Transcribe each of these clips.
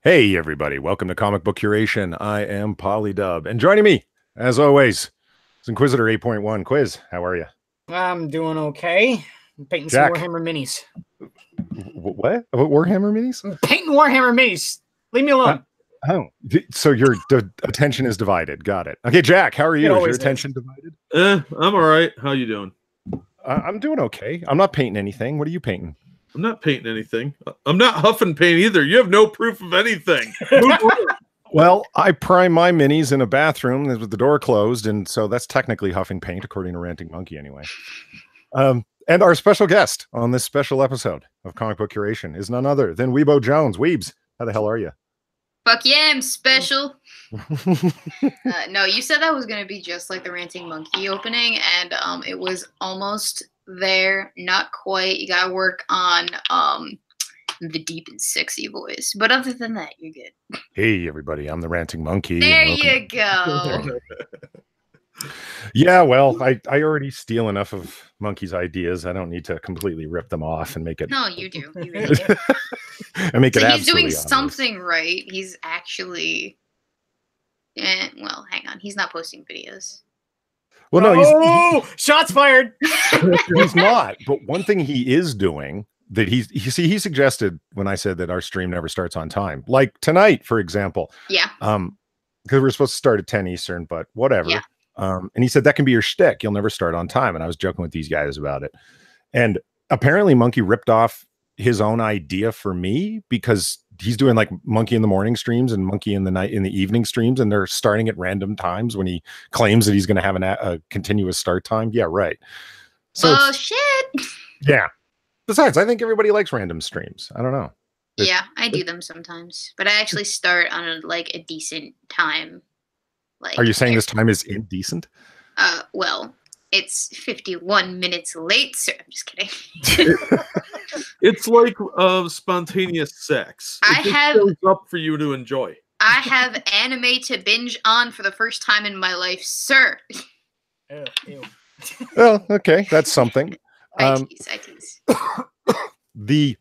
Hey, everybody. Welcome to Comic Book Curation. I am Polydub. And joining me, as always, is Inquisitor 8.1. Quiz, how are you? I'm doing okay. I'm painting Jack. some Warhammer minis. What? About Warhammer minis? I'm painting Warhammer minis. Leave me alone. So your attention is divided. Got it. Okay, Jack, how are you? Is your attention divided? I'm all right. How you doing? I'm doing okay. I'm not painting anything. What are you painting? I'm not painting anything. I'm not huffing paint either. You have no proof of anything. Well, I prime my minis in a bathroom with the door closed, and so that's technically huffing paint, according to Ranting Monkey, anyway. And our special guest on this special episode of Comic Book Curation is none other than Weebo Jones. Weebs, how the hell are you? Fuck yeah, I'm special. No, you said that was going to be just like the Ranting Monkey opening, and it was almost there. Not quite. You got to work on the deep and sexy voice. But other than that, you're good. Hey, everybody. I'm the Ranting Monkey. There you go. Yeah, well, I already steal enough of Monkey's ideas. I don't need to completely rip them off and make it. No, you do. You really do. And make so it he's doing obvious. something right. He's actually. Well, hang on. He's not posting videos. Well, no, he's shots fired. He's not. But one thing he is doing that he suggested when I said that our stream never starts on time, like tonight, for example. Yeah. Because we're supposed to start at 10 Eastern, but whatever. Yeah. And he said that can be your shtick. You'll never start on time. And I was joking with these guys about it. And apparently Monkey ripped off his own idea for me because he's doing like Monkey in the morning streams and Monkey in the evening streams, and they're starting at random times when he claims that he's going to have a continuous start time. Yeah, right. So shit. Yeah. Besides, I think everybody likes random streams. I don't know. Yeah, I do them sometimes, but I actually start on a decent time. Like, are you saying this time is indecent? Well, it's 51 minutes late, sir. I'm just kidding. It's like spontaneous sex. It goes up for you to enjoy. I have anime to binge on for the first time in my life, sir. Ew. Well, okay, that's something. I tease. The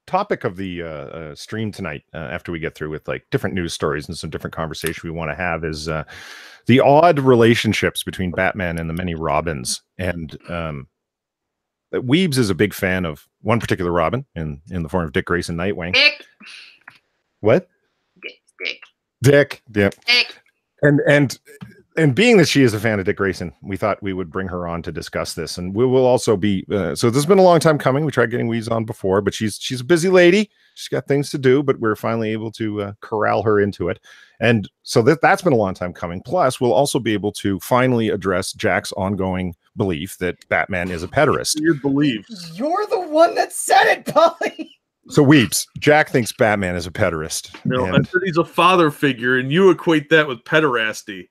topic of the stream tonight, after we get through with like different news stories and some different conversation we want to have, is the odd relationships between Batman and the many Robins. And Weebs is a big fan of one particular Robin in the form of Dick Grayson Nightwing. Dick. What? Dick. Yeah. Dick. And being that she is a fan of Dick Grayson, we thought we would bring her on to discuss this. And we will also be, so this has been a long time coming. We tried getting Weebs on before, but she's a busy lady. She's got things to do, but we're finally able to corral her into it. And so that's been a long time coming. Plus, we'll also be able to finally address Jack's ongoing belief that Batman is a pederast. Your beliefs. You're the one that said it, Polly. So Weebs, Jack thinks Batman is a pederast. No, I said he's a father figure, and you equate that with pederasty.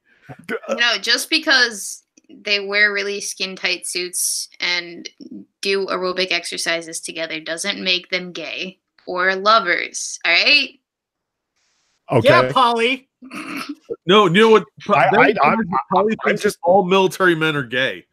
Just because they wear really skin tight suits and do aerobic exercises together doesn't make them gay or lovers. All right. Okay. Yeah, Polly. No, you know what? I'm just all military men are gay.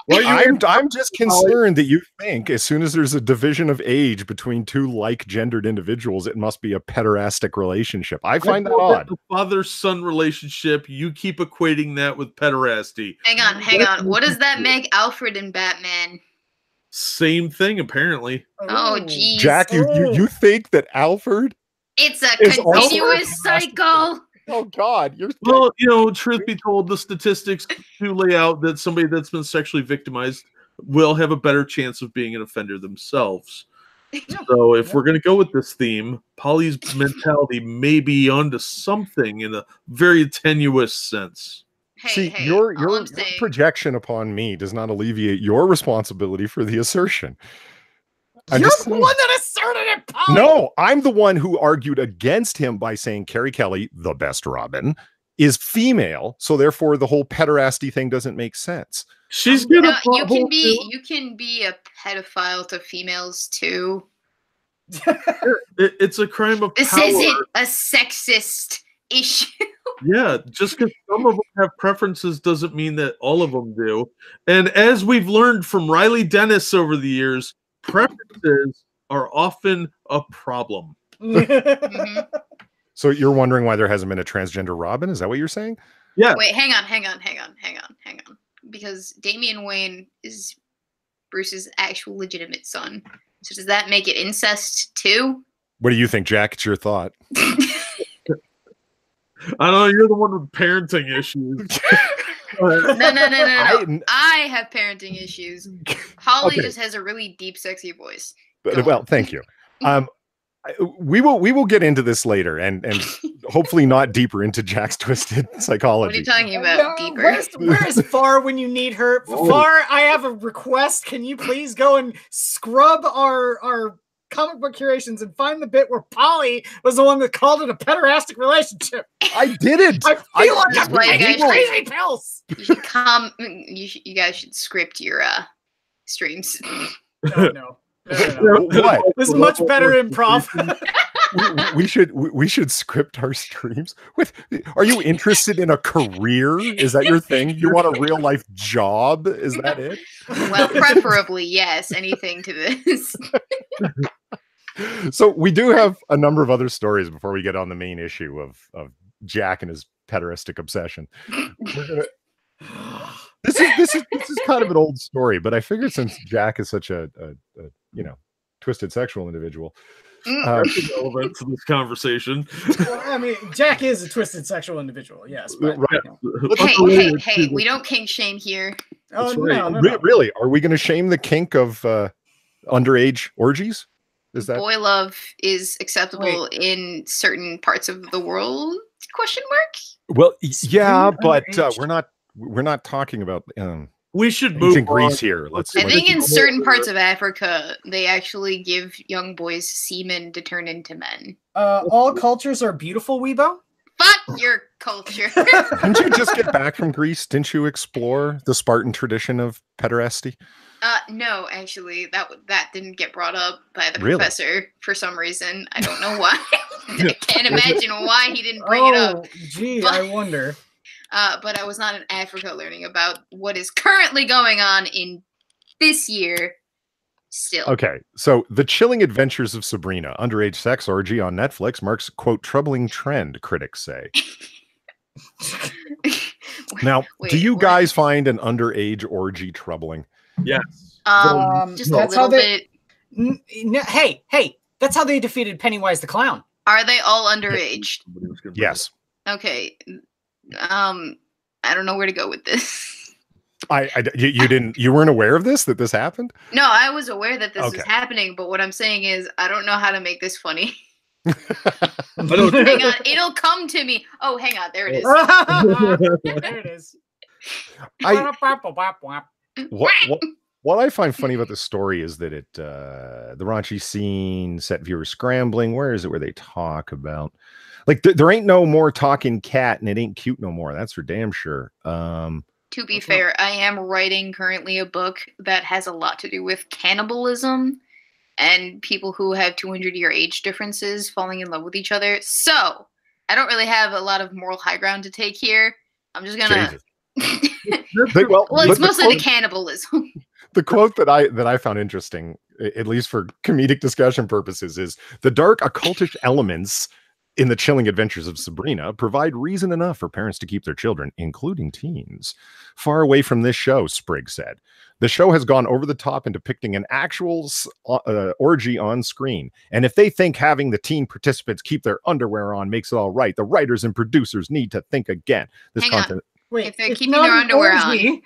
I'm just concerned that you think as soon as there's a division of age between two like-gendered individuals, it must be a pederastic relationship. I find that odd. The father-son relationship, you keep equating that with pederasty. Hang on. What does that make Alfred and Batman? Same thing, apparently. Oh, geez. Jack, you think that Alfred? It's a continuous cycle. Oh God! Well, truth be told, the statistics do lay out that somebody that's been sexually victimized will have a better chance of being an offender themselves. So, if we're going to go with this theme, Polly's mentality may be onto something in a very tenuous sense. Your projection upon me does not alleviate your responsibility for the assertion. You're the one that asserted it, Polly. No, I'm the one who argued against him by saying Carrie Kelly, the best Robin, is female, so therefore the whole pederasty thing doesn't make sense. She's gonna. You can be a pedophile to females too. It's a crime of this power. Isn't a sexist issue. Yeah, just because some of them have preferences doesn't mean that all of them do. And as we've learned from Riley Dennis over the years, preferences are often a problem. Mm-hmm. So you're wondering why there hasn't been a transgender Robin? Is that what you're saying? Yeah. Wait, hang on. Because Damian Wayne is Bruce's actual legitimate son. So does that make it incest too? What do you think, Jack? It's your thought. I don't know. You're the one with parenting issues. No. I have parenting issues. Holly Okay. just has a really deep, sexy voice. Well, thank you. We will get into this later, and hopefully not deeper into Jack's twisted psychology. What are you talking about? Deeper. Where's Far when you need her? Far, I have a request. Can you please go and scrub our comic book curations and find the bit where Polly was the one that called it a pederastic relationship? I didn't. I feel like That's I'm why you taking guys crazy pills. You should come. You guys should script your streams. No. What? This is much better improv. we should script our streams. Are you interested in a career? Is that your thing? You want a real life job? Is that it? Well, preferably yes. Anything to this. So we do have a number of other stories before we get on the main issue of Jack and his pederastic obsession. This is kind of an old story, but I figured since Jack is such a twisted sexual individual, relevant to this conversation. Well, I mean, Jack is a twisted sexual individual, yes. But, right. Hey, we don't kink shame here. Oh, That's right. no. Really? Are we going to shame the kink of underage orgies? Is that Boy love is acceptable in certain parts of the world? Question mark? well? Yeah, but underage. we're not talking about We should move ancient Greece on. here. Let's. I think in certain parts of Africa, they actually give young boys semen to turn into men. All cultures are beautiful, Weebo. Fuck your culture. Didn't you just get back from Greece? Didn't you explore the Spartan tradition of pederasty? No, actually, that didn't get brought up by the Really? professor for some reason. I don't know why. I can't imagine why he didn't bring it up. Gee, But- I wonder. But I was not in Africa learning about what is currently going on in this year. Still. Okay, so The Chilling Adventures of Sabrina, underage sex orgy on Netflix marks, quote, troubling trend, critics say. Now, do you guys find an underage orgy troubling? Yes. Just a that's how little they- bit. Hey, that's how they defeated Pennywise the Clown. Are they all underage? Yes. Okay. I don't know where to go with this. You weren't aware of that this happened? No, I was aware that this is Okay. happening, but what I'm saying is I don't know how to make this funny. I Hang Hang on, it'll come to me. Oh, hang on, there it is. There it is. What I find funny about the story is that the raunchy scene set viewers scrambling. Where is it where they talk about like there ain't no more talking cat and it ain't cute no more. That's for damn sure. To be fair, I am writing currently a book that has a lot to do with cannibalism and people who have 200-year age differences falling in love with each other. So I don't really have a lot of moral high ground to take here. I'm just gonna. Well, It's mostly the cannibalism. The quote that I found interesting, at least for comedic discussion purposes, is the dark occultish elements in The Chilling Adventures of Sabrina provide reason enough for parents to keep their children, including teens, far away from this show, Sprigg said. The show has gone over the top in depicting an actual orgy on screen. And if they think having the teen participants keep their underwear on makes it all right, the writers and producers need to think again. This Hang on. content. Wait, If they're it's keeping not their an underwear on. orgy.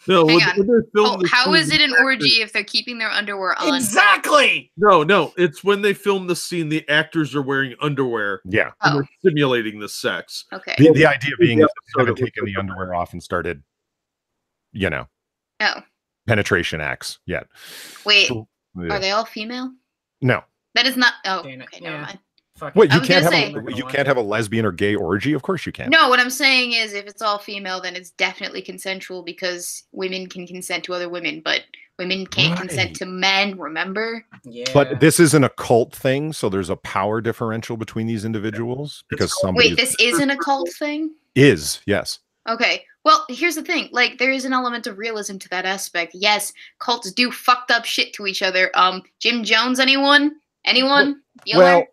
No, Hang when on. they film the How is scene, it an orgy if they're keeping their underwear on? Exactly. No, it's when they film the scene, the actors are wearing underwear Yeah. and Oh, they're simulating the sex. okay. The idea being Yeah, that they haven't sort of. taken the underwear off and started, Oh, penetration acts yet. wait. So, yeah. Are they all female? No. That is not. Oh, Damn it. okay, never Yeah. mind. Fuck What it. you was can't gonna have say- you can't have a lesbian or gay orgy? Of course you can. No, what I'm saying is if it's all female, then it's definitely consensual because women can consent to other women, but women can't consent Right. to men, remember? Yeah. But this is an occult thing, so there's a power differential between these individuals because somebody Wait, this is an occult thing? is yes. Okay. Well, here's the thing. Like, there is an element of realism to that aspect. Yes, cults do fucked up shit to each other. Jim Jones, anyone? Anyone? Well,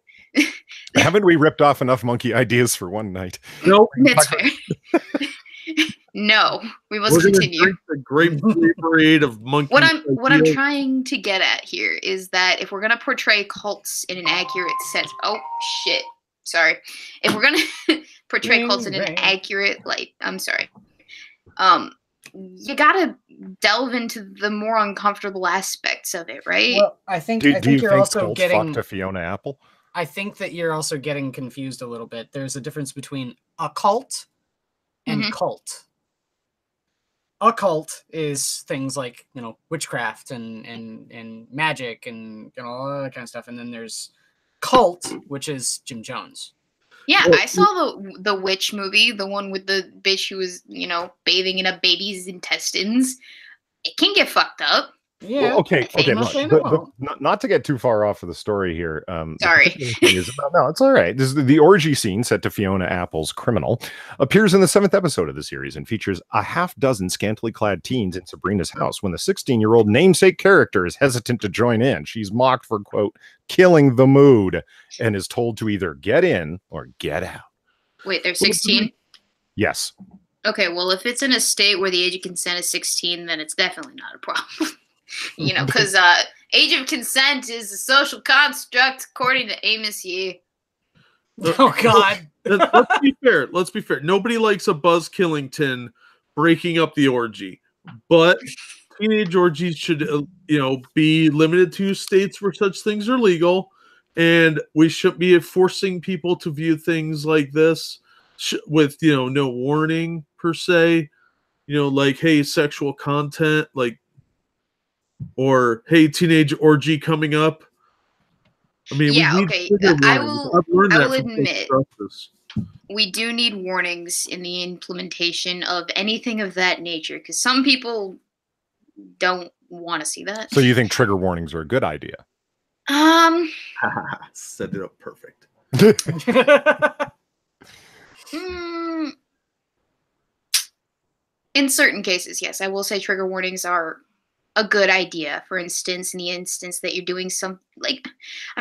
haven't we ripped off enough monkey ideas for one night? Nope. That's fair. No, we must continue. Drink the great parade of monkey. What I'm trying to get at here is that if we're gonna portray cults in an accurate sense, oh shit, sorry. If we're gonna portray cults in an accurate light, I'm sorry. You gotta delve into the more uncomfortable aspects of it, right? Well, I think Do you you're think also cults getting fucked to Fiona Apple? I think that you're also getting confused a little bit. There's a difference between occult and cult. Occult is things like, witchcraft and magic and all that kind of stuff. And then there's cult, which is Jim Jones. Yeah, I saw the witch movie, the one with the bitch who was, bathing in a baby's intestines. It can get fucked up. Yeah. Well, okay. Look, not to get too far off of the story here. Sorry. No, it's all right. This is the orgy scene set to Fiona Apple's Criminal appears in the 7th episode of the series and features a half dozen scantily clad teens in Sabrina's house when the 16-year-old namesake character is hesitant to join in. She's mocked for, quote, killing the mood and is told to either get in or get out. Wait, they're 16? Yes. Okay, well, if it's in a state where the age of consent is 16, then it's definitely not a problem. Because age of consent is a social construct, according to Amos Yee. Oh, God. Let's be fair. Nobody likes a Buzz Killington breaking up the orgy, but teenage orgies should, be limited to states where such things are legal, and we should be forcing people to view things like this with, no warning per se. Like, hey, sexual content, like. Or, hey, teenage orgy coming up. I mean, yeah, okay. I will admit, we do need warnings in the implementation of anything of that nature, because some people don't want to see that. So you think trigger warnings are a good idea? Set it up perfect. In certain cases, yes, I will say trigger warnings are a good idea. For instance, in the instance that you're doing I'm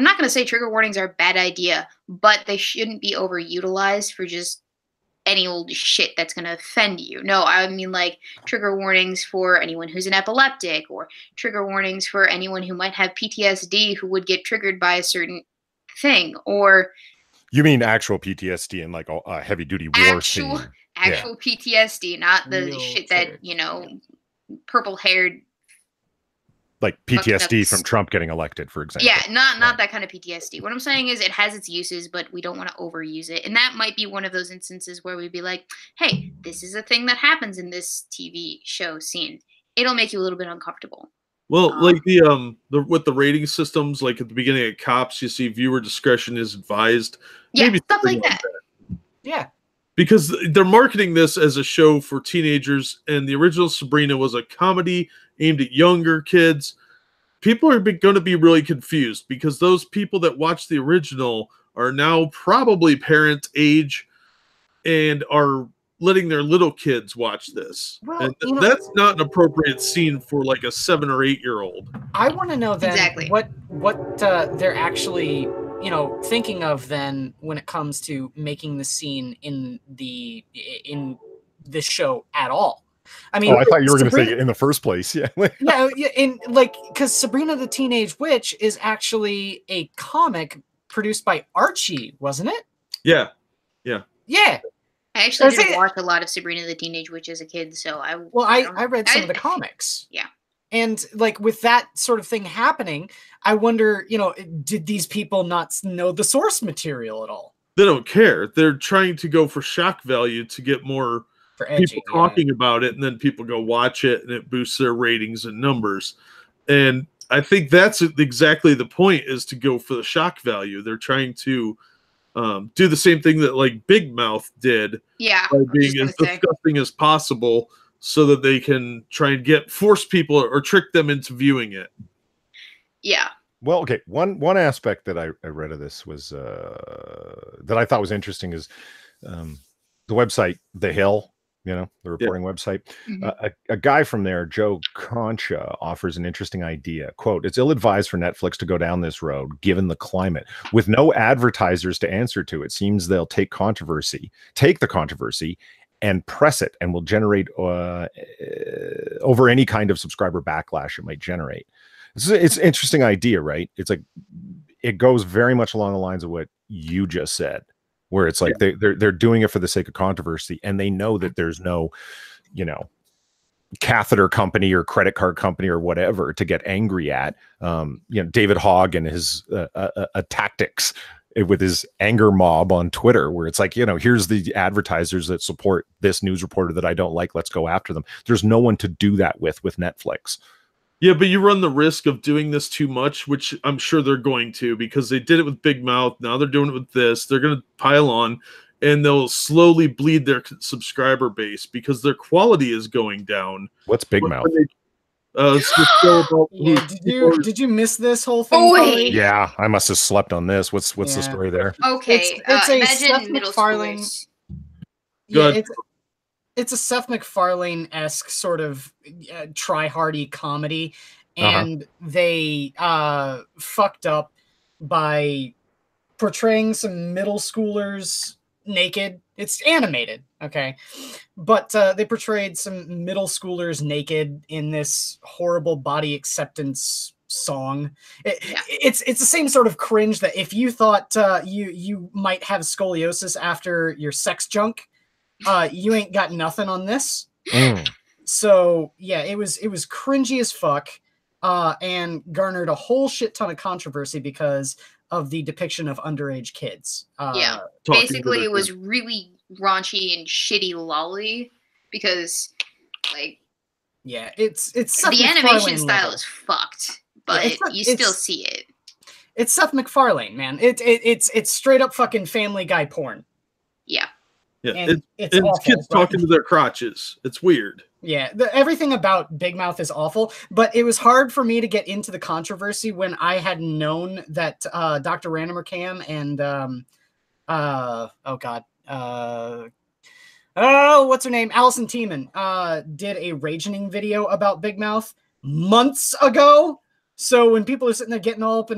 not going to say trigger warnings are a bad idea, but they shouldn't be overutilized for just any old shit that's going to offend you. No, I mean like trigger warnings for anyone who's an epileptic, or trigger warnings for anyone who might have PTSD who would get triggered by a certain thing. Or you mean actual PTSD and like a heavy duty war scene? Actual PTSD, not the real shit that, purple haired, like PTSD from Trump getting elected, for example. Yeah, not that kind of PTSD. What I'm saying is it has its uses, but we don't want to overuse it. And that might be one of those instances where we'd be like, hey, this is a thing that happens in this TV show scene. It'll make you a little bit uncomfortable. Well, like the with the rating systems, like at the beginning of Cops, you see viewer discretion is advised. Yeah, maybe stuff like that. Yeah. Because they're marketing this as a show for teenagers, and the original Sabrina was a comedy aimed at younger kids. People are going to be really confused because those people that watch the original are now probably parent age and are letting their little kids watch this. Well, and that's not an appropriate scene for like a 7 or 8 year old. I want to know then exactly what they're actually thinking of then when it comes to making the scene in this show at all. I mean, I thought you were going to say it in the first place. Yeah. yeah. Because Sabrina the Teenage Witch is actually a comic produced by Archie, wasn't it? Yeah. Yeah. I actually didn't watch a lot of Sabrina the Teenage Witch as a kid, so I read some of the comics. Yeah. And like with that sort of thing happening, I wonder, did these people not know the source material at all? They don't care. They're trying to go for shock value to get more people talking about it, and then people go watch it, and it boosts their ratings and numbers. And I think that's exactly the point, is to go for the shock value. They're trying to do the same thing that like Big Mouth did, by being as disgusting as possible, so that they can try and force people or trick them into viewing it. Yeah. Well, okay. One aspect that I read of this was that I thought was interesting is the website The Hill. you know, the reporting website. A guy from there, Joe Concha, offers an interesting idea. Quote, it's ill-advised for Netflix to go down this road, given the climate. With no advertisers to answer to, it seems they'll take the controversy and press it, and will generate over any kind of subscriber backlash it might generate. It's an interesting idea, right? It's like, it goes very much along the lines of what you just said, where it's like they're doing it for the sake of controversy, and they know that there's no, you know, catheter company or credit card company or whatever to get angry at. You know, David Hogg and his tactics with his anger mob on Twitter, where it's like, you know, here's the advertisers that support this news reporter that I don't like, let's go after them. There's no one to do that with Netflix. Yeah, but you run the risk of doing this too much, which I'm sure they're going to, because they did it with Big Mouth. Now they're doing it with this. They're going to pile on, and they'll slowly bleed their subscriber base because their quality is going down. What's Big Mouth? Did you miss this whole thing? Oh, wait. Yeah, I must have slept on this. What's the story there? Okay, it's a imagine Seth middle MacFarlane. schoolers. Yeah, it's a Seth MacFarlane-esque sort of try-hardy comedy, and they fucked up by portraying some middle schoolers naked. It's animated, okay? But they portrayed some middle schoolers naked in this horrible body acceptance song. It's the same sort of cringe that if you thought you might have scoliosis after your sex junk, you ain't got nothing on this. So yeah, it was cringy as fuck, and garnered a whole shit ton of controversy because of the depiction of underage kids. Basically it was really raunchy and shitty lolly, because like it's Seth the animation MacFarlane style level. is fucked, but you still see it. It's Seth MacFarlane, man. It's straight up fucking Family Guy porn. Yeah, and it's awful, but- kids talking to their crotches. It's weird. Yeah, everything about Big Mouth is awful, but it was hard for me to get into the controversy when I had known that Dr. Randomer Cam and what's her name? Allison Tiemann did a Ragening video about Big Mouth months ago. So when people are sitting there getting all up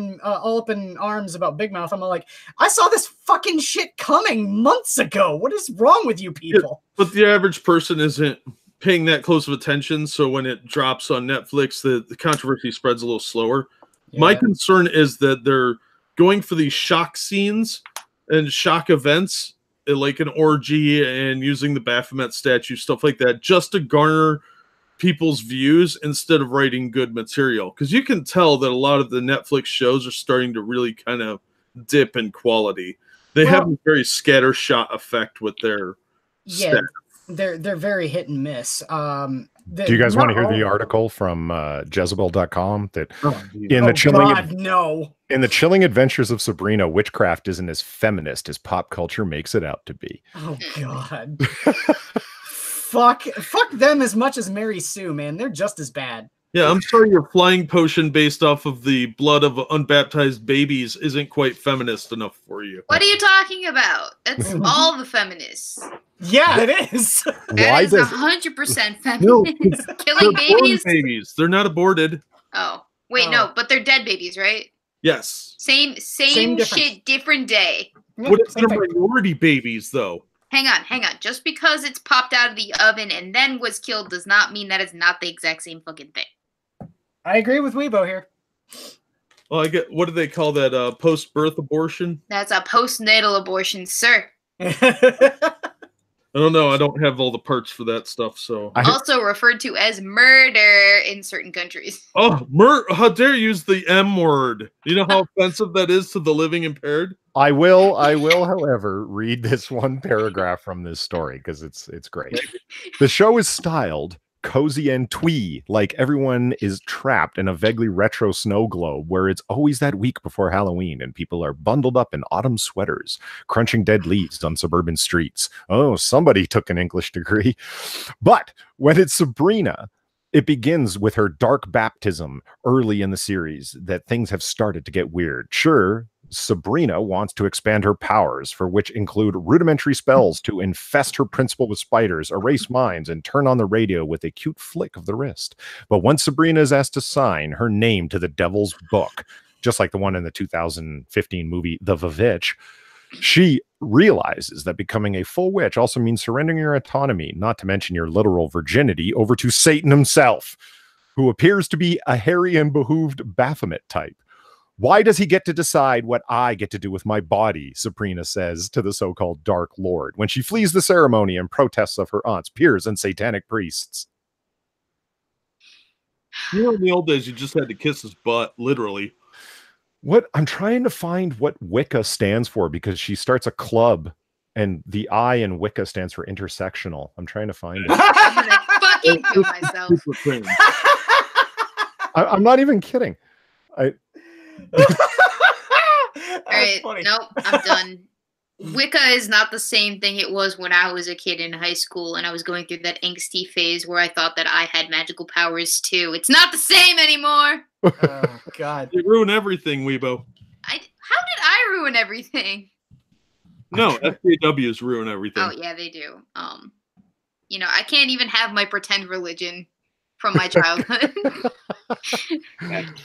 in arms about Big Mouth, I'm like, I saw this fucking shit coming months ago. What is wrong with you people? Yeah, but the average person isn't paying that close of attention, so when it drops on Netflix, the controversy spreads a little slower. Yeah. My concern is that they're going for these shock scenes and shock events, like an orgy and using the Baphomet statue, stuff like that, just to garner people's views instead of writing good material. Because you can tell that a lot of the Netflix shows are starting to really kind of dip in quality. They have a very scattershot effect with their staff. They're very hit and miss. Do you guys want to hear the article from Jezebel.com that in the chilling adventures of Sabrina, witchcraft isn't as feminist as pop culture makes it out to be? Oh God. Fuck them as much as Mary Sue, man. They're just as bad. Yeah, I'm sorry your flying potion based off of the blood of unbaptized babies isn't quite feminist enough for you. What are you talking about? That's all the feminists. Yeah, it is. That is 100% feminist. Killing babies. They're not aborted. Oh. Wait, no, but they're dead babies, right? Yes. Same shit, different day. What if they're minority babies, though? Hang on. Just because it's popped out of the oven and then was killed does not mean that it's not the exact same fucking thing. I agree with Weebo here. Well, what do they call that? Post-birth abortion? That's a postnatal abortion, sir. I don't know. I don't have all the parts for that stuff, so. Also referred to as murder in certain countries. Oh, how dare you use the M word? You know how offensive that is to the living impaired? I will, however, read this one paragraph from this story because it's great. The show is styled cozy and twee, like everyone is trapped in a vaguely retro snow globe where it's always that week before Halloween and people are bundled up in autumn sweaters, crunching dead leaves on suburban streets. Oh, somebody took an English degree. But when it's Sabrina, it begins with her dark baptism early in the series that things have started to get weird. Sure, Sabrina wants to expand her powers, for which include rudimentary spells to infest her principal with spiders, erase minds, and turn on the radio with a cute flick of the wrist. But once Sabrina is asked to sign her name to the Devil's Book, just like the one in the 2015 movie The Vivitch, she realizes that becoming a full witch also means surrendering your autonomy, not to mention your literal virginity, over to Satan himself, who appears to be a hairy and behooved Baphomet type. Why does he get to decide what I get to do with my body? Sabrina says to the so-called Dark Lord when she flees the ceremony and protests of her aunts, peers, and satanic priests. You know, in the old days, you just had to kiss his butt, literally. What I'm trying to find what Wicca stands for, because she starts a club and the I in Wicca stands for intersectional. I'm trying to find it. I'm gonna fucking kill myself. I'm not even kidding. All right, nope, I'm done. Wicca is not the same thing it was when I was a kid in high school and I was going through that angsty phase where I thought that I had magical powers too. It's not the same anymore. Oh, God. You ruin everything, Weebo. How did I ruin everything? No, SJWs ruin everything. Oh, yeah, they do. You know, I can't even have my pretend religion from my childhood.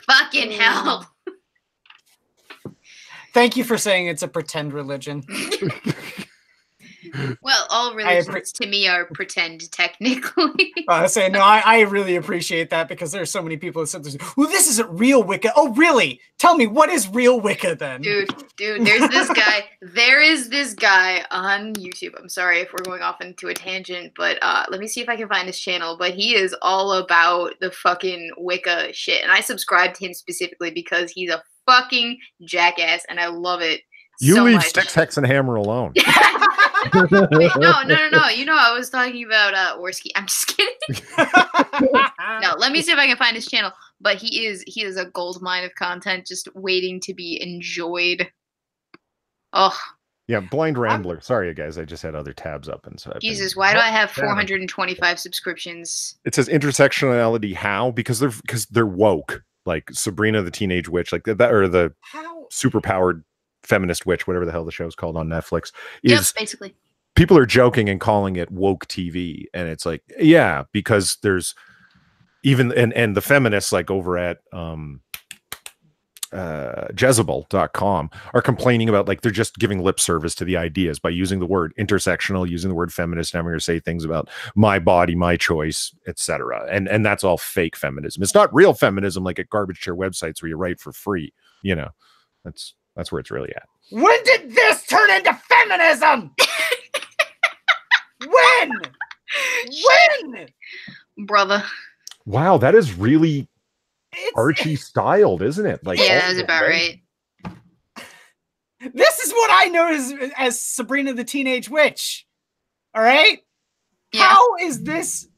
Fucking hell. Thank you for saying it's a pretend religion. Well, all religions to me are pretend, technically. I say no. I really appreciate that, because there's so many people who said this. Well, this isn't real Wicca. Oh, really? Tell me, what is real Wicca then? Dude, there's this guy. There is this guy on YouTube. I'm sorry if we're going off into a tangent, but let me see if I can find his channel. But he is all about the fucking Wicca shit, and I subscribe to him specifically because he's a fucking jackass, and I love it. You so leave much. Sticks, Hex, and Hammer alone. Wait, no. You know, I was talking about Worski. I'm just kidding. No, let me see if I can find his channel. But he is a gold mine of content, just waiting to be enjoyed. Oh. Yeah, Blind Rambler. Sorry, guys, I just had other tabs up, and so Jesus, why do I have 425 subscriptions? It says intersectionality. How? Because they're woke, like Sabrina the Teenage Witch, like that, or the superpowered feminist witch, whatever the hell the show's called on Netflix. Is basically. People are joking and calling it woke TV, and it's like, yeah, because there's even and the feminists like over at Jezebel.com are complaining about, like, they're just giving lip service to the ideas by using the word intersectional, using the word feminist, and having her say things about my body, my choice, etc. And that's all fake feminism. It's not real feminism like at garbage chair websites where you write for free. You know, that's where it's really at. When did this turn into feminism? When? Brother. Wow, that is really Archie styled, isn't it? Like, yeah, that's about right. This is what I know as Sabrina the Teenage Witch. All right? Yeah. How is this?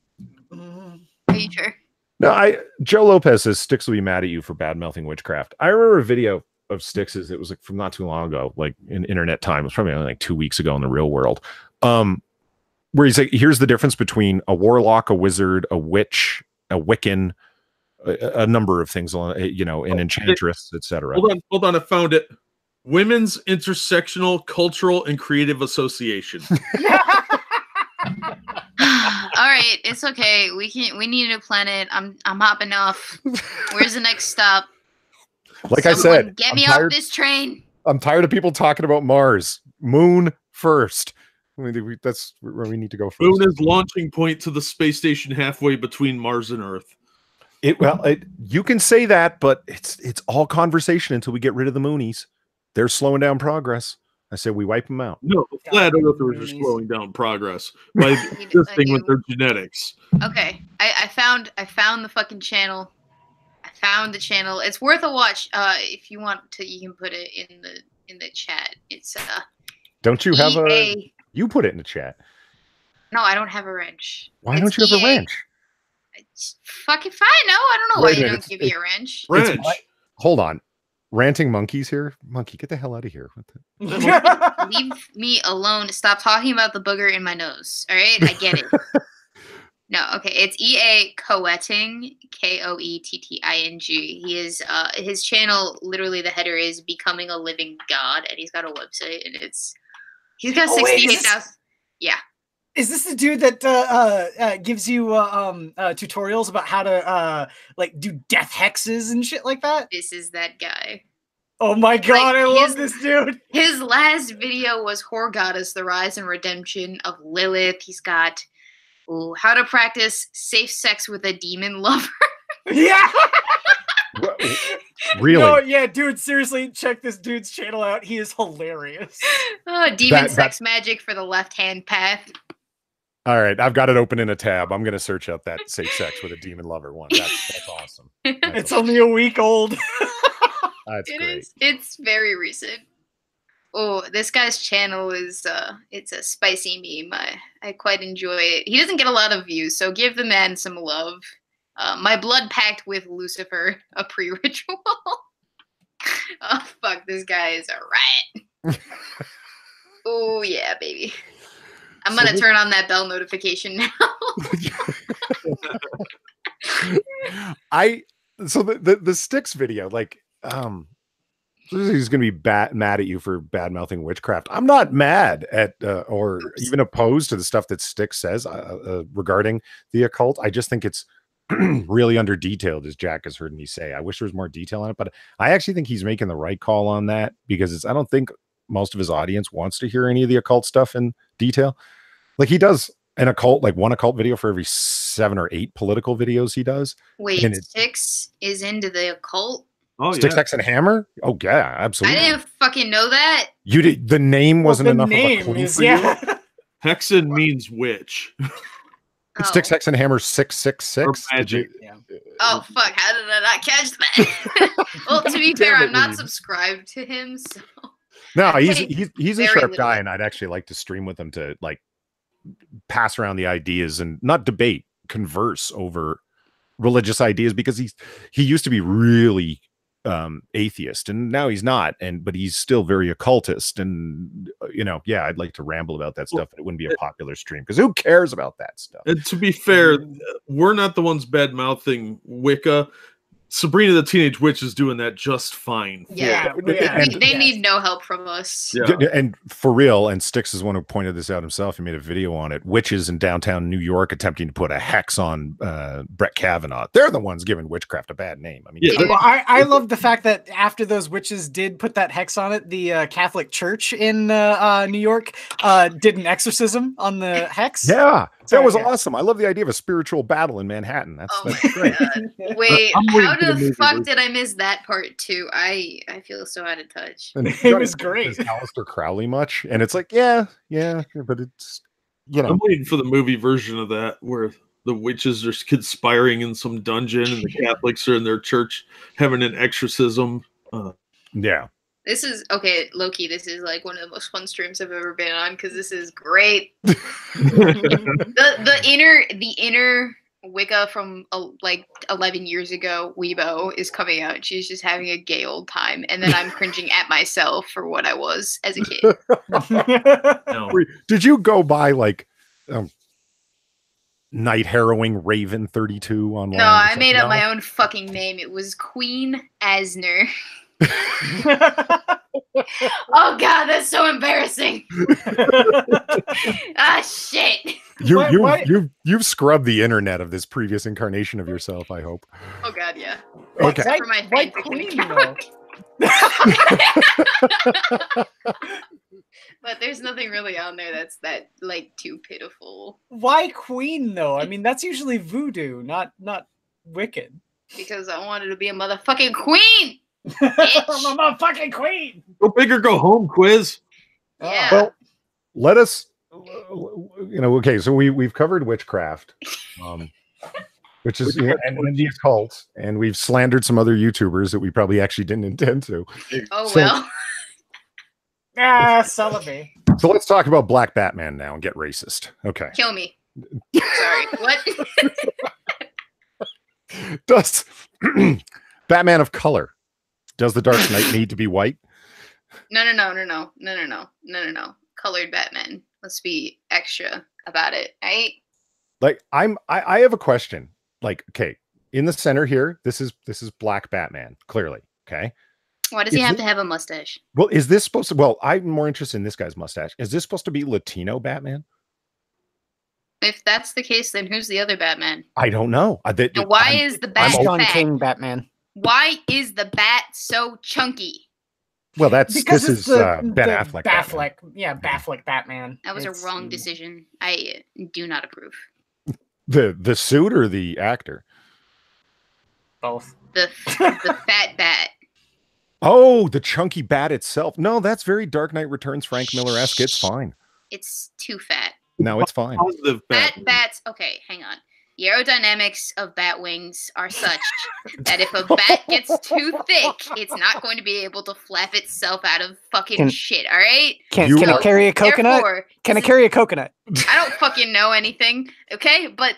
Are you sure? No, Joe Lopez says Styx will be mad at you for bad mouthing witchcraft. I remember a video of Styx's. It was like from not too long ago, like in internet time. It was probably only like 2 weeks ago in the real world. Where he's like, here's the difference between a warlock, a wizard, a witch, a Wiccan, a number of things, you know, an enchantress, etc. Hold on, I found it. Women's Intersectional Cultural and Creative Association. All right, it's okay. We need a planet. I'm hopping off. Where's the next stop? Like I said, get me off this train. I'm tired of people talking about Mars. Moon first. I mean, that's where we need to go first. Moon is launching point to the space station halfway between Mars and Earth. You can say that, but it's all conversation until we get rid of the Moonies. They're slowing down progress. I say we wipe them out. No, the flat earthers are slowing down progress by existing with their genetics. Okay, I found the fucking channel. I found the channel. It's worth a watch. If you want to, you can put it in the chat. It's Don't you have a? You put it in the chat. No, I don't have a wrench. Why don't you have a wrench? It's fucking fine. No, I don't know why you don't give me a wrench. Hold on. Ranting monkeys here? Monkey, get the hell out of here. Leave me alone. Stop talking about the booger in my nose. All right? I get it. No, okay. It's EA Coetting, Koetting. He is his channel. Literally, the header is "Becoming a Living God," and he's got a website, and he's got 68,000. Yeah. Is this the dude that gives you tutorials about how to like do death hexes and shit like that? This is that guy. Oh my god, Like, I love this dude. His last video was Whore Goddess, The Rise and Redemption of Lilith. He's got how to practice safe sex with a demon lover. Yeah. Really? No, yeah, dude, seriously, check this dude's channel out. He is hilarious. Demon sex magic for the left-hand path. All right, I've got it open in a tab. I'm going to search out that safe sex with a demon lover one. That's awesome. It's only a week old. That's great. It's very recent. Oh, this guy's channel is it's a spicy meme. I quite enjoy it. He doesn't get a lot of views, so give the man some love. My blood pact with Lucifer, a pre-ritual. Oh fuck, this guy is a riot. Oh yeah, baby. I'm gonna turn on that bell notification now. So the Sticks video, like he's gonna be mad at you for bad mouthing witchcraft. I'm not mad at or even opposed to the stuff that Sticks says regarding the occult. I just think it's really under detailed, as Jack has heard me say. I wish there was more detail on it, but I actually think he's making the right call on that, because I don't think most of his audience wants to hear any of the occult stuff in detail. Like, he does an occult, like one occult video for every 7 or 8 political videos he does. Wait, Sticks is into the occult? Oh, Sticks, yeah. Hex, and Hammer? Oh, yeah, absolutely. I didn't fucking know that. You did. The name wasn't enough name of a clue is, for yeah. you? Hexen means witch. Sticks, Hex, and Hammer 666. Magic. Oh, fuck. How did I not catch that? Well, to be fair, I'm not subscribed to him, so... No, he's a sharp guy, little. and I'd actually like to stream with him to, like, pass around the ideas and not debate, converse over religious ideas, because he used to be really atheist, and now he's not, but he's still very occultist, and I'd like to ramble about that stuff, but it wouldn't be a popular stream, because who cares about that stuff? And to be fair, we're not the ones bad mouthing Wicca. Sabrina the Teenage Witch is doing that just fine. Yeah, they need no help from us. Yeah. And for real, and Styx is one who pointed this out himself. He made a video on it. Witches in downtown New York attempting to put a hex on Brett Kavanaugh. They're the ones giving witchcraft a bad name. I mean, well, I love the fact that after those witches did put that hex on it, the Catholic Church in New York did an exorcism on the hex. Yeah, that was awesome. I love the idea of a spiritual battle in Manhattan. That's great. Wait, how the fuck did I miss that part too? I feel so out of touch. And it was great. Aleister Crowley much, and it's like, yeah, but it's I'm waiting for the movie version of that where the witches are conspiring in some dungeon and the Catholics are in their church having an exorcism. Yeah. This is okay, Loki. This is like one of the most fun streams I've ever been on, because this is great. the inner Wicca from like 11 years ago, Weebo, is coming out. She's just having a gay old time, and then I'm cringing at myself for what I was as a kid. No. Did you go by like Night Harrowing Raven 32 online? No, I made up my own fucking name. It was Queen Asner. Oh god, that's so embarrassing. Ah, shit. You've scrubbed the internet of this previous incarnation of yourself, I hope. Oh god, yeah. Okay. Except for my Why fanfic Queen, account. But there's nothing really on there that's that like too pitiful. Why Queen though? I mean, that's usually voodoo, not wicked. Because I wanted to be a motherfucking queen. I'm a motherfucking queen. Go big or go home, quiz. Yeah. Well, let us, okay, so we've covered witchcraft, which is and the occult, and we've slandered some other YouTubers that we probably actually didn't intend to. Oh well. Celebi. So let's talk about Black Batman now and get racist. Okay. Kill me. Sorry. What? Does Batman of color? Does the Dark Knight need to be white? No. Colored Batman. Let's be extra about it, right? Like I have a question. Like, okay, in the center here, this is Black Batman, clearly. Okay. Why does he have to have a mustache? Well, is this supposed to? Well, I'm more interested in this guy's mustache. Is this supposed to be Latino Batman? If that's the case, then who's the other Batman? I don't know. And why is the bat Sean fat? King Batman. Why is the bat so chunky? Well, this Because is Ben Affleck. Batfleck. Yeah, Batfleck Batman. That was a wrong decision. I do not approve. The suit or the actor? Both. The fat bat. Oh, the chunky bat itself. No, that's very Dark Knight Returns Frank Miller-esque. It's fine. It's too fat. No, it's fine. Bats. Okay, hang on. The aerodynamics of bat wings are such that if a bat gets too thick, it's not going to be able to flap itself out of fucking shit, all right? Can it carry a coconut? Can it carry a coconut? I don't fucking know anything, okay? But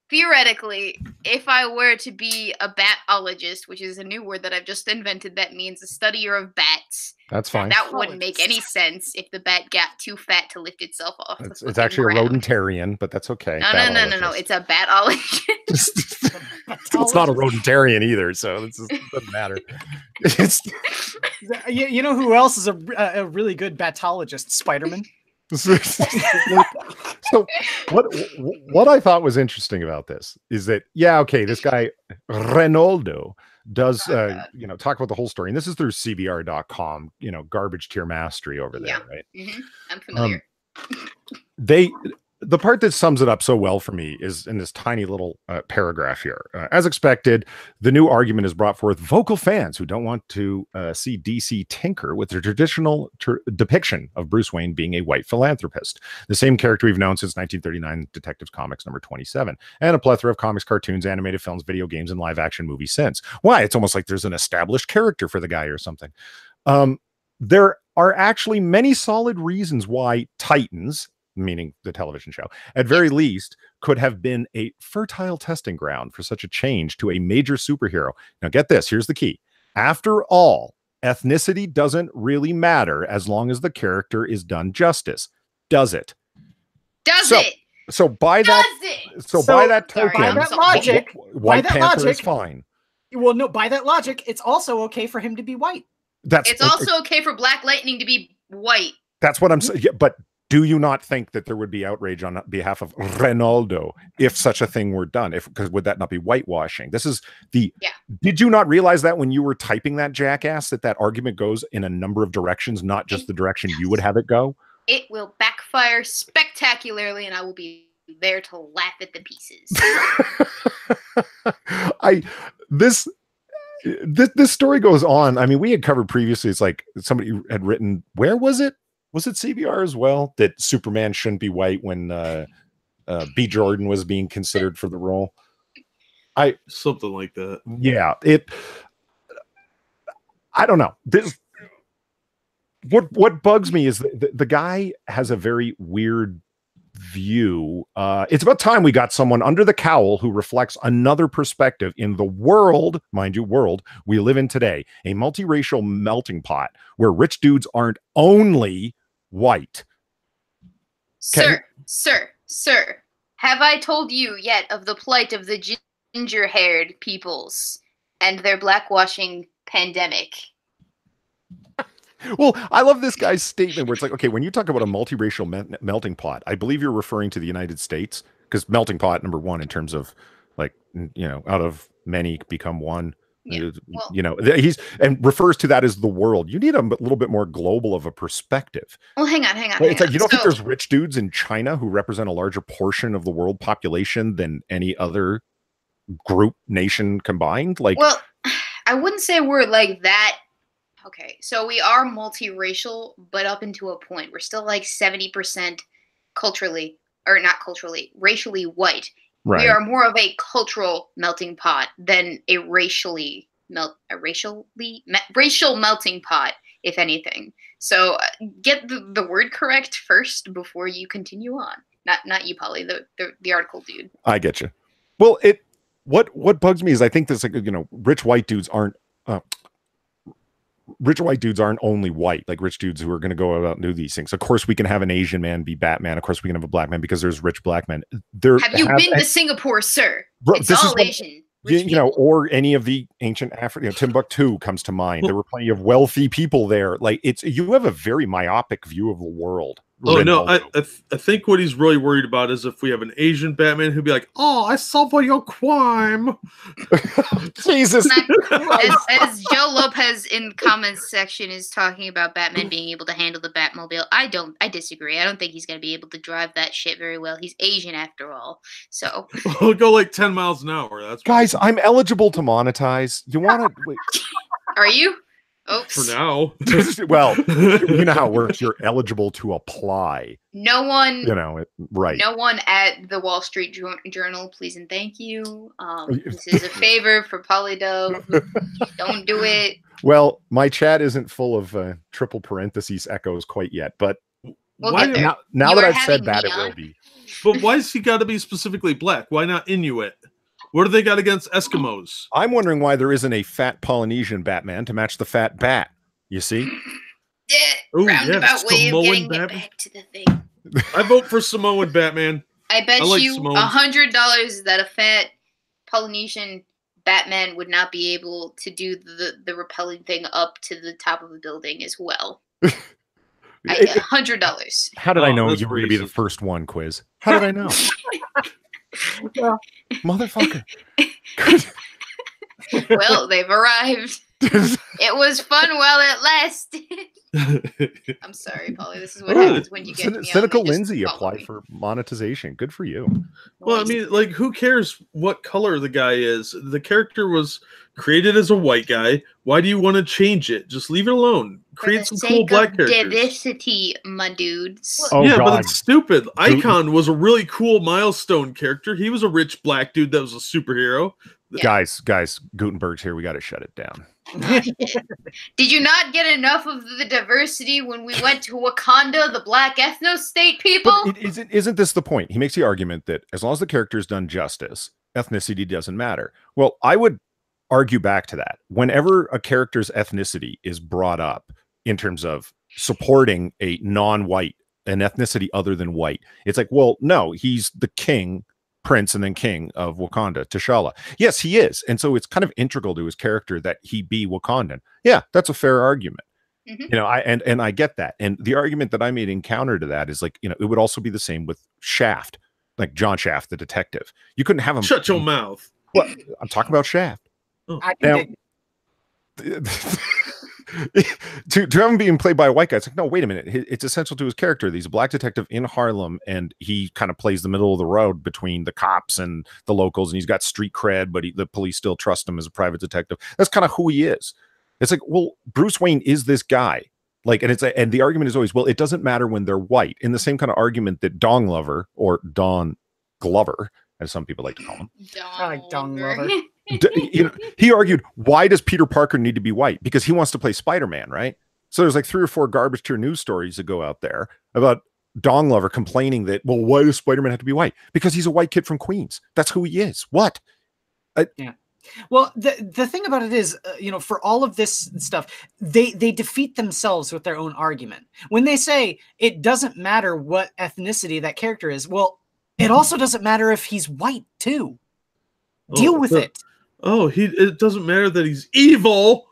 theoretically, if I were to be a batologist, which is a new word that I've just invented that means a studier of bats, that's fine. That wouldn't make any sense if the bat got too fat to lift itself off. It's actually ground. A rodentarian, but that's okay. No. It's a batologist. It's not a rodentarian either, so it doesn't matter. You know who else is a really good batologist? Spider-Man. So what I thought was interesting about this is that, yeah, okay, this guy Reynoldo does talk about the whole story, and this is through cbr.com, garbage tier mastery over there, right? Mm-hmm. I'm familiar. The part that sums it up so well for me is in this tiny little paragraph here. As expected, the new argument has brought forth vocal fans who don't want to see DC tinker with the traditional depiction of Bruce Wayne being a white philanthropist, the same character we've known since 1939 Detective Comics number 27, and a plethora of comics, cartoons, animated films, video games, and live-action movies since. Why? It's almost like there's an established character for the guy or something. There are actually many solid reasons why Titans, meaning the television show, at very least, could have been a fertile testing ground for such a change to a major superhero. Now get this, here's the key. After all, ethnicity doesn't really matter as long as the character is done justice. Does it? So by that token, by that logic, White Panther is fine. Well, no, by that logic, it's also okay for him to be white. It's also okay for Black Lightning to be white. That's what I'm saying. Yeah, but do you not think that there would be outrage on behalf of Reynaldo if such a thing were done? Because would that not be whitewashing? This is the. Yeah. Did you not realize that when you were typing that, jackass, that argument goes in a number of directions, not just the direction you would have it go? It will backfire spectacularly, and I will be there to laugh at the pieces. This story goes on. I mean, we had covered previously. It's like somebody had written. Where was it? Was it CBR as well, that Superman shouldn't be white when B. Jordan was being considered for the role? Something like that. Yeah, I don't know. What bugs me is the guy has a very weird view. It's about time we got someone under the cowl who reflects another perspective in the world, mind you, world we live in today, a multiracial melting pot where rich dudes aren't only white. Sir, have I told you yet of the plight of the ginger-haired peoples and their blackwashing pandemic? Well, I love this guy's statement where it's like, okay, when you talk about a multiracial melting pot, I believe you're referring to the United States, because melting pot, number one, in terms of like, out of many become one. Yeah. He's and refers to that as the world. You need a little bit more global of a perspective. Well, hang on. It's like, you don't think there's rich dudes in China who represent a larger portion of the world population than any other group nation combined? Like, well, I wouldn't say we're like that. Okay, so we are multiracial, but up into a point. We're still like 70% racially white. Right. We are more of a cultural melting pot than a racial melting pot, if anything. So get the word correct first before you continue on. Not you, Polly, the article dude. I get you. Well, what bugs me is I think this, rich white dudes aren't rich white dudes aren't only white, like rich dudes who are going to go out and do these things. Of course, we can have an Asian man be Batman. Of course, we can have a black man because there's rich black men. Have you been to Singapore, sir? It's all Asian. You know, or any of the ancient Africa, Timbuktu comes to mind. There were plenty of wealthy people there. Like you have a very myopic view of the world. Oh no, I think what he's really worried about is if we have an Asian Batman who'd be like, "Oh, I suffer your crime." Jesus. As Joe Lopez in the comments section is talking about Batman being able to handle the Batmobile, I disagree. I don't think he's going to be able to drive that shit very well. He's Asian after all. So he'll go like 10 miles an hour. That's guys, I'm eligible to monetize. You want to? Are you? Oops. For now. Well, you know how it works. You're eligible to apply. No one, right. No one at the Wall Street Journal, please and thank you. This is a favor for Polydub. Don't do it. Well, my chat isn't full of triple parentheses echoes quite yet, but now that I've said that, it will be. But why has he got to be specifically black? Why not Inuit? What do they got against Eskimos? I'm wondering why there isn't a fat Polynesian Batman to match the fat bat. You see? Yeah, roundabout way of getting it back to the thing. I vote for Samoan Batman. I bet you $100 that a fat Polynesian Batman would not be able to do the rappelling thing up to the top of a building as well. I get $100. How did I know you were going to be the first one, Quiz? How did I know? Well, motherfucker. Well, they've arrived. It was fun while it lasted. I'm sorry, Polly. This is what happens when you get me Cynical Lindsay apply for monetization. Good for you. Well, I mean, like, who cares what color the guy is? The character was created as a white guy. Why do you want to change it? Just leave it alone. Create some cool black characters. Diversity, my dudes. Oh, yeah, God. But it's stupid. Icon was a really cool milestone character. He was a rich black dude that was a superhero. Yeah. Guys, Gutenberg's here. We got to shut it down. Did you not get enough of the diversity when we went to Wakanda, the black ethno state people? Isn't this the point? He makes the argument that as long as the character is done justice, ethnicity doesn't matter. Well, I would argue back to that. Whenever a character's ethnicity is brought up in terms of supporting a non-white, an ethnicity other than white, it's like, well, no, he's the king, prince, and then king of Wakanda, T'Challa. Yes, he is. And so it's kind of integral to his character that he be Wakandan. Yeah, that's a fair argument. Mm-hmm. I get that. And the argument that I made in counter to that is like, it would also be the same with Shaft, like John Shaft, the detective. You couldn't have him. Shut your mouth. Well, I'm talking about Shaft. Oh. Now, to have him being played by a white guy, it's like, no, wait a minute. It's essential to his character. He's a black detective in Harlem, and he kind of plays the middle of the road between the cops and the locals, and he's got street cred, but the police still trust him as a private detective. That's kind of who he is. It's like, well, Bruce Wayne is this guy. Like, and the argument is always, well, it doesn't matter when they're white. In the same kind of argument that Don Glover, or Don Glover, as some people like to call him. I like Don Glover. He argued, why does Peter Parker need to be white? Because he wants to play Spider-Man, right? So there's like 3 or 4 garbage tier news stories that go out there about Don Glover complaining that, well, why does Spider-Man have to be white? Because he's a white kid from Queens. That's who he is. What? Yeah. Well, the thing about it is, for all of this stuff, they defeat themselves with their own argument. When they say it doesn't matter what ethnicity that character is, well, it also doesn't matter if he's white too. Deal with it. Oh, it doesn't matter that he's evil.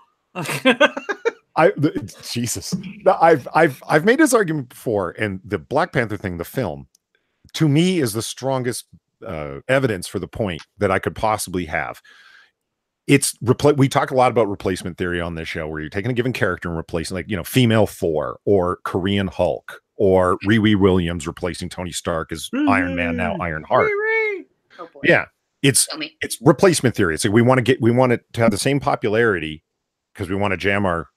Jesus. I've made this argument before, and the Black Panther thing, the film, to me is the strongest evidence for the point that I could possibly have. We talk a lot about replacement theory on this show, where you're taking a given character and replacing, like, female Thor or Korean Hulk or Riri Williams replacing Tony Stark as Iron Man, now Ironheart. Oh boy. Yeah. It's replacement theory. It's like we want it to have the same popularity because we want to jam our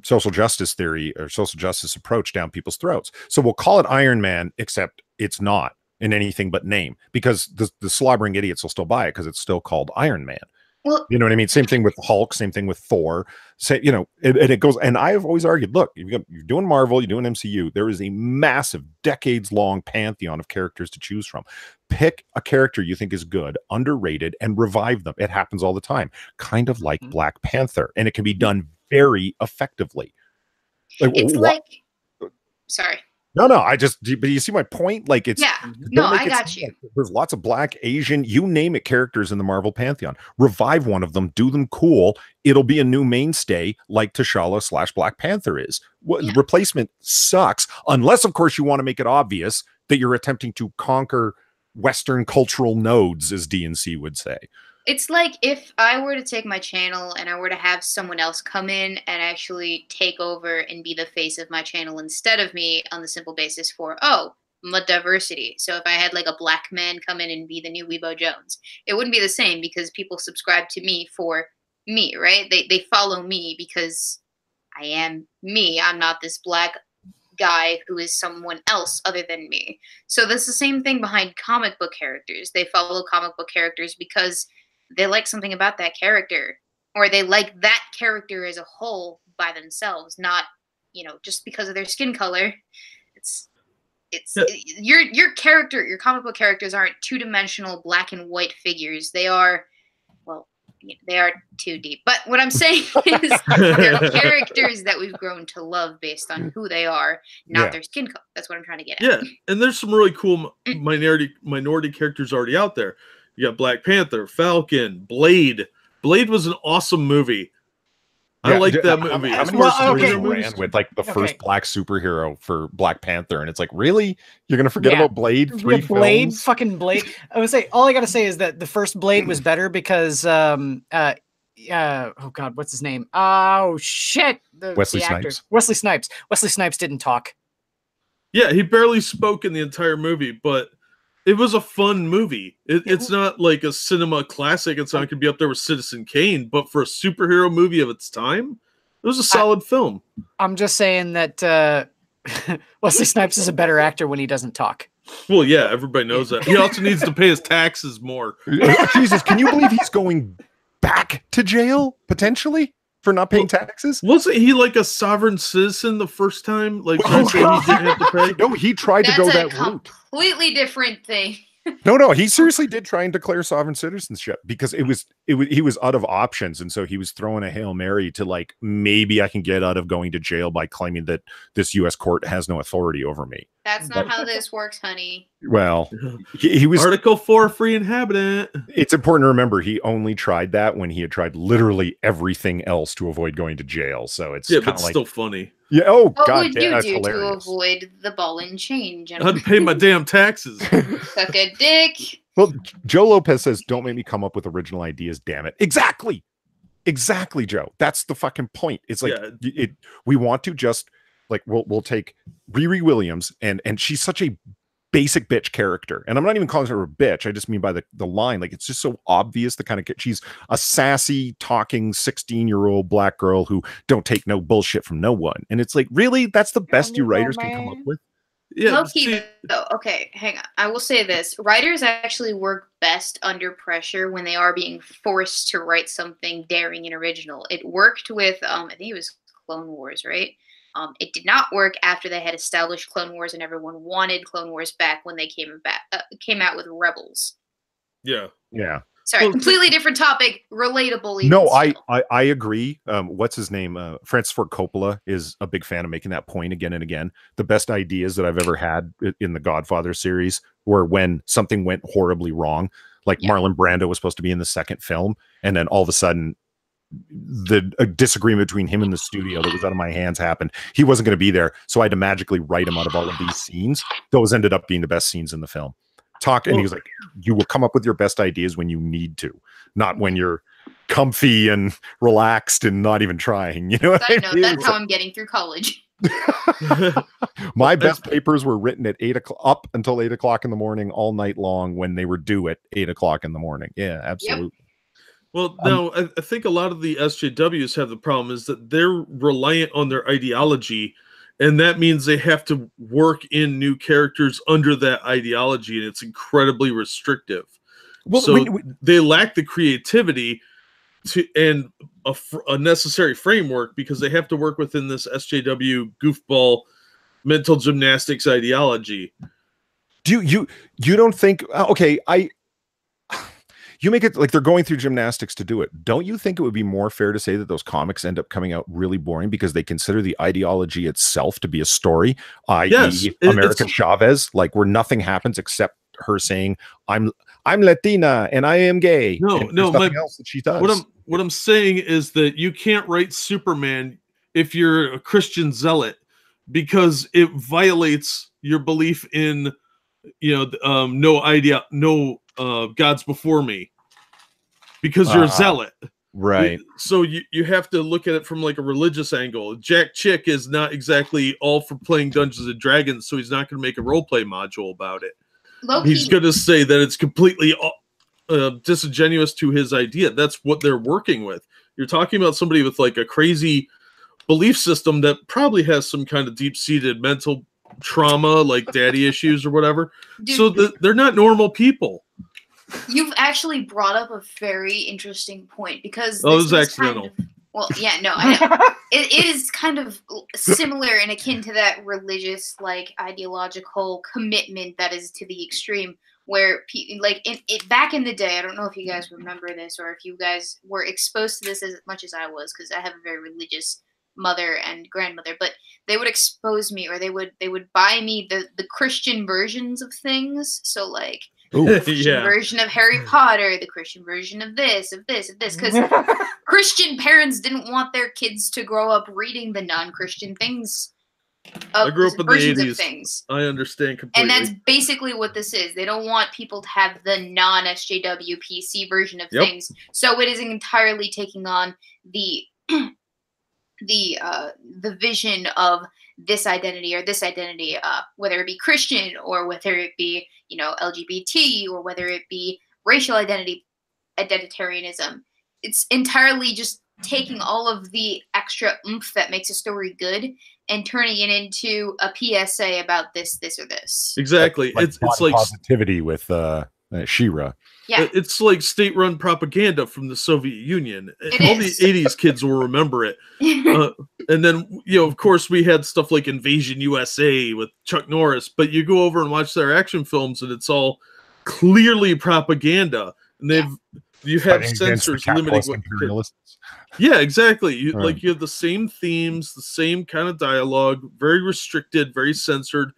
social justice theory or social justice approach down people's throats. So we'll call it Iron Man, except it's not in anything but name, because the slobbering idiots will still buy it because it's still called Iron Man. Well, you know what I mean? Same thing with Hulk, same thing with Thor. And it goes, and I have always argued, look, you're doing Marvel, you're doing MCU, there is a massive decades-long pantheon of characters to choose from. Pick a character you think is good, underrated, and revive them. It happens all the time. Kind of like Black Panther. And it can be done very effectively. It's like, sorry. No, but you see my point? Like, it's, yeah, no, I got you. Like there's lots of Black, Asian, you name it, characters in the Marvel Pantheon. Revive one of them, do them cool. It'll be a new mainstay like T'Challa / Black Panther is. Replacement sucks, unless, of course, you want to make it obvious that you're attempting to conquer Western cultural nodes, as DNC would say. It's like if I were to take my channel and I were to have someone else come in and actually take over and be the face of my channel instead of me, on the simple basis for, diversity. So if I had like a Black man come in and be the new Weebo Jones, it wouldn't be the same because people subscribe to me for me, right? They follow me because I am me. I'm not this Black guy who is someone else other than me. So that's the same thing behind comic book characters. They follow comic book characters because they like something about that character, or they like that character as a whole by themselves, not, just because of their skin color. Your character, your comic book characters aren't two-dimensional black and white figures. They are, they are 2D. But what I'm saying is they're characters that we've grown to love based on who they are, not their skin color. That's what I'm trying to get at. Yeah, and there's some really cool minority characters already out there. You got Black Panther, Falcon, Blade. Blade was an awesome movie. I like that movie. How many ran with like the first Black superhero for Black Panther, and it's like, really, you're gonna forget about Blade? Fucking Blade. I would say all I gotta say is that the first Blade was better because oh god, what's his name? Oh shit, Wesley Snipes. Wesley Snipes. Wesley Snipes didn't talk. Yeah, he barely spoke in the entire movie, but it was a fun movie. It's not like a cinema classic. It's not going to be up there with Citizen Kane, but for a superhero movie of its time, it was a solid film. I'm just saying that Wesley Snipes is a better actor when he doesn't talk. Well, yeah, everybody knows that. He also needs to pay his taxes more. Jesus, can you believe he's going back to jail, potentially? For not paying taxes? Wasn't he like a sovereign citizen the first time? Like, he didn't have to pay? No, he tried to go that route. Completely different thing. No, he seriously did try and declare sovereign citizenship because he was out of options, and so he was throwing a Hail Mary to like, maybe I can get out of going to jail by claiming that this U.S. court has no authority over me. That's not how this works, honey. Well, he was Article 4, free inhabitant. It's important to remember he only tried that when he had tried literally everything else to avoid going to jail. So it's but still funny. Yeah. Oh, what God, would you do to avoid the ball and chain, gentlemen? I'd pay my damn taxes. Suck a dick. Well, Joe Lopez says, "Don't make me come up with original ideas, damn it." Exactly, Joe. That's the fucking point. It's like we want to just like we'll take Riri Williams and she's such a basic bitch character, and I'm not even calling her a bitch. I just mean by the line, like it's just so obvious. The kind of she's a sassy, talking 16-year-old black girl who don't take no bullshit from no one, and it's like, really, that's the best you writers can come up with. Yeah, low-key, though. Okay, hang on. I will say this: writers actually work best under pressure when they are being forced to write something daring and original. It worked with I think it was Clone Wars, right? It did not work after they had established Clone Wars and everyone wanted Clone Wars back when they came out with Rebels. Yeah. Sorry, completely different topic, relatable. No, I agree. What's his name? Francis Ford Coppola is a big fan of making that point again and again. The best ideas that I've ever had in the Godfather series were when something went horribly wrong. Like Marlon Brando was supposed to be in the second film, and then all of a sudden the disagreement between him and the studio that was out of my hands happened. He wasn't going to be there, so I had to magically write him out of all of these scenes. Those ended up being the best scenes in the film. And he was like, you will come up with your best ideas when you need to, not when you're comfy and relaxed and not even trying. You know what I mean? That's how I'm getting through college. My best papers were written at 8 o'clock, up until 8 o'clock in the morning, all night long when they were due at 8 o'clock in the morning. Yeah, absolutely. Yep. Well, now I think a lot of the SJWs have the problem is that they're reliant on their ideology, and that means they have to work in new characters under that ideology, and it's incredibly restrictive. Well, so they lack the creativity and a necessary framework because they have to work within this SJW goofball mental gymnastics ideology. Do you don't think? Okay, you make it like they're going through gymnastics to do it. Don't you think it would be more fair to say that those comics end up coming out really boring because they consider the ideology itself to be a story, i.e. America Chavez, like where nothing happens except her saying, I'm Latina and I am gay. No, nothing else that she does. What I'm saying is that you can't write Superman if you're a Christian zealot because it violates your belief in, no gods before me, because you're a zealot. Right. So you have to look at it from like a religious angle. Jack Chick is not exactly all for playing Dungeons and Dragons, so he's not going to make a roleplay module about it. He's going to say that it's completely disingenuous to his idea. That's what they're working with. You're talking about somebody with like a crazy belief system that probably has some kind of deep-seated mental trauma, like daddy issues or whatever. Dude, so they're not normal people. You've actually brought up a very interesting point because it was accidental. I know. It is kind of similar and akin to that religious, like ideological commitment that is to the extreme. Where back in the day, I don't know if you guys remember this or if you guys were exposed to this as much as I was, because I have a very religious mother and grandmother, but they would expose me, or they would buy me the Christian versions of things. So like the Christian version of Harry Potter, the Christian version of this, because Christian parents didn't want their kids to grow up reading the non-Christian things. I grew up in the 80s. Things. I understand completely. And that's basically what this is. They don't want people to have the non-SJW PC version of things. So it is entirely taking on the vision of this identity or this identity, whether it be Christian or whether it be, LGBT or whether it be racial identitarianism. It's entirely just taking all of the extra oomph that makes a story good and turning it into a PSA about this, or this. Exactly. It's like positivity with She-Ra. Yeah. It's like state-run propaganda from the Soviet Union. All the 80s kids will remember it. And then, of course, we had stuff like Invasion USA with Chuck Norris, but you go over and watch their action films and it's all clearly propaganda. And you have censors limiting what imperialists. Yeah, exactly. You have the same themes, the same kind of dialogue, very restricted, very censored.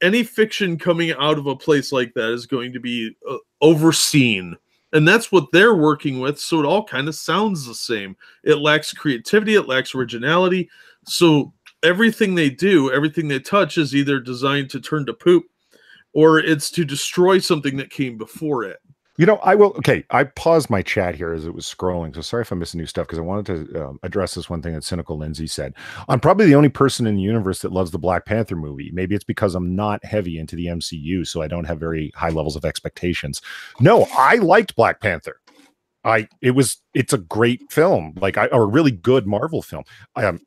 Any fiction coming out of a place like that is going to be overseen. And that's what they're working with. So it all kind of sounds the same. It lacks creativity. It lacks originality. So everything they do, everything they touch is either designed to turn to poop or it's to destroy something that came before it. I paused my chat here as it was scrolling. So sorry if I'm missing new stuff because I wanted to address this one thing that Cynical Lindsay said. I'm probably the only person in the universe that loves the Black Panther movie. Maybe it's because I'm not heavy into the MCU, so I don't have very high levels of expectations. No, I liked Black Panther. It's a great film, a really good Marvel film.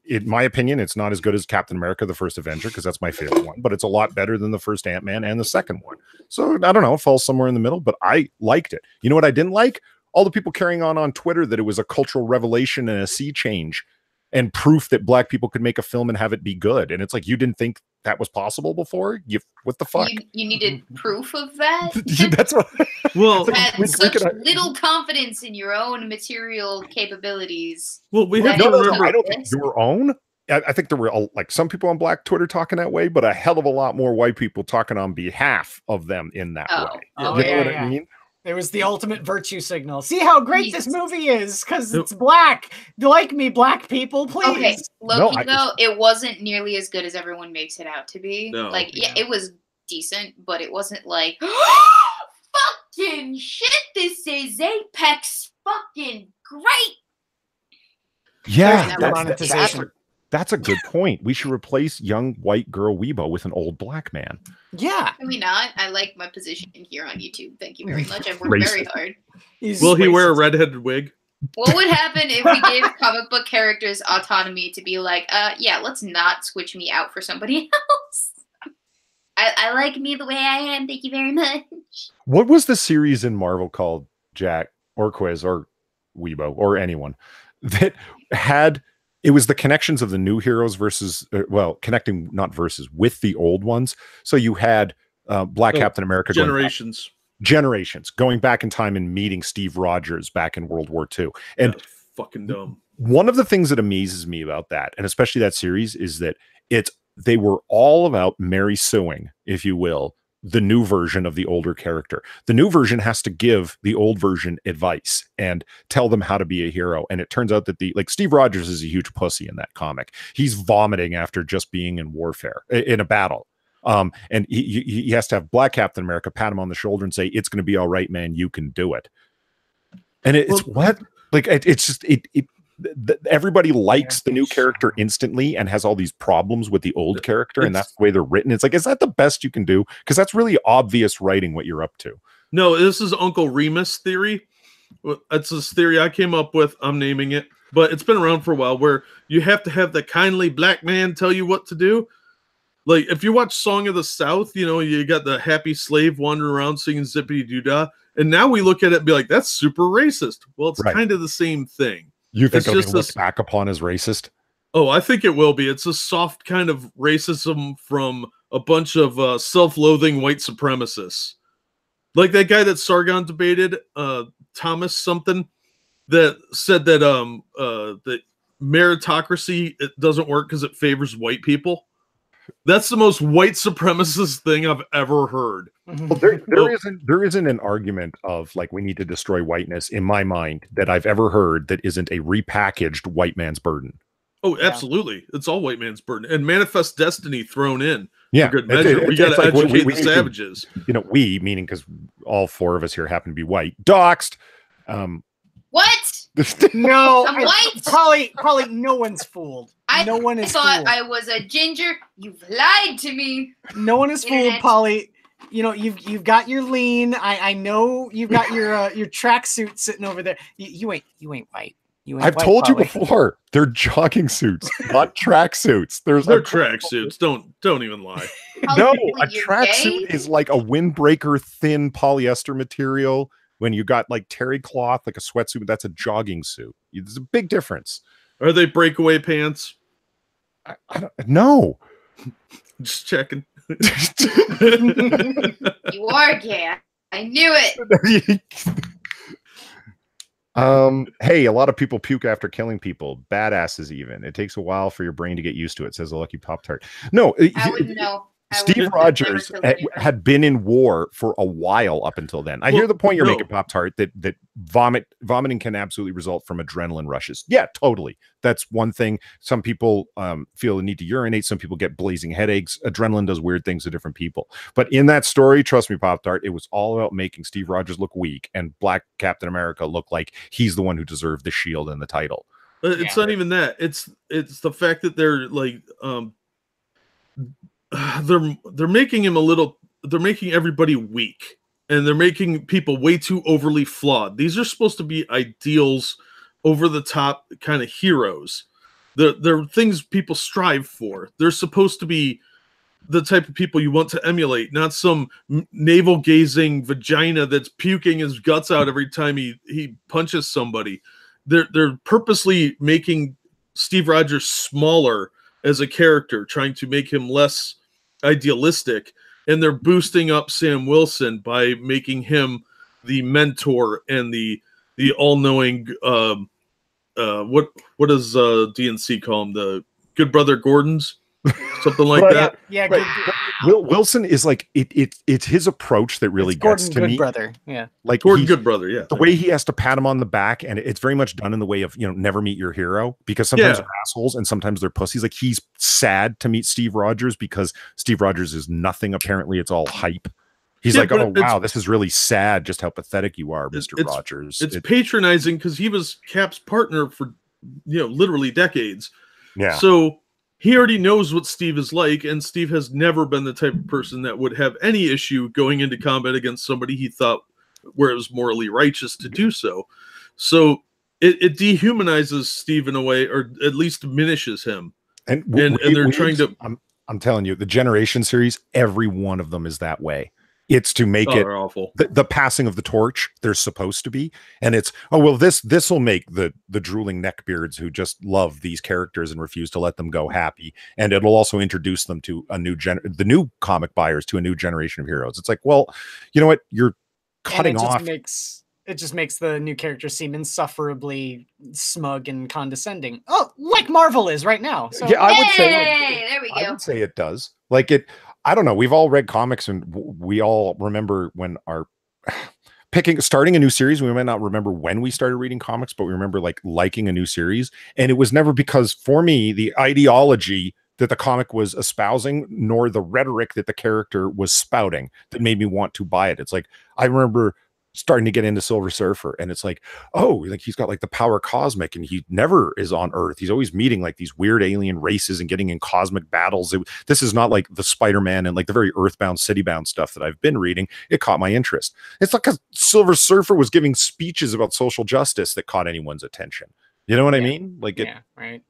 In my opinion, it's not as good as Captain America: The First Avenger because that's my favorite one, but it's a lot better than the first Ant-Man and the second one. So I don't know, it falls somewhere in the middle, but I liked it. You know what I didn't like? All the people carrying on Twitter that it was a cultural revelation and a sea change and proof that Black people could make a film and have it be good. And it's like, you didn't think that was possible before? What the fuck? You needed proof of that? That's what. Well, had such little confidence in your own material capabilities. Well, we have to remember. I don't think your own. I think there were some people on Black Twitter talking that way, but a hell of a lot more white people talking on behalf of them in that way. You know what I mean? It was the ultimate virtue signal. See how great this movie is because it's Black. Like me, Black people, please. Okay, Loki, it wasn't nearly as good as everyone makes it out to be. No. It was decent, but it wasn't like, fucking shit, this is Apex fucking great. Yeah, that's a good point. We should replace young white girl Weebo with an old Black man. Yeah. Can we not? I like my position here on YouTube. Thank you very much. I've worked very hard. Will he wear a redheaded wig? What would happen if we gave comic book characters autonomy to be like, let's not switch me out for somebody else? I like me the way I am. Thank you very much. What was the series in Marvel called, Jack, or Quiz, or Weebo, or anyone, that had... It was the connections of the new heroes versus, connecting, not versus, with the old ones. So you had Black Captain America. Generations. Generations, going back in time and meeting Steve Rogers back in World War II. And fucking dumb. One of the things that amazes me about that, and especially that series, is that they were all about Mary Suing, if you will, the new version of the older character. The new version has to give the old version advice and tell them how to be a hero. And it turns out that Steve Rogers is a huge pussy in that comic. He's vomiting after just being in warfare, in a battle. And he has to have Black Captain America pat him on the shoulder and say, "It's going to be all right, man. You can do it." And everybody likes the new character instantly and has all these problems with the old character, and that's the way they're written. It's like, is that the best you can do? Because that's really obvious writing what you're up to. No, this is Uncle Remus theory. That's this theory I came up with. I'm naming it, but it's been around for a while, where you have to have the kindly black man tell you what to do. Like, if you watch Song of the South, you got the happy slave wandering around singing zippity doo dah, and now we look at it and be like, that's super racist. Well, it's kind of the same thing. You think it'll be looked back upon as racist? Oh, I think it will be. It's a soft kind of racism from a bunch of self-loathing white supremacists. Like that guy that Sargon debated, Thomas something, that said that that meritocracy, it doesn't work because it favors white people. That's the most white supremacist thing I've ever heard. Well, there isn't an argument of like we need to destroy whiteness in my mind that I've ever heard that isn't a repackaged white man's burden. Oh, absolutely. It's all white man's burden. And Manifest Destiny thrown in. Yeah. For good measure. We got to educate the savages. We, meaning because all four of us here happen to be white. Doxed. What? No, I'm white. Polly, no one's fooled. No one is thought fooled. I was a ginger. You've lied to me. No one is fooled, Polly. You've got your lean. I know you've got your tracksuit sitting over there. You ain't white. I've told you before. They're jogging suits, not tracksuits. They're tracksuits. Don't even lie. No, a tracksuit is like a windbreaker, thin polyester material. When you got like terry cloth, like a sweatsuit, that's a jogging suit. There's a big difference. Are they breakaway pants? I don't know. Just checking. You are gay. I knew it. Hey, a lot of people puke after killing people. Badasses even. It takes a while for your brain to get used to it, says a lucky Pop-Tart. No, I wouldn't know. Steve Rogers had been in war for a while up until then. I hear the point you're making, Pop-Tart, that vomiting can absolutely result from adrenaline rushes. Yeah, totally. That's one thing. Some people feel the need to urinate. Some people get blazing headaches. Adrenaline does weird things to different people. But in that story, trust me, Pop-Tart, it was all about making Steve Rogers look weak and Black Captain America look like he's the one who deserved the shield and the title. It's not even that. It's the fact that they're like they're making him they're making everybody weak, and they're making people way too overly flawed. These are supposed to be ideals, over the top kind of heroes. They're things people strive for. They're supposed to be the type of people you want to emulate, not some navel gazing vagina that's puking his guts out every time he punches somebody. They're purposely making Steve Rogers smaller as a character, trying to make him less idealistic, and they're boosting up Sam Wilson by making him the mentor and the all-knowing what does DNC call him, the good brother Gordons, something like that. Yeah, right. Wilson is like it's his approach that really gets to me. Brother, yeah, like Gordon Good Brother, yeah. The way he has to pat him on the back, and it's very much done in the way of never meet your hero, because sometimes they're assholes and sometimes they're pussies. Like, he's sad to meet Steve Rogers because Steve Rogers is nothing. Apparently, it's all hype. He's like, oh wow, this is really sad. Just how pathetic you are, Mr. Rogers. It's patronizing because he was Cap's partner for literally decades. Yeah. So he already knows what Steve is like, and Steve has never been the type of person that would have any issue going into combat against somebody he thought where it was morally righteous to do so. So it dehumanizes Steve in a way, or at least diminishes him. And they're trying to. I'm telling you, the Generation series, every one of them is that way. It's to make it awful. The passing of the torch. They're supposed to be, and it's this will make the drooling neckbeards who just love these characters and refuse to let them go happy, and it'll also introduce them to the new comic buyers to a new generation of heroes. It's like, well, you know what, you're cutting off. It just makes the new character seem insufferably smug and condescending. Oh, like Marvel is right now. So. Yeah, I would say there we go. I would say it does. Like it. I don't know. We've all read comics, and we all remember when our starting a new series. We might not remember when we started reading comics, but we remember like liking a new series. And it was never because, for me, the ideology that the comic was espousing, nor the rhetoric that the character was spouting, that made me want to buy it. It's like, I remember starting to get into Silver Surfer, and it's like, oh, like he's got like the power cosmic, and he never is on Earth. He's always meeting like these weird alien races and getting in cosmic battles. This is not like the Spider-Man and like the very Earthbound, Citybound stuff that I've been reading. It caught my interest. It's like a Silver Surfer was giving speeches about social justice that caught anyone's attention. You know what I mean? Like, right.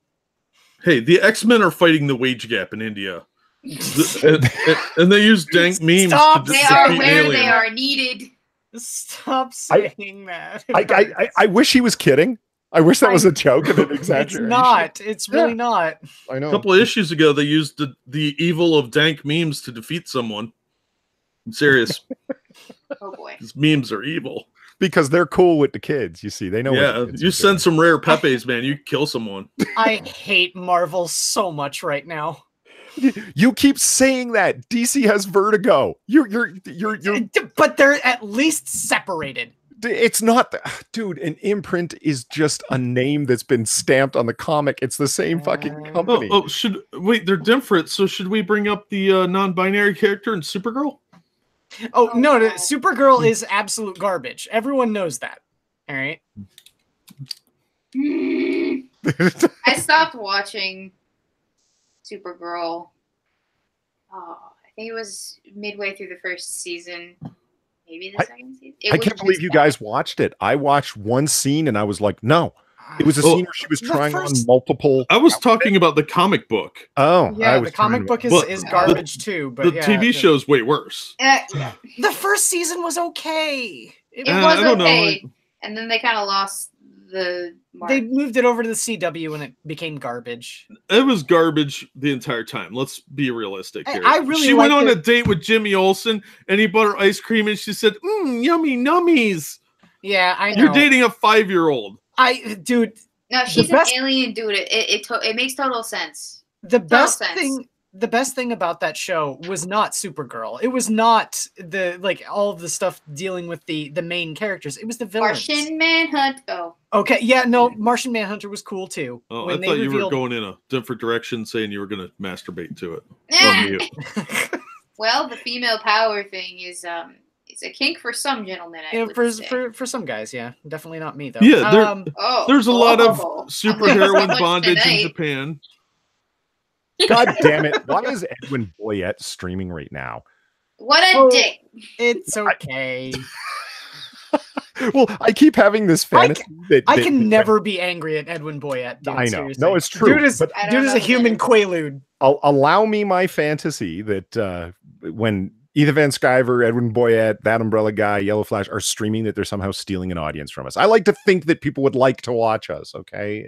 Hey, the X-Men are fighting the wage gap in India. and they use dank memes to They are defeat where aliens. they are needed. Stop saying that. I wish he was kidding. I wish that was a joke and an exaggeration. It's not. It's really not. I know. A couple of issues ago, they used the evil of dank memes to defeat someone. I'm serious. Oh boy. These memes are evil. Because they're cool with the kids, you see. They know. Yeah, you send some rare Pepes, man. You kill someone. I hate Marvel so much right now. You keep saying that DC has vertigo. You're But they're at least separated. It's not, dude. An imprint is just a name that's been stamped on the comic. It's the same fucking company. Wait, they're different. So should we bring up the non-binary character in Supergirl? Oh no, Supergirl is absolute garbage. Everyone knows that. All right. I stopped watching Supergirl. Oh, I think it was midway through the first season, maybe the second season. I can't believe you guys watched it. I watched one scene and I was like, no. It was a scene where she was trying on multiple. I was talking about the comic book. Oh, yeah, the comic book is garbage too. But the TV show's way worse. The first season was okay. It was okay, and then they kind of lost the mark. They moved it over to the CW and it became garbage. It was garbage the entire time. Let's be realistic here. She went on a date with Jimmy Olsen and he bought her ice cream and she said, yummy nummies. Yeah, I know. You're dating a 5-year-old. Dude. No, she's an alien, dude. It makes total sense. The best thing about that show was not Supergirl. It was not all of the stuff dealing with the main characters. It was the villains. Martian Manhunt. Oh. Okay, yeah, no, Martian Manhunter was cool too. Oh, I thought you were going in a different direction, saying you were going to masturbate to it. Well, the female power thing is it's a kink for some gentlemen. For some guys, yeah, definitely not me though. Yeah, there's a lot of superheroine bondage in Japan. God damn it! Why is Edwin Boyette streaming right now? What a dick! It's okay. Well, I keep having this fantasy I can never be angry at Edwin Boyette. Dude, I know. seriously. No, it's true. Dude is a human quaalude. Allow me my fantasy that when Ethan Van Sciver, Edwin Boyette, That Umbrella Guy, Yellow Flash are streaming, that they're somehow stealing an audience from us. I like to think that people would like to watch us. Okay.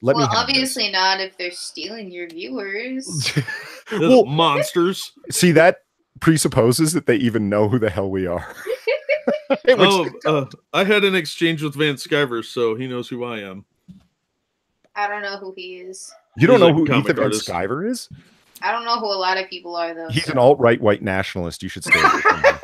Obviously not if they're stealing your viewers. Well, monsters. See, that presupposes that they even know who the hell we are. I had an exchange with Van Sciver, so he knows who I am. I don't know who he is. You don't know who Ethan Van Sciver is? I don't know who a lot of people are, though. He's an alt-right white nationalist. You should stay away from him.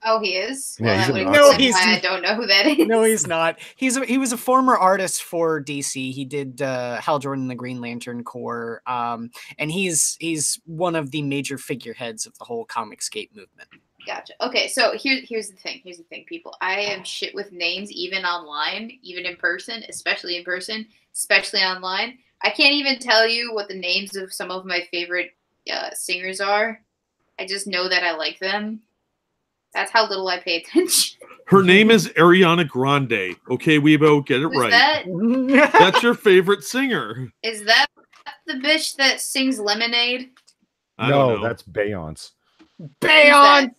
Oh, he is? Yeah, well, I don't know who that is. No, he's not. He was a former artist for DC. He did Hal Jordan and the Green Lantern Corps, and he's one of the major figureheads of the whole comicsgate movement. Gotcha. Okay, so here's the thing. Here's the thing, people. I am shit with names, even online, even in person, especially online. I can't even tell you what the names of some of my favorite singers are. I just know that I like them. That's how little I pay attention. Her name is Ariana Grande. Okay, Weebo, get it right. That's your favorite singer. Is that the bitch that sings Lemonade? No, that's Beyonce. Beyonce!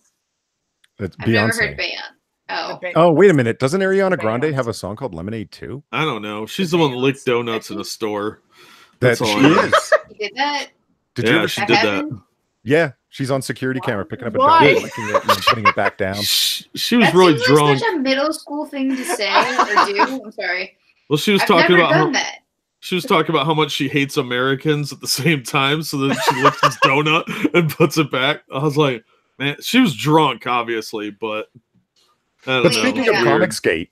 That's I've Beyonce. never heard Beyonce. Oh, wait a minute. Doesn't Ariana Grande have a song called Lemonade too? I don't know. She's the one that licked donuts in a store. That's all she is. You did that? She did that. Yeah. She's on security camera picking up a Why? dog, licking it, and putting it back down. She was That really seems drunk. like such a middle school thing to say or do. I'm sorry. Well, she was I've talking never about done that. she was talking about how much she hates Americans at the same time, so then she licks his donut and puts it back. I was like, man, she was drunk, obviously, but I don't But know. speaking It of was weird. comicsgate,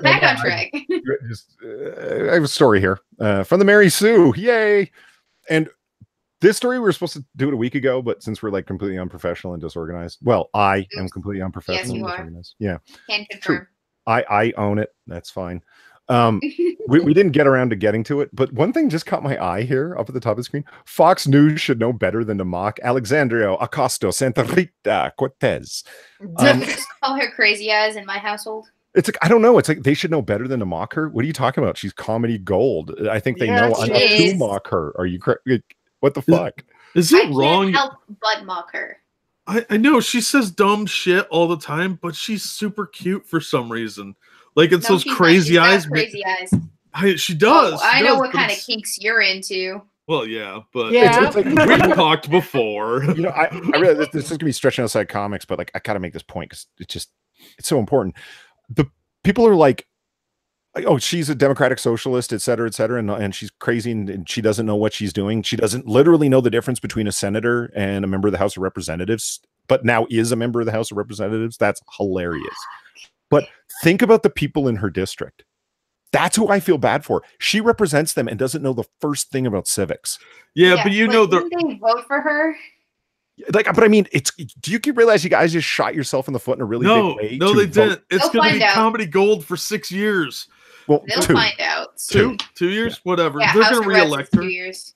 Back on track. I have a story here from the Mary Sue. Yay! And this story we were supposed to do it a week ago, but since we're like completely unprofessional and disorganized, well, I am completely unprofessional and disorganized. Yeah, Can confirm. I own it. That's fine. We didn't get around to getting to it, but one thing just caught my eye here up at the top of the screen. Fox News should know better than to mock Alexandria Acosta Santa Rita Cortez. Just call her crazy eyes in my household. It's like, I don't know. It's like they should know better than to mock her. What are you talking about? She's comedy gold. I think they know she enough to is. mock her. Are you correct? What the fuck? Is I it can't wrong? help but mock her. I know she says dumb shit all the time, but she's super cute for some reason. Like it's No, those she's not. crazy She's got eyes. Crazy eyes. She does. Oh, I she know does, what but kind of it's- kinks you're into. Well, yeah, but Yeah. It's like, we've talked before. you know, I realize this is gonna be stretching outside comics, but like I gotta make this point because it's so important. The people are like, oh, she's a democratic socialist, et cetera, and she's crazy and she doesn't know what she's doing. She doesn't literally know the difference between a senator and a member of the House of Representatives, but now is a member of the House of Representatives. That's hilarious. But think about the people in her district. That's who I feel bad for. She represents them and doesn't know the first thing about civics. Yeah, but you know didn't they vote for her? Like, but I mean, do you realize you guys just shot yourself in the foot in a really big way? No, to they vote? didn't. It's They'll going to find be out. comedy gold for 6 years. Well, They'll two. find out. Two years, whatever. Yeah, They're House going to of Reps is reelect her. 2 years.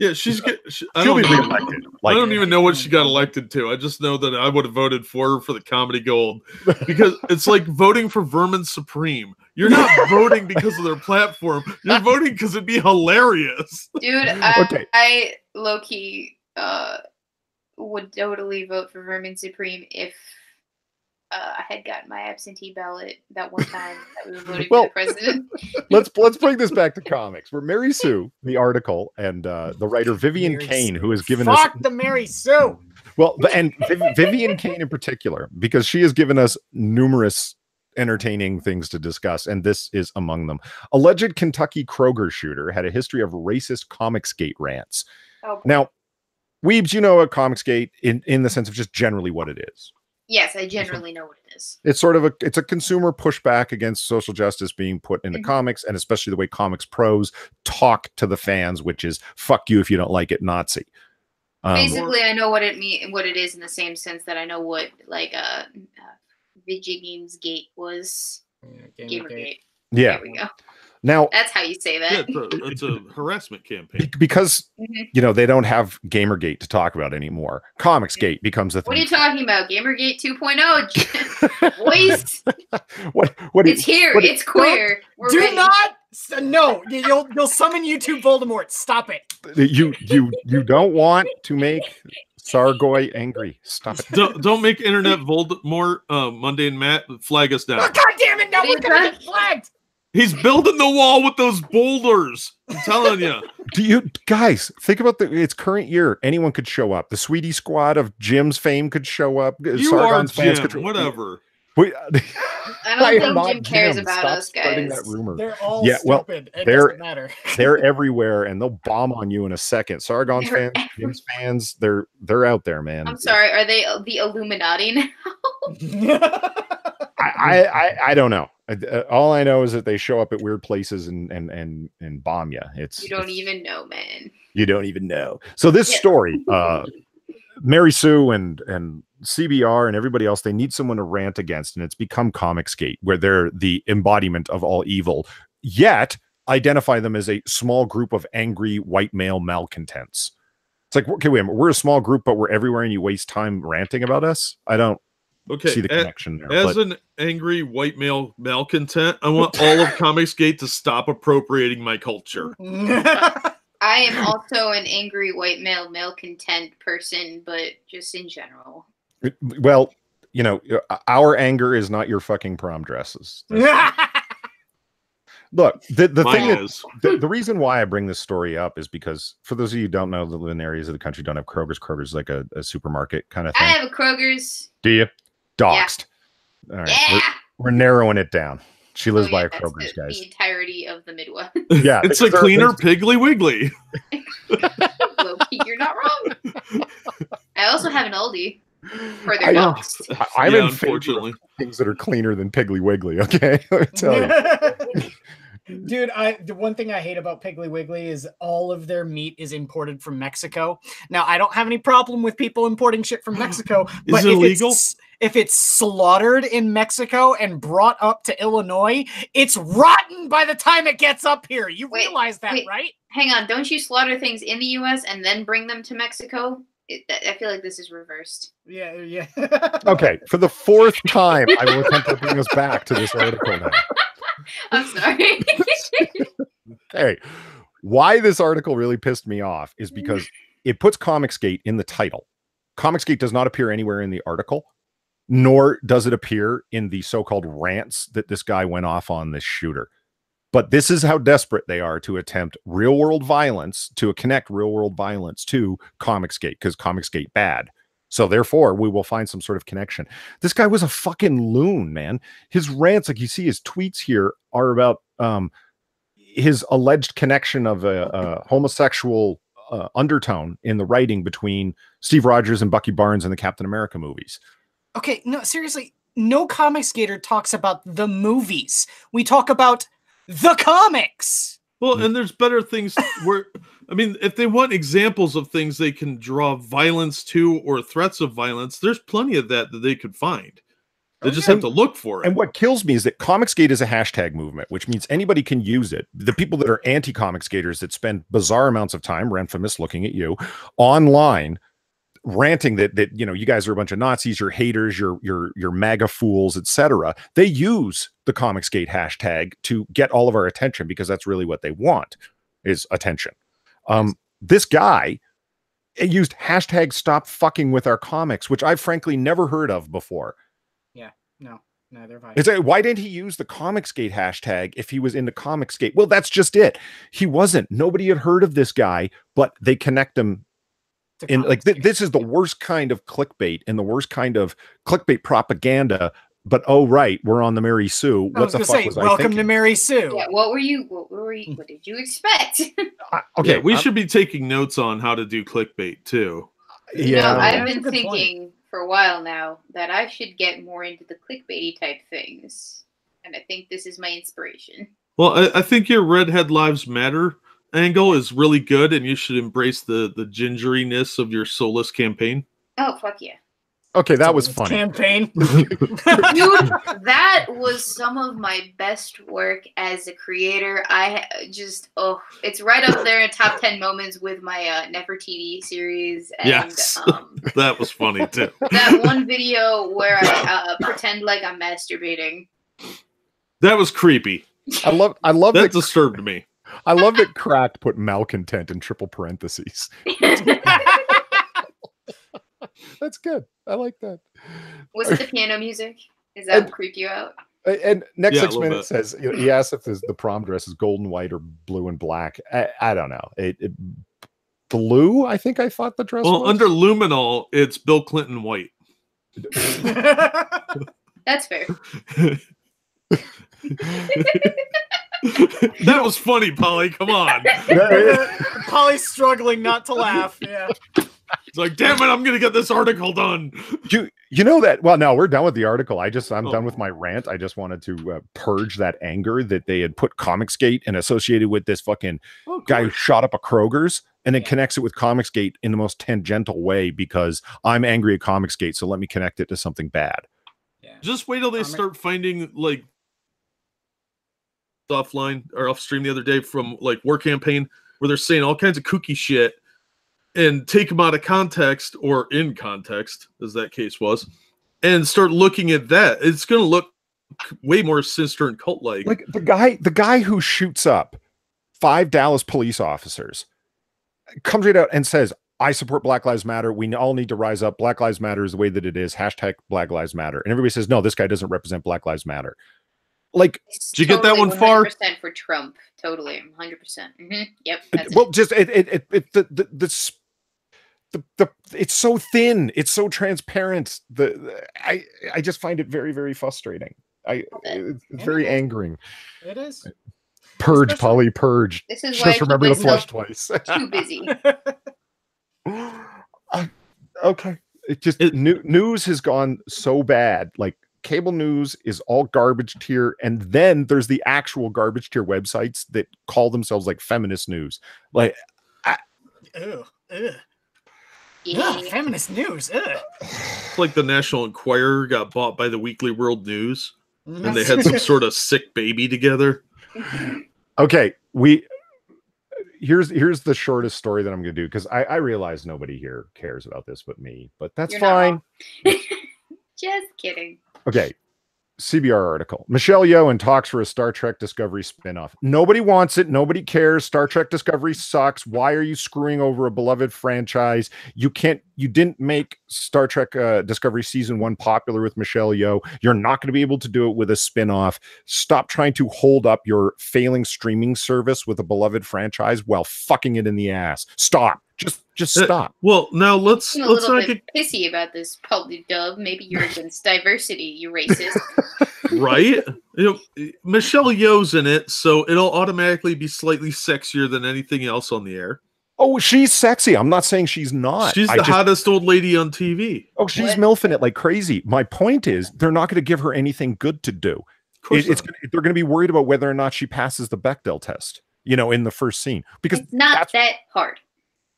Yeah, she's get. I She'll don't be know. reelected. I don't even know what she got elected to. I just know that I would have voted for her for the comedy gold because it's like voting for Vermin Supreme. You're not voting because of their platform. You're voting because it'd be hilarious. Dude, Okay. I low key would totally vote for Vermin Supreme if I had gotten my absentee ballot that one time that we were voting for the president. let's bring this back to comics. Where Mary Sue, the article, and the writer Vivian Mary Kane, Sue. who has given Fuck us the Mary Sue. and Vivian Kane in particular, because she has given us numerous entertaining things to discuss, and this is among them. Alleged Kentucky Kroger shooter had a history of racist comicsgate rants. Oh, Now, Weebs, you know a comicsgate in the sense of just generally what it is. yes, I generally know what it is. It's sort of a consumer pushback against social justice being put into comics, and especially the way comics pros talk to the fans, which is "fuck you if you don't like it, Nazi." Basically, I know what it is in the same sense that I know what like Video Games Gate was. Gamergate. Yeah. There we go. Now, That's how you say Yeah, that. it's a harassment campaign. because you know they don't have Gamergate to talk about anymore, Comicsgate becomes a thing. What are you talking about? Gamergate 2.0. Boys, What? it's here. It's queer. We're Do ready. not. No, you'll summon YouTube Voldemort. Stop it. You don't want to make Sargoy angry. Stop it. Don't make internet Voldemort, Monday and Matt flag us down. Oh, God damn it! No, What are we're you gonna trying- get flagged. He's building the wall with those boulders. I'm telling you. Do you guys think about its current year? Anyone could show up. The Sweetie Squad of Jim's fame could show up. You Sargon's are fans Jim, could whatever. We, I am don't not think Jim cares Jim. about Stop us, spreading guys. that rumor. They're all Yeah, well, stupid. It they're- doesn't matter. They're everywhere, and they'll bomb on you in a second. Sargon's They're fans, Jim's fans, they're out there, man. I'm sorry. Are they the Illuminati now? I don't know. All I know is that they show up at weird places and bomb you. You don't even know, man. You don't even know. So this Yeah. story, Mary Sue and CBR and everybody else, they need someone to rant against, and it's become Comicsgate, where they're the embodiment of all evil, yet identify them as a small group of angry white male malcontents. It's like, okay, wait a minute, we're a small group, but we're everywhere, and you waste time ranting about us. I don't Okay, see the connection there. as but an angry white male malcontent, I want all of Comicsgate to stop appropriating my culture. I am also an angry white male malcontent person, but just in general. well, you know, our anger is not your fucking prom dresses. Look, the Mine thing is. the reason why I bring this story up is because for those of you who don't know, that live in areas of the country don't have Kroger's. Kroger's like a supermarket kind of I thing. have a Kroger's. Do you? Doxed. All right. Yeah. We're narrowing it down. She lives by a that's Kroger's, the guys. entirety of the Midwest. Yeah. It's a cleaner Piggly Wiggly. Low-key, you're not wrong. I also have an Aldi. Further I- doxed. I'm Yeah, in favor unfortunately. of things that are cleaner than Piggly Wiggly, okay? Let me tell you. Dude, the one thing I hate about Piggly Wiggly is all of their meat is imported from Mexico. Now, I don't have any problem with people importing shit from Mexico, but it illegal? If it's slaughtered in Mexico and brought up to Illinois, it's rotten by the time it gets up here. You realize that, right? Hang on, don't you slaughter things in the U.S. and then bring them to Mexico? I feel like this is reversed. Yeah. Okay, for the fourth time, I will attempt to bring us back to this article now. I'm sorry. Okay, why this article really pissed me off is because it puts comicsgate in the title. Comicsgate does not appear anywhere in the article, nor does it appear in the so-called rants that this guy went off on this shooter. But this is how desperate they are to attempt real-world violence, to connect real-world violence to comicsgate, because comicsgate bad. So therefore, we will find some sort of connection. This guy was a fucking loon, man. His rants, like you see his tweets here, are about his alleged connection of a homosexual undertone in the writing between Steve Rogers and Bucky Barnes in the Captain America movies. Okay, no, seriously, no comicsgater talks about the movies. We talk about the comics. Well, and there's better things where, I mean, if they want examples of things they can draw violence to or threats of violence, there's plenty of that they could find. They just have to look for it. And what kills me is that Comicsgate is a hashtag movement, which means anybody can use it. The people that are anti-Comicsgaters that spend bizarre amounts of time, Renfamous looking at you, online, ranting that you know, you guys are a bunch of Nazis, you're haters, you're MAGA fools, etc. They use the Comicsgate hashtag to get all of our attention because that's really what they want, is attention. This guy used hashtag stop fucking with our comics, which I've frankly never heard of before. Yeah, no, neither have I. It's why didn't he use the Comicsgate hashtag if he was into Comicsgate? Well, that's just it. He wasn't. Nobody had heard of this guy, but they connect him. And like this is the worst kind of clickbait and the worst kind of clickbait propaganda. But oh right, we're on the Mary Sue. What the fuck was I thinking? Welcome to Mary Sue. Yeah, what did you expect? Okay, yeah, we should be taking notes on how to do clickbait too. Yeah, No, I've that's a been good thinking for a while now that I should get more into the clickbaity type things, and I think this is my inspiration. Well, I think your Redhead Lives Matter angle is really good, and you should embrace the gingeriness of your soulless campaign. Oh, fuck yeah. Okay, that was funny. Campaign. Dude, that was some of my best work as a creator. It's right up there in top 10 moments with my Nefertiti series. And, Yes, that was funny too. That one video where I pretend like I'm masturbating. That was creepy. I love That disturbed me. I love that Cracked put malcontent in triple parentheses. That's good. I like that. Was it the piano music? Is that what creeped you out? And next Yeah, 6 a little minutes says, he asks if the prom dress is golden white or blue and black. I don't know. Blue, I think I thought the dress was. Well, under luminol, it's Bill Clinton white. That's fair. That was funny, Polly. Come on. Polly's struggling not to laugh. Yeah. It's like, damn it, I'm gonna get this article done. You know that? Well, no, we're done with the article. I'm done with my rant. I just wanted to purge that anger that they had put Comicsgate and associated with this fucking guy who shot up a Kroger's, and then connects it with Comicsgate in the most tangential way because I'm angry at Comicsgate, so let me connect it to something bad. Yeah. Just wait till they start finding like offline or off stream the other day from like War Campaign where they're saying all kinds of kooky shit and take them out of context or in context, as that case was, and start looking at that. It's going to look way more sinister and cult-like. Like the guy who shoots up 5 Dallas police officers comes right out and says, I support Black Lives Matter. We all need to rise up. Black Lives Matter is the way that it is. Hashtag Black Lives Matter. And everybody says, no, this guy doesn't represent Black Lives Matter. Like, did you get that one far? 100% for Trump. Totally, 100%. Yep. well, just it's so thin, it's so transparent. I just find it very, very frustrating. It's very angering. It is. Purge, Especially, Polly, purge. This is Just why I keep remember to flush myself twice. too busy. Okay. News has gone so bad. Like, cable news is all garbage tier, and then there's the actual garbage tier websites that call themselves like feminist news. Like, yeah, feminist news. It's like the National Enquirer got bought by the Weekly World News, and they had some sort of sick baby together. Okay, here's the shortest story that I'm going to do, because I realize nobody here cares about this but me, but that's fine. Just kidding. Okay. CBR article. Michelle Yeoh in talks for a Star Trek Discovery spinoff. Nobody wants it. Nobody cares. Star Trek Discovery sucks. Why are you screwing over a beloved franchise? You didn't make Star Trek Discovery Season 1 popular with Michelle Yeoh. You're not going to be able to do it with a spinoff. Stop trying to hold up your failing streaming service with a beloved franchise while fucking it in the ass. Stop. Just stop. Well, now let's I'm a little bit pissy about this public dub. Maybe you're against diversity, you racist. Right? Michelle Yeoh's in it, so it'll automatically be slightly sexier than anything else on the air. Oh, she's sexy. I'm not saying she's not. She's the hottest old lady on TV. Oh, she's milfing it like crazy. My point is, they're not going to give her anything good to do. They're going to be worried about whether or not she passes the Bechdel test, in the first scene. Because it's not that hard.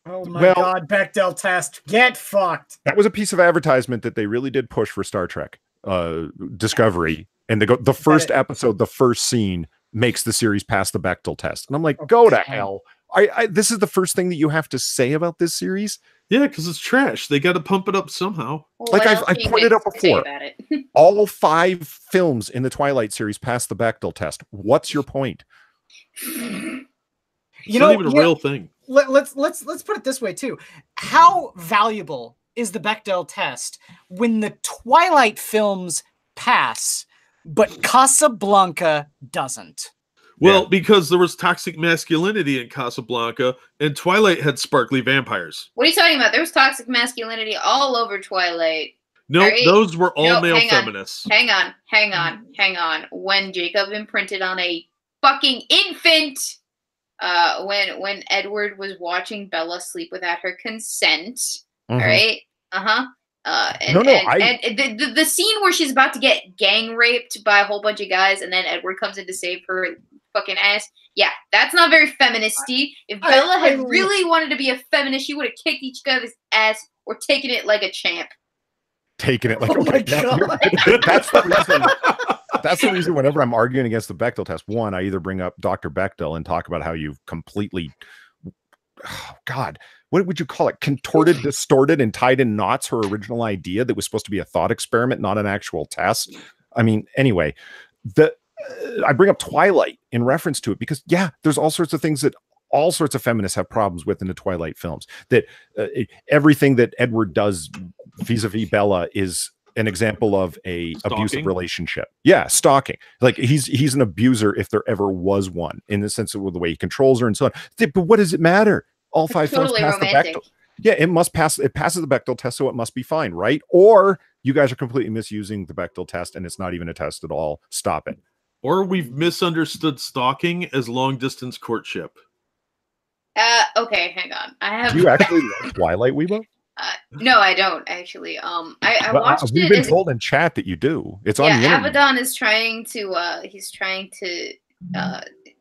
Oh my God, Bechdel test. Get fucked. That was a piece of advertisement that they really did push for Star Trek Discovery. And they go, the first episode, the first scene makes the series pass the Bechdel test. And I'm like, go to hell. This is the first thing that you have to say about this series? Yeah, because it's trash. They got to pump it up somehow. Well, like I've pointed out before, all 5 films in the Twilight series pass the Bechdel test. What's your point? It's not even a real thing. Let's put it this way too. How valuable is the Bechdel test when the Twilight films pass, but Casablanca doesn't? Well, because there was toxic masculinity in Casablanca, and Twilight had sparkly vampires. What are you talking about? There was toxic masculinity all over Twilight. No, those were all male feminists. Hang on. When Jacob imprinted on a fucking infant, when Edward was watching Bella sleep without her consent, all right? The scene where she's about to get gang raped by a whole bunch of guys, and then Edward comes in to save her fucking ass. Yeah, that's not very feministy. If Bella had really wanted to be a feminist, she would have kicked each other's ass or taken it like a champ. Taking it like that's the reason whenever I'm arguing against the Bechdel test, one, I either bring up Dr. Bechdel and talk about how you've completely, what would you call it? Contorted, distorted, and tied in knots her original idea that was supposed to be a thought experiment, not an actual test. I mean, anyway, I bring up Twilight in reference to it because, there's all sorts of things that all sorts of feminists have problems with in the Twilight films. That everything that Edward does vis-a-vis Bella is an example of a abusive relationship. Yeah, stalking. Like he's an abuser if there ever was one, in the sense of the way he controls her and so on. But what does it matter? All 5 films pass the Bechdel. Yeah, it passes the Bechdel test, so it must be fine, right? Or you guys are completely misusing the Bechdel test and it's not even a test at all. Stop it. Or we've misunderstood stalking as long distance courtship. Okay, hang on. Do you actually love Twilight, Weebo? No, I don't actually. I watched it. We've been told in chat that you do. It's on the internet. Abaddon is trying to. He's trying to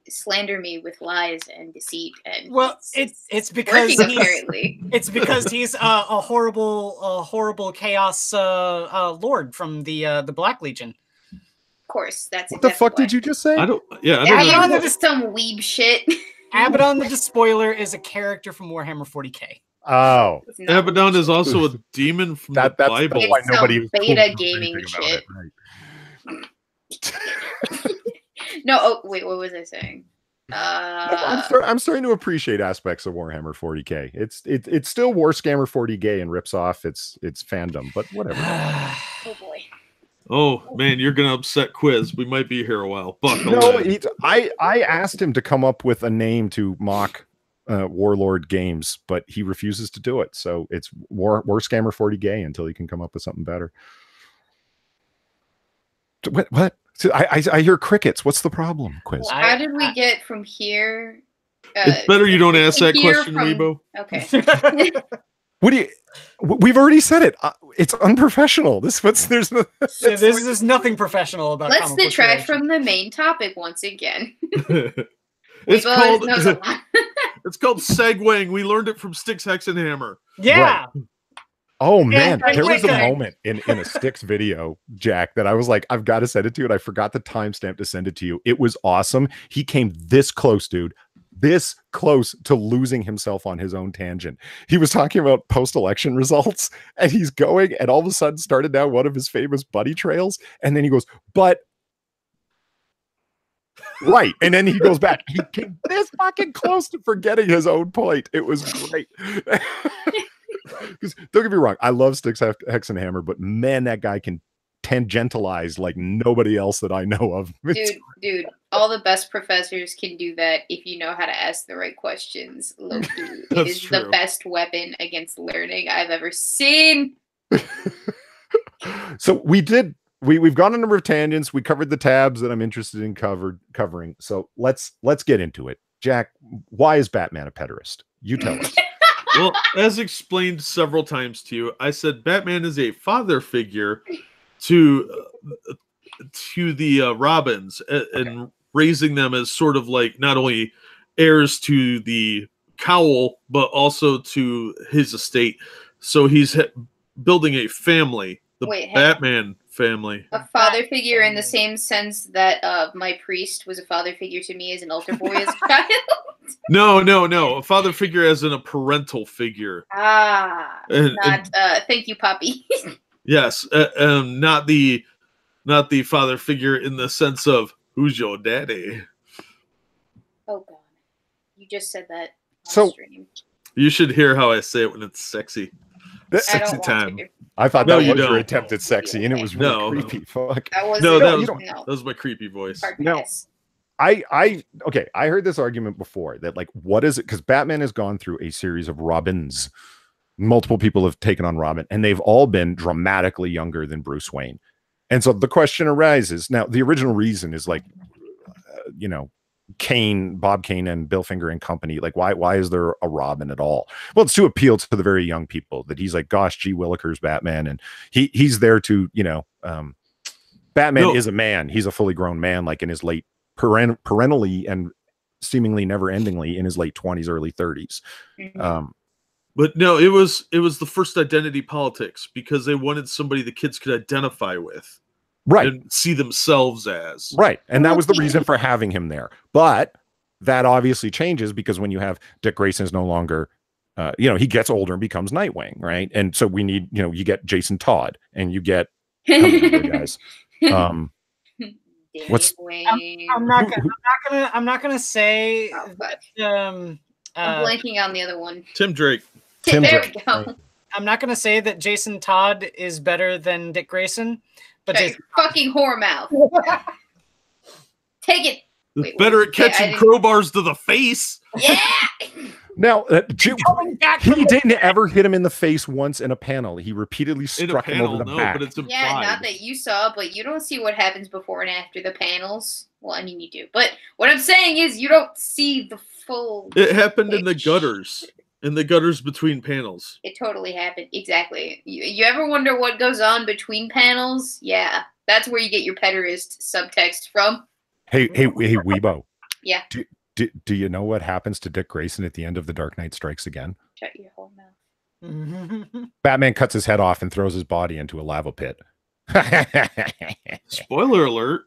slander me with lies and deceit. And it's because apparently it's because he's a horrible chaos lord from the Black Legion. Of course, that's what the fuck did you just say? I don't Abaddon is some weeb shit. Abaddon the Despoiler is a character from Warhammer 40k. Oh, Abaddon is also a demon from the Bible. It's nobody beta gaming shit. No, wait, what was I saying? I'm starting to appreciate aspects of Warhammer 40k. It's still War Scammer 40k and rips off its fandom, but whatever. Oh boy. Oh man, you're gonna upset Quiz. We might be here a while. Buckle No, in. I asked him to come up with a name to mock Warlord Games, but he refuses to do it. So it's War Scammer 40 Gay until he can come up with something better. What? So I hear crickets. What's the problem, Quiz? How did we get from here? It's better you don't ask that here question, from- Weebo. Okay. What do you? We've already said it. It's unprofessional. There's nothing professional about. Let's comic book detract creation. from the main topic once again. It's Weebo called knows a lot. it's called segueing. We learned it from Styx, Hex, and Hammer. Yeah. Oh man, Yeah, there was a okay. moment in a Styx video, Jack, that I was like, I've got to send it to you, and I forgot the timestamp to send it to you. It was awesome. He came this close, dude. This close to losing himself on his own tangent. He was talking about post-election results, and he's going, and all of a sudden started down one of his famous buddy trails, and then he goes, but right, and then he goes back. He came this fucking close to forgetting his own point. It was great. Because don't get me wrong, I love Styx, Hex, and Hammer, but man, that guy can tangentialize like nobody else that I know of. Dude, all the best professors can do that if you know how to ask the right questions. Loki, it That's is true. the best weapon against learning I've ever seen. So we've gone a number of tangents. We covered the tabs that I'm interested in covering. So let's get into it. Jack, why is Batman a pederast? You tell us. Well, as explained several times to you, I said Batman is a father figure to the Robins and raising them as sort of like not only heirs to the cowl but also to his estate. So he's building a family, the Wait, hang Batman family. A father figure in the same sense that my priest was a father figure to me as an altar boy as a child. No. A father figure as in a parental figure. Thank you, Poppy. Yes, not the father figure in the sense of who's your daddy. Oh god, you just said that. So- stream. You should hear how I say it when it's sexy. I Sexy don't want time. to. I thought No, that you was your don't. attempt at sexy, and it was really No. creepy. Fuck. That was No, that was- that was my creepy voice. hard No. pass. I heard this argument before that like, what is it? Because Batman has gone through a series of Robins. Multiple people have taken on Robin, and they've all been dramatically younger than Bruce Wayne. And so the question arises now. The original reason is like, Bob Kane and Bill Finger and company. Like, why is there a Robin at all? Well, it's to appeal to the very young people that he's like, gosh, gee Willikers, Batman, and he's there to Batman is a man. He's a fully grown man, like in his late parentally and seemingly never-endingly in his late 20s, early 30s. Mhm. But no, it was the first identity politics because they wanted somebody the kids could identify with, Right. and see themselves as. Right. And that was the reason for having him there. But that obviously changes because when you have Dick Grayson is no longer, he gets older and becomes Nightwing, right? And so we need, you get Jason Todd and you get how many other guys. What's- Wayne. I'm not gonna say. Oh, fuck. Um, I'm blanking on the other one. Tim Drake. Tim there Drake, we go. right. I'm not gonna say that Jason Todd is better than Dick Grayson, but Shut Jason, your fucking whore mouth. Take it. Wait, Better wait, at catching I didn't- crowbars to the face. Yeah. Now, he didn't ever hit him in the face once in a panel. He repeatedly In a struck him panel, over the no, back. but it's implied. Yeah, not that you saw, but you don't see what happens before and after the panels. Well, I mean, you do. But what I'm saying is you don't see the full... It happened in the pitch. gutters. In the gutters between panels. It totally happened. Exactly. You ever wonder what goes on between panels? Yeah. That's where you get your pederast subtext from. Hey, Weebo. Yeah. Do you know what happens to Dick Grayson at the end of The Dark Knight Strikes Again? Shut your whole mouth. Batman cuts his head off and throws his body into a lava pit. Spoiler alert.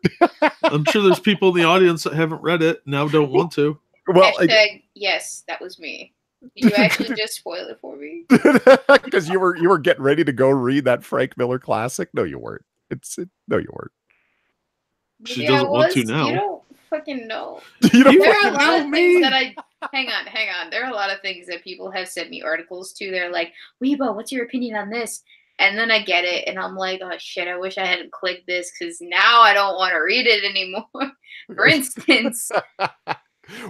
I'm sure there's people in the audience that haven't read it, now don't want to. Well, Hashtag, yes, that was me. Did you actually just spoil it for me? because you were getting ready to go read that Frank Miller classic. No, you weren't. No, you weren't. She Maybe I doesn't want to was. now. You don't fucking know. You don't There are a fucking lot know of me. things that I... Hang on. There are a lot of things that people have sent me articles to. They're like, Weebo, what's your opinion on this? And then I get it, and I'm like, oh shit, I wish I hadn't clicked this because now I don't want to read it anymore. For instance.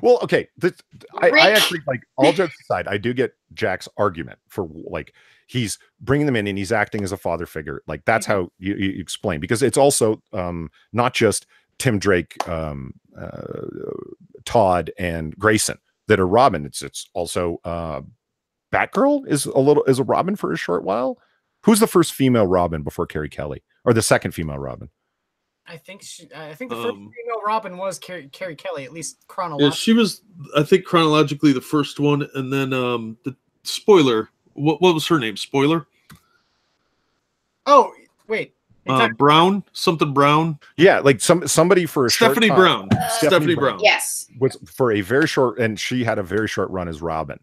Well, okay. I Rick. actually, like, all jokes aside, I do get Jack's argument for, like, he's bringing them in and he's acting as a father figure. Like, that's how you explain, because it's also not just Tim Drake, Todd, and Grayson that are Robin. It's also Batgirl is a Robin for a short while. Who's the first female Robin before Carrie Kelly, or the second female Robin? I think the first female Robin was Carrie Kelly, at least Yeah, chronologically. she was, I think, chronologically the first one, and then the spoiler. What was her name? Spoiler. Oh wait, Brown, something Brown. Yeah, like somebody for a Stephanie short Brown. time, Stephanie Brown. Yes. was for a very short, and she had a very short run as Robin.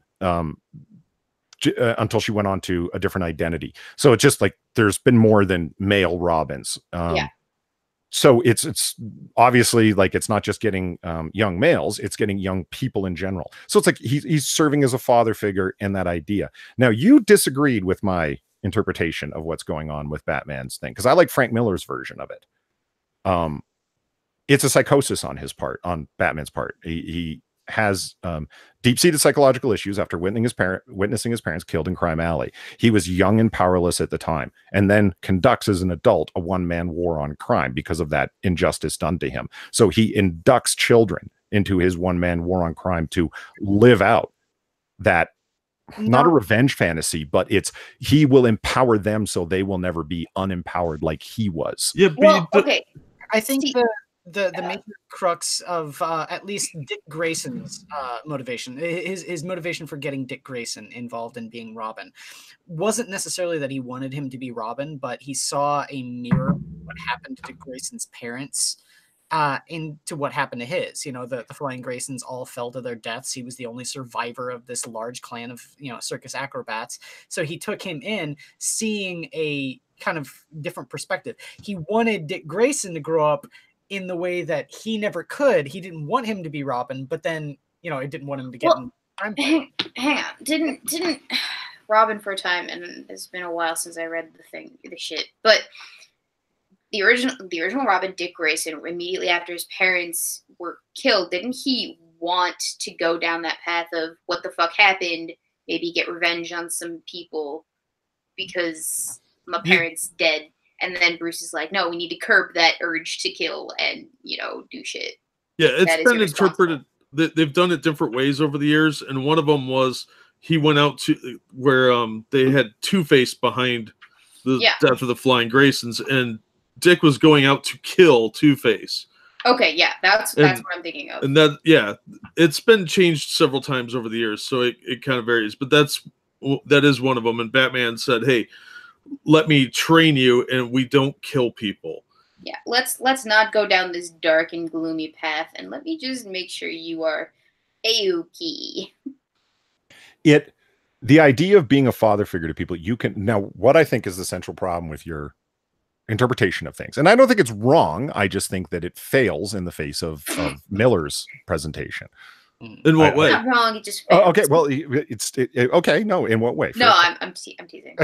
Until she went on to a different identity. So it's just like there's been more than male Robins. Yeah. So it's obviously like it's not just getting young males, it's getting young people in general. So it's like he's serving as a father figure in that idea. Now, you disagreed with my interpretation of what's going on with Batman's thing, because I like Frank Miller's version of it. It's a psychosis on his part, on Batman's part. He has deep-seated psychological issues after witnessing his parents killed in Crime Alley. He was young and powerless at the time, and then conducts as an adult a one-man war on crime because of that injustice done to him. So he inducts children into his one-man war on crime to live out that, not a revenge fantasy, but he will empower them so they will never be unempowered like he was. Yeah, Okay. I think the major crux of at least Dick Grayson's motivation, his motivation for getting Dick Grayson involved in being Robin, wasn't necessarily that he wanted him to be Robin, but he saw a mirror of what happened to Dick Grayson's parents into what happened to his. You know, the Flying Graysons all fell to their deaths. He was the only survivor of this large clan of, circus acrobats. So he took him in, seeing a kind of different perspective. He wanted Dick Grayson to grow up in the way that he never could. He didn't want him to be Robin, but then, it didn't want him to get in. Hang on. Didn't Robin for a time, and it's been a while since I read the shit, but the original Robin, Dick Grayson, immediately after his parents were killed, didn't he want to go down that path of what the fuck happened, maybe get revenge on some people because my parents dead? And then Bruce is like, no, we need to curb that urge to kill and, do shit. Yeah, it's been interpreted. They've done it different ways over the years. And one of them was he went out to where they had Two-Face behind the death of the Flying Graysons. And Dick was going out to kill Two-Face. Okay, yeah, that's what I'm thinking of. And it's been changed several times over the years. So it kind of varies. But that is one of them. And Batman said, hey, let me train you, and we don't kill people. Yeah, let's not go down this dark and gloomy path, and let me just make sure you are A-OK. The idea of being a father figure to people, now what I think is the central problem with your interpretation of things, and I don't think it's wrong, I just think that it fails in the face of Miller's presentation. In what way? Not wrong. It just fails. Okay. Well, okay. No, in what way? No, I'm teasing.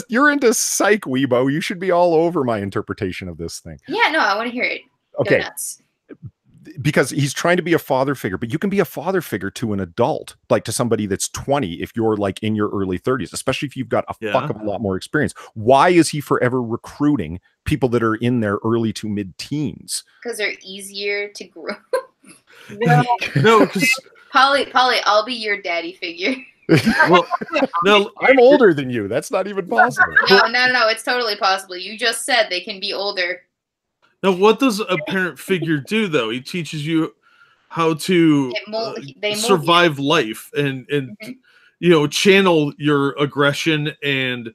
You're into psych, Weebo. You should be all over my interpretation of this thing. Yeah, no, I want to hear it. Okay. Go nuts. Because he's trying to be a father figure, but you can be a father figure to an adult, like to somebody that's 20 if you're like in your early 30s, especially if you've got a fuck of a lot more experience. Why is he forever recruiting people that are in their early to mid-teens? Because they're easier to grow. No, because Polly, I'll be your daddy figure. Well, no, I'm older than you. That's not even possible. No, it's totally possible. You just said they can be older. Now, what does a parent figure do, though? He teaches you how to survive life and channel your aggression and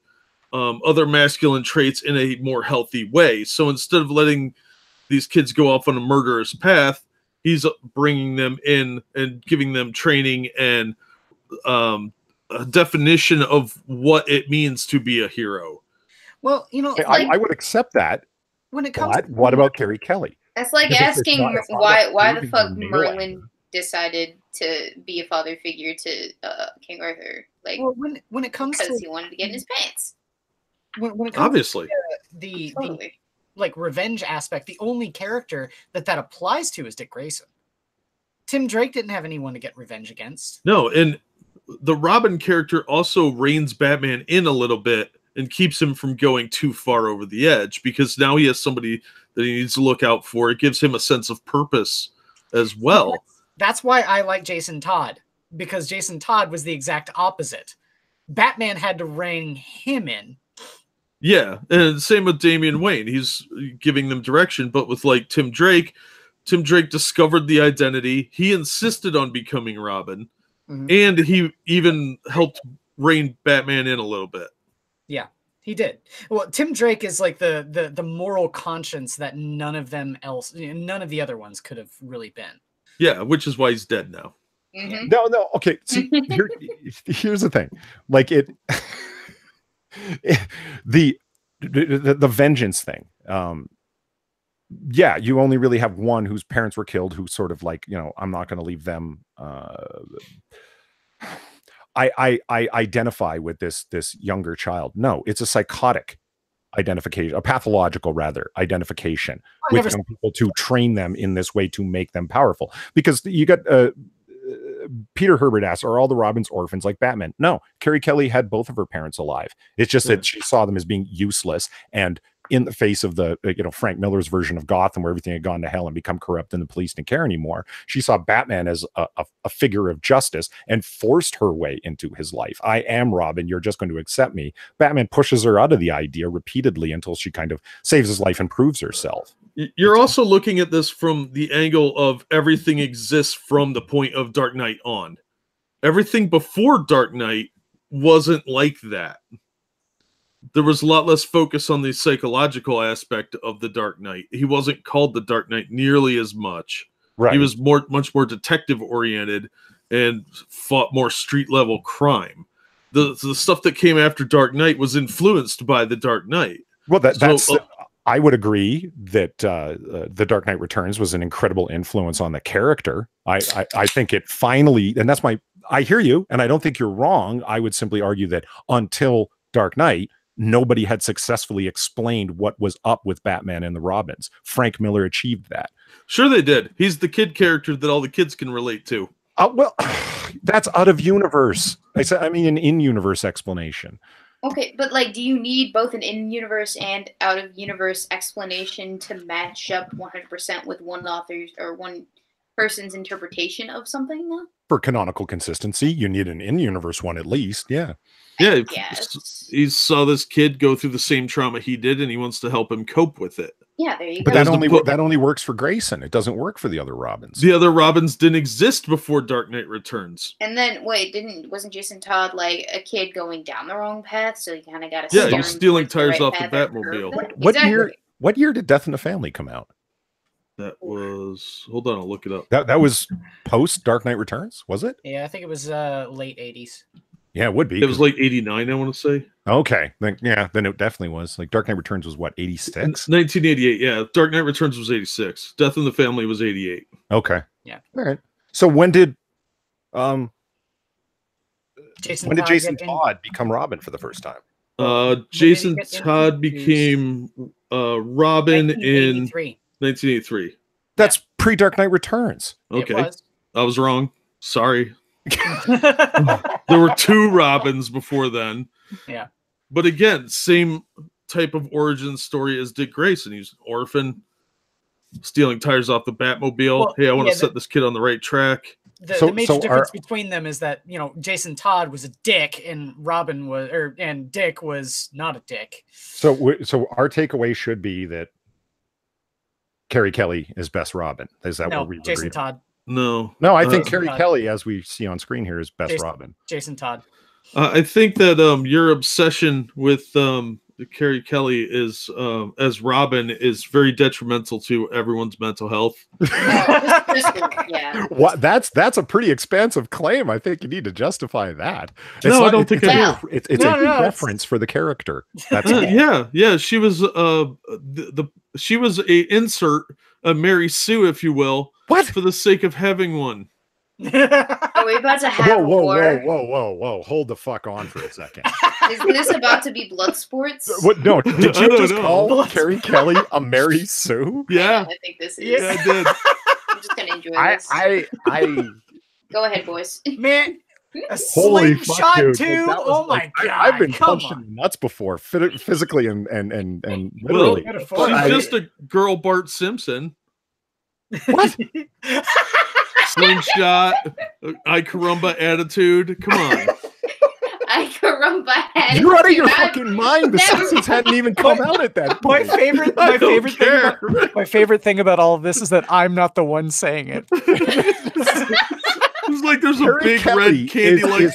other masculine traits in a more healthy way. So instead of letting these kids go off on a murderous path, he's bringing them in and giving them training and a definition of what it means to be a hero. Well, I would accept that. When it comes, what about Carrie Kelly? That's like asking why the fuck Merlin decided to be a father figure to King Arthur. Like, well, when it comes because to he wanted to get in his pants. when it comes Obviously. to the Totally. like revenge aspect, the only character that applies to is Dick Grayson. Tim Drake didn't have anyone to get revenge against. No, and the Robin character also reins Batman in a little bit and keeps him from going too far over the edge, because now he has somebody that he needs to look out for. It gives him a sense of purpose as well. That's why I like Jason Todd, because Jason Todd was the exact opposite. Batman had to rein him in. Yeah, and same with Damian Wayne. He's giving them direction, but with like Tim Drake discovered the identity. He insisted on becoming Robin, and he even helped rein Batman in a little bit. Yeah, he did. Well, Tim Drake is like the moral conscience that none of the other ones could have really been. Yeah, which is why he's dead now. No. Okay, see, here's the thing. Like the vengeance thing. Yeah, you only really have one whose parents were killed, who sort of like, I'm not going to leave them. I identify with this younger child. No, it's a psychotic identification, a pathological rather identification with young people to train them in this way to make them powerful. Because you got Peter Herbert asks, are all the Robins orphans like Batman? No, Carrie Kelly had both of her parents alive. It's just that she saw them as being useless, and in the face of the Frank Miller's version of Gotham, where everything had gone to hell and become corrupt and the police didn't care anymore, she saw Batman as a figure of justice and forced her way into his life. I am Robin, you're just going to accept me. Batman pushes her out of the idea repeatedly until she kind of saves his life and proves herself. You're also looking at this from the angle of everything exists from the point of Dark Knight on. Everything before Dark Knight wasn't like that. There was a lot less focus on the psychological aspect of the Dark Knight. He wasn't called the Dark Knight nearly as much. Right. He was much more detective oriented and fought more street level crime. The stuff that came after Dark Knight was influenced by the Dark Knight. Well, that's I would agree that The Dark Knight Returns was an incredible influence on the character. I think it finally, and I hear you, and I don't think you're wrong. I would simply argue that until Dark Knight, nobody had successfully explained what was up with Batman and the Robins. Frank Miller achieved that. Sure they did. He's the kid character that all the kids can relate to. Well, that's out of universe. I mean, an in-universe explanation. Okay, but like, do you need both an in-universe and out-of-universe explanation to match up 100% with one author's or one person's interpretation of something, though? For canonical consistency, you need an in-universe one at least, yeah. Yeah, he saw this kid go through the same trauma he did, and he wants to help him cope with it. Yeah, there you go. But that only works for Grayson. It doesn't work for the other Robins. The other Robins didn't exist before Dark Knight Returns. And then, wait, wasn't Jason Todd like a kid going down the wrong path? So he kind of got he was stealing tires off the Batmobile. What year did Death in the Family come out? That was, hold on, I'll look it up. That was post Dark Knight Returns, was it? Yeah, I think it was late 80s. Yeah, it would be. It was like 89, I want to say. Okay. Then it definitely was. Like Dark Knight Returns was what, 86? 1988, yeah. Dark Knight Returns was 86. Death in the Family was 88. Okay. Yeah. All right. So when did Jason Todd become Robin for the first time? Jason Todd became Robin in 1983. That's pre-Dark Knight Returns. Okay. I was wrong. Sorry. There were two Robins before then. Yeah. But again, same type of origin story as Dick Grayson. He's an orphan, stealing tires off the Batmobile. Well, hey, I want to set this kid on the right track. The major difference between them is that, Jason Todd was a dick and and Dick was not a dick. So our takeaway should be that Carrie Kelly is best Robin. Is that what we Jason Todd? No, I think Carrie Kelly, as we see on screen here, is best Robin. Jason Todd. I think that your obsession with Carrie Kelly is as Robin is very detrimental to everyone's mental health. Yeah. What? That's a pretty expansive claim. I think you need to justify that. I don't think I do. It's a reference for the character. That's yeah. She was she was a insert, a Mary Sue, if you will. What? For the sake of having one. Are we about to have war? Whoa. Hold the fuck on for a second. Is this about to be blood sports? What? No, did you just call Blood Carrie Kelly a Mary Sue? Yeah. I think this is. Yeah, I did. I'm just gonna enjoy this. I Go ahead, boys. Man, a Holy fuck, slingshot dude. too. That was Oh my like, god! I've been come punched in on. the nuts before, physically and Well, literally. she's But just a girl Bart Simpson. What? Slingshot, I carumba attitude. Come on. I carumba head. You're out of your fucking mind. The Never- Simpsons hadn't even come out at that My point. favorite, I my don't favorite thing, care. my favorite thing about all of this is that I'm not the one saying it. It's like there's a Carrie big Kelly red candy like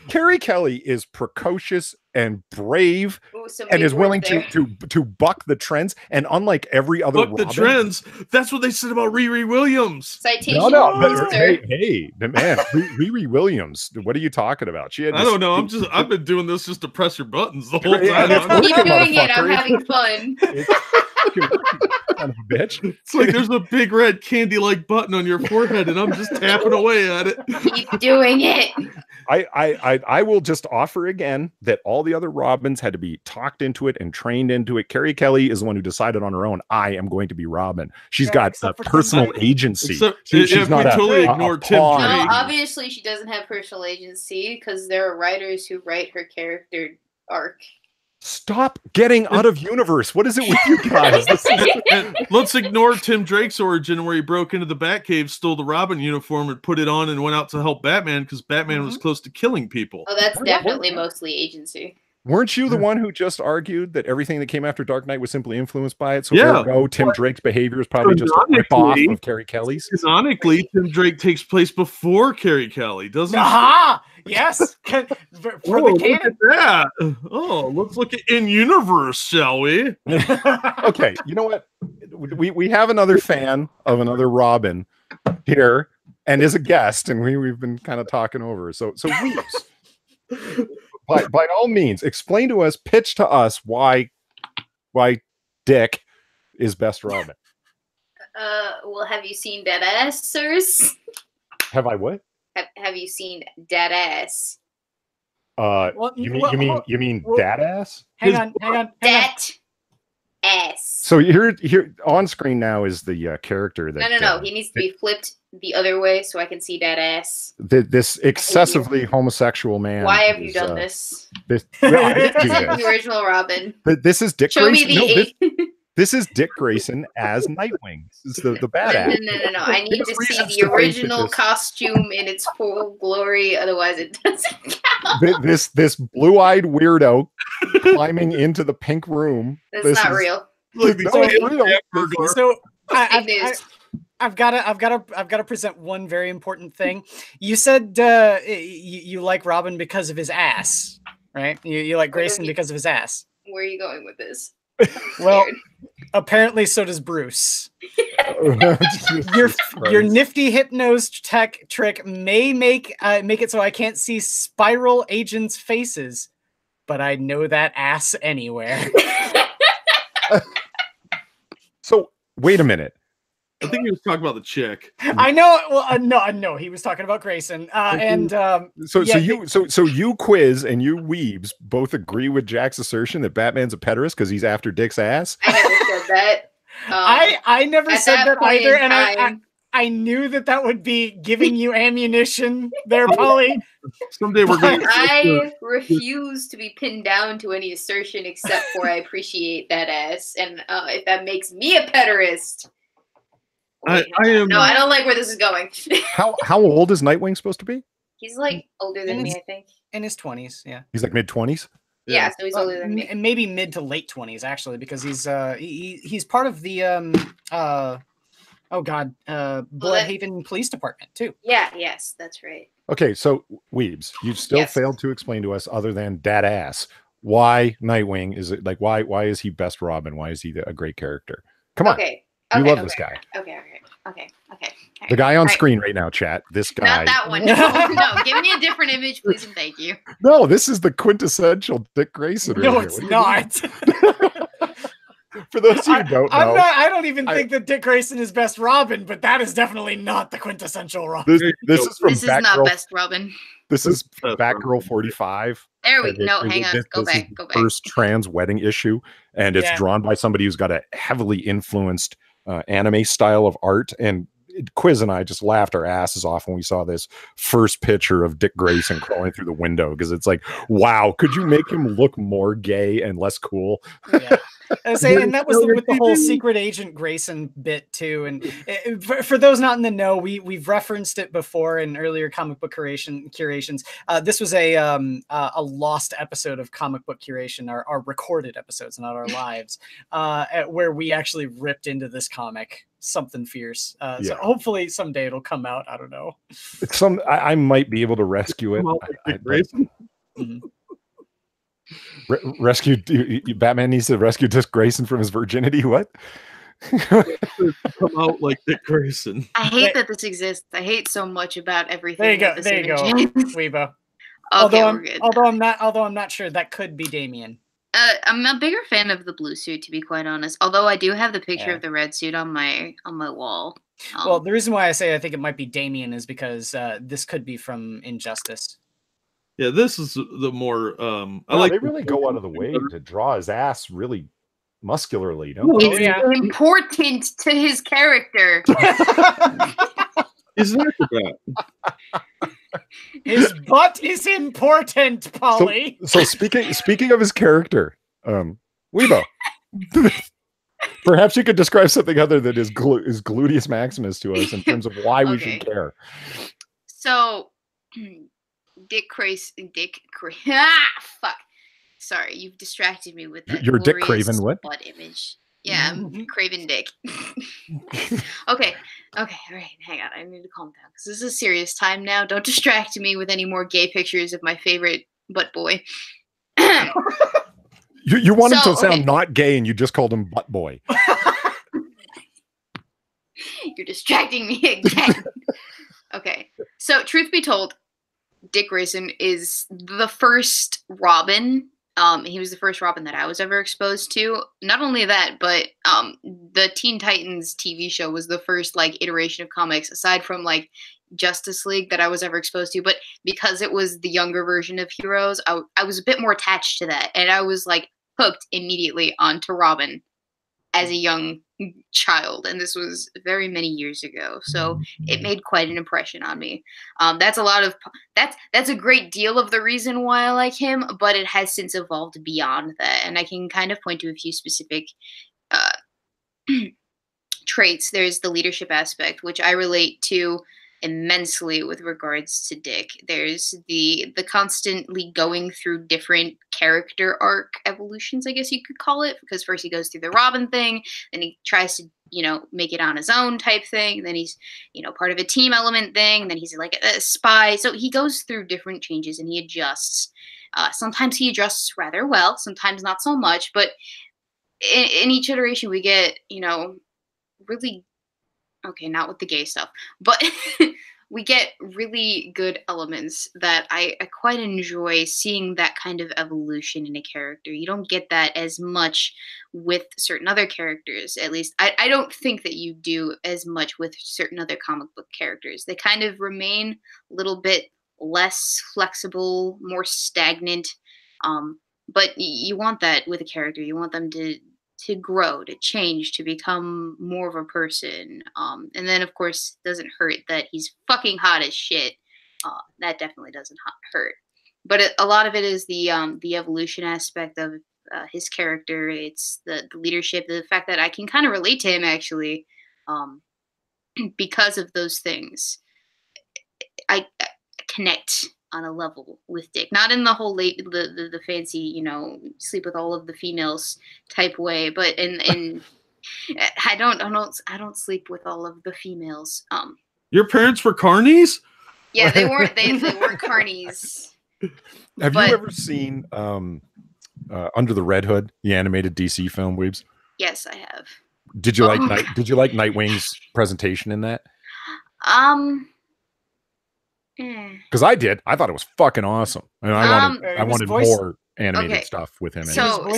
Carrie Kelly is precocious and brave Ooh, some and big is willing word to buck the trends. And unlike every other Buck the Robin- trends. That's what they said about Riri Williams. Citation. No, sir. but hey, man, Riri Williams. What are you talking about? She had I this- don't know. I've been doing this just to press your buttons the whole Yeah, time. that's Keep working, doing it. I'm motherfucker. having fun. Son of a bitch. It's like there's a big red candy like button on your forehead, and I'm just tapping away at it. Keep doing it. I will just offer again that all the other Robins had to be talked into it and trained into it. Carrie Kelly is the one who decided on her own, I am going to be Robin. She's Yeah, got a except for personal Tim Drake. agency. Except She's if not we a- totally a ignore Tim pawn. No, Drake. obviously she doesn't have personal agency because there are writers who write her character arc. Stop getting out of universe. What is it with you guys? This is- And let's ignore Tim Drake's origin where he broke into the Batcave, stole the Robin uniform, and put it on and went out to help Batman because Batman was close to killing people. Oh, that's What- definitely mostly agency. Weren't you the one who just argued that everything that came after Dark Knight was simply influenced by it? So Yeah. ergo, Tim Drake's behavior is probably just a rip-off Canonically- of Carrie Kelly's? Canonically, Tim Drake takes place before Carrie Kelly, doesn't he? Aha! Yes, for Oh, the look canon. at that. Oh, let's look at in universe, shall we? Okay, you know what? We have another fan of another Robin here and is a guest, and we've been kind of talking over. So Weebs, by all means, explain to us, pitch to us why Dick is best Robin. Well, have you seen Deadass, sirs? Have I what? Have you seen Deadass? What- You what- mean what- dad ass? Hang on. That ass. So here on screen now is the character that No. He needs to be flipped the other way so I can see that ass. this excessively homosexual man. Why have you is, done this? Well, I didn't do This is this. the original Robin. But this is Dick Show me Grayson. the No, eight. this is Dick Grayson as Nightwing. This is the badass. No. I need to see reasons the to think that original this- costume in its full glory. Otherwise, it doesn't count. This blue-eyed weirdo climbing into the pink room. That's This not is- real. Look, No, these it's real. burglar. So Fake news. I've got to present one very important thing. You said you like Robin because of his ass, right? You like Grayson because of his ass. Where are you going with this? Well, Scared. apparently so does Bruce. Jesus Your Christ. nifty hypnose tech trick may make it so I can't see spiral agents' faces, but I know that ass anywhere. So wait a minute. I think he was talking about the chick. I know. Well, no, he was talking about Grayson, and So yeah, you Quiz and you Weebs both agree with Jack's assertion that Batman's a pederast because he's after Dick's ass. I never said that. I never at said that that point either, in and time- I knew that would be giving you ammunition there, Polly. Someday we're going I refuse to be pinned down to any assertion except for I appreciate that ass, and if that makes me a pederast. I am. No, I don't like where this is going. How old is Nightwing supposed to be? He's like older than me, I think. In his 20s, yeah. He's like mid-20s. Yeah, so he's older than me. And maybe mid to late 20s actually, because he's part of the Bloodhaven Police Department too. Yeah, yes, that's right. Okay, so Weebs, you've still Yes. failed to explain to us, other than dad ass, why Nightwing is it like why is he best Robin? Why is he a great character? Come on, Okay. you Okay, love okay, this guy. Okay. The guy on Right. screen right now, chat. This guy. Not that one. No, give me a different image, please, and thank you. No, this is the quintessential Dick Grayson. right No, here. it's What do you mean? not. For those of you who don't know, I don't even think that Dick Grayson is best Robin, but that is definitely not the quintessential Robin. this is from This is Batgirl. not best Robin. This is Best Batgirl Robin. 45. There we no. Hang on. Go This is back. the Go back. first trans wedding issue, and it's Yeah. drawn by somebody who's got a heavily influenced anime style of art. And Quiz and I just laughed our asses off when we saw this first picture of Dick Grayson crawling through the window, because it's like, wow, could you make him look more gay and less cool? Yeah. And that was with the whole Secret Agent Grayson bit too. And for those not in the know, we've referenced it before in earlier comic book curations. This was a lost episode of Comic Book Curation, our recorded episodes, not our lives, where we actually ripped into this comic. Something fierce. So hopefully someday it'll come out. I don't know. I might be able to rescue it. Rescue Batman needs to rescue Dick Grayson from his virginity. What? Come out like Dick Grayson. I hate that this exists. I hate so much about everything. There you go. about this There you go, image. Weebo. Okay, we're good. Although I'm not sure, that could be Damien. I'm a bigger fan of the blue suit, to be quite honest. Although I do have the picture Yeah. of the red suit on my wall. Well, the reason why I say I think it might be Damien is because this could be from Injustice. Yeah, this is the more. They really go out of the way to draw his ass really muscularly, don't it's they? important to his character. He's an acrobat. His butt is important, Polly. So speaking of his character, Weebo, perhaps you could describe something other than his gluteus maximus to us in terms of why we should care. So, fuck. Sorry, you've distracted me with that. You're Dick glorious Craven, what? butt image. Yeah, I'm Craven Dick. Okay, all right, hang on. I need to calm down because this is a serious time now. Don't distract me with any more gay pictures of my favorite butt boy. You want him to sound not gay, and you just called him butt boy. You're distracting me again. Okay, so truth be told, Dick Grayson is the first Robin. He was the first Robin that I was ever exposed to. Not only that, but the Teen Titans TV show was the first iteration of comics, aside from Justice League, that I was ever exposed to. But because it was the younger version of Heroes, I was a bit more attached to that, and I was hooked immediately onto Robin as a young child, and this was very many years ago, so it made quite an impression on me. That's a great deal of the reason why I like him, but it has since evolved beyond that, and I can kind of point to a few specific traits. There's the leadership aspect, which I relate to immensely with regards to Dick. There's the constantly going through different character arc evolutions, I guess you could call it, because first he goes through the Robin thing, then he tries to make it on his own type thing, then he's part of a team element thing, then he's a spy. So he goes through different changes and he adjusts. Sometimes he adjusts rather well, sometimes not so much, but in each iteration we get really, okay, not with the gay stuff, but we get really good elements that I quite enjoy seeing, that kind of evolution in a character. You don't get that as much with certain other characters. At least I don't think that you do as much with certain other comic book characters. They kind of remain a little bit less flexible, more stagnant. But you want that with a character. You want them to grow, to change, to become more of a person. And then, of course, it doesn't hurt that he's fucking hot as shit. That definitely doesn't hurt. But a lot of it is the evolution aspect of his character. It's the leadership, the fact that I can kind of relate to him, actually, because of those things. I connect on a level with Dick, not in the whole the fancy, sleep with all of the females type way, but in I don't sleep with all of the females. Your parents were carnies? Yeah, they weren't carnies. Have you ever seen Under the Red Hood, the animated DC film, Weebs? Yes, I have. Did you like Nightwing's presentation in that? Because I did. I thought it was fucking awesome. And I wanted more animated stuff with him. So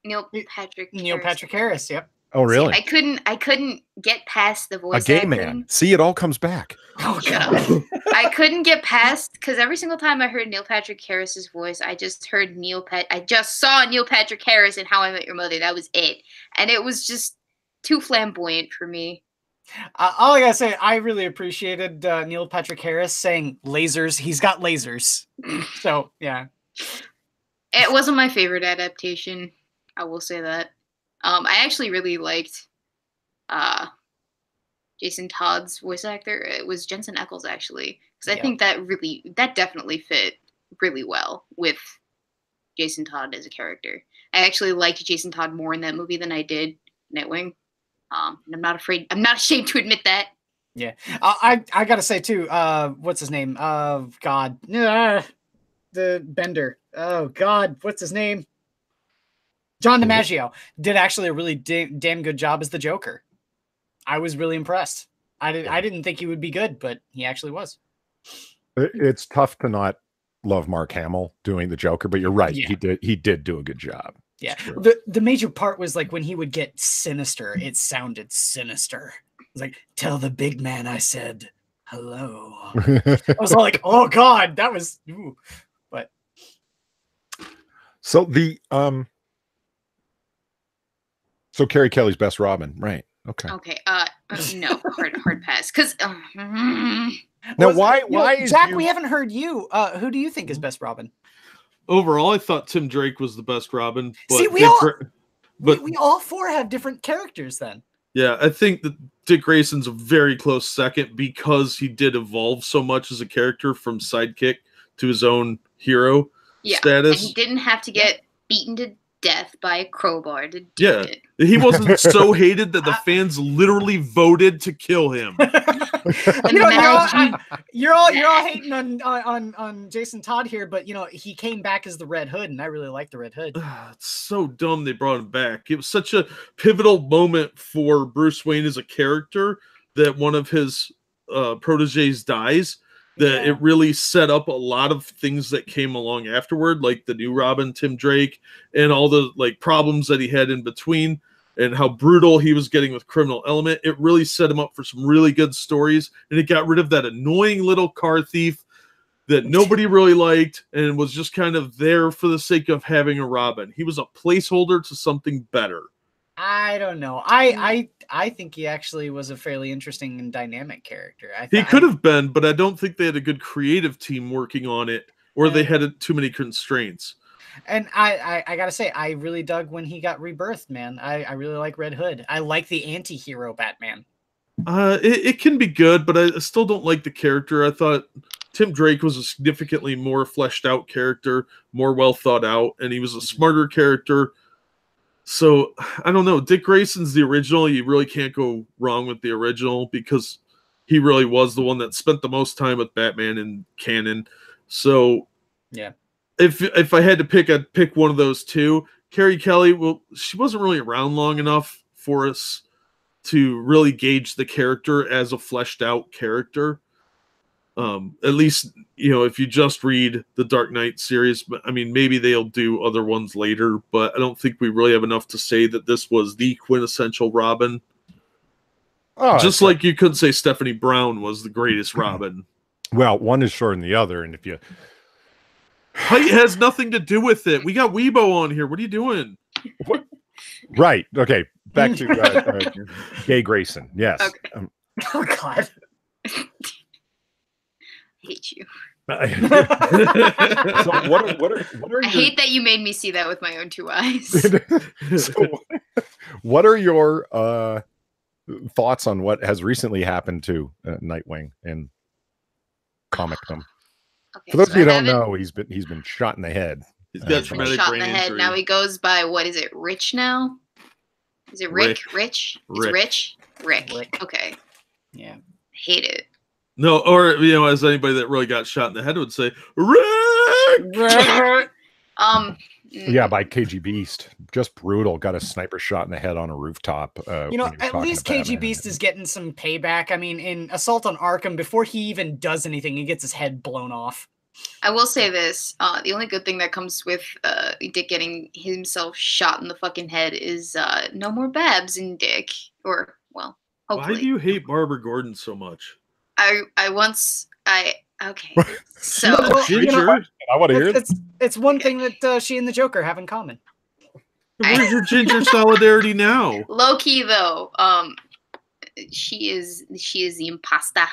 Neil Patrick Harris. Yep. Oh, really? See, I couldn't get past the voice A gay acting. man. See, it all comes back. Oh Shut god. up. I couldn't get past because every single time I heard Neil Patrick Harris's voice, I just heard I just saw Neil Patrick Harris in How I Met Your Mother. That was it, and it was just too flamboyant for me. All I gotta say, I really appreciated Neil Patrick Harris saying lasers. He's got lasers. So yeah, it wasn't my favorite adaptation. I will say that. I actually really liked Jason Todd's voice actor. It was Jensen Ackles, actually, because I think that definitely fit really well with Jason Todd as a character. I actually liked Jason Todd more in that movie than I did Nightwing. And I'm not ashamed to admit that. Yeah. I gotta say too, what's his name? God. The Bender. Oh God, what's his name? John DiMaggio did actually a really damn good job as the Joker. I was really impressed. I didn't think he would be good, but he actually was. It's tough to not love Mark Hamill doing the Joker, but you're right. Yeah. He did do a good job. Yeah. The major part was like when he would get sinister, it sounded sinister. It was like, tell the big man I said hello. I was like, oh God, that was but so the So Carrie Kelly's best Robin, right? Okay. Okay. No, hard pass. Because now, why is Jack? We haven't heard you. Who do you think is best Robin? Overall, I thought Tim Drake was the best Robin. But see, we all four have different characters. Then. Yeah, I think that Dick Grayson's a very close second because he did evolve so much as a character from sidekick to his own hero status. And he didn't have to get beaten to death by a crowbar to do it. He wasn't so hated that the fans literally voted to kill him. You're all hating on Jason Todd here, but he came back as the Red Hood, and I really like the Red Hood. It's so dumb they brought him back. It was such a pivotal moment for Bruce Wayne as a character that one of his proteges dies. That it really set up a lot of things that came along afterward, like the new Robin, Tim Drake, and all the problems that he had in between, and how brutal he was getting with Criminal Element. It really set him up for some really good stories, and it got rid of that annoying little car thief that nobody really liked and was just kind of there for the sake of having a Robin. He was a placeholder to something better. I don't know. I think he actually was a fairly interesting and dynamic character. He could have been, but I don't think they had a good creative team working on it, or they had too many constraints. And I gotta say, I really dug when he got rebirthed, man. I really like Red Hood. I like the anti-hero Batman. It can be good, but I still don't like the character. I thought Tim Drake was a significantly more fleshed out character, more well thought out, and he was a smarter character. So, I don't know. Dick Grayson's the original. You really can't go wrong with the original because he really was the one that spent the most time with Batman in canon. So, yeah. If I had to pick, I'd pick one of those two. Carrie Kelly, well, she wasn't really around long enough for us to really gauge the character as a fleshed out character. At least, if you just read the Dark Knight series, but I mean, maybe they'll do other ones later, but I don't think we really have enough to say that this was the quintessential Robin. Oh, just like you couldn't say Stephanie Brown was the greatest Robin. Well, one is shorter than the other, and if you... Height has nothing to do with it. We got Weebo on here. What are you doing? What? Right. Okay. Back to Gay Grayson. Yes. Okay. Oh, God. Hate you. So what are I hate that you made me see that with my own two eyes. So what are your thoughts on what has recently happened to Nightwing in comicdom? Okay, for those of you who don't haven't- know, he's been shot in the head. He's got traumatic shot in brain the head. injury. Now he goes by, what is it, Rich now? Is it Rick? Rich? It's Rich? Rick. Rick. Okay. Yeah. Hate it. No, or as anybody that really got shot in the head would say, Rick! Yeah, by KG Beast. Just brutal. Got a sniper shot in the head on a rooftop. At least KG Beast is getting some payback. I mean, in Assault on Arkham, before he even does anything, he gets his head blown off. I will say this: the only good thing that comes with Dick getting himself shot in the fucking head is no more Babs in Dick, or well, hopefully. Why do you hate Barbara Gordon so much? Okay. So Ginger, I want to hear it. It's one thing that she and the Joker have in common. where's your Ginger solidarity now? low key though, she is the imposter.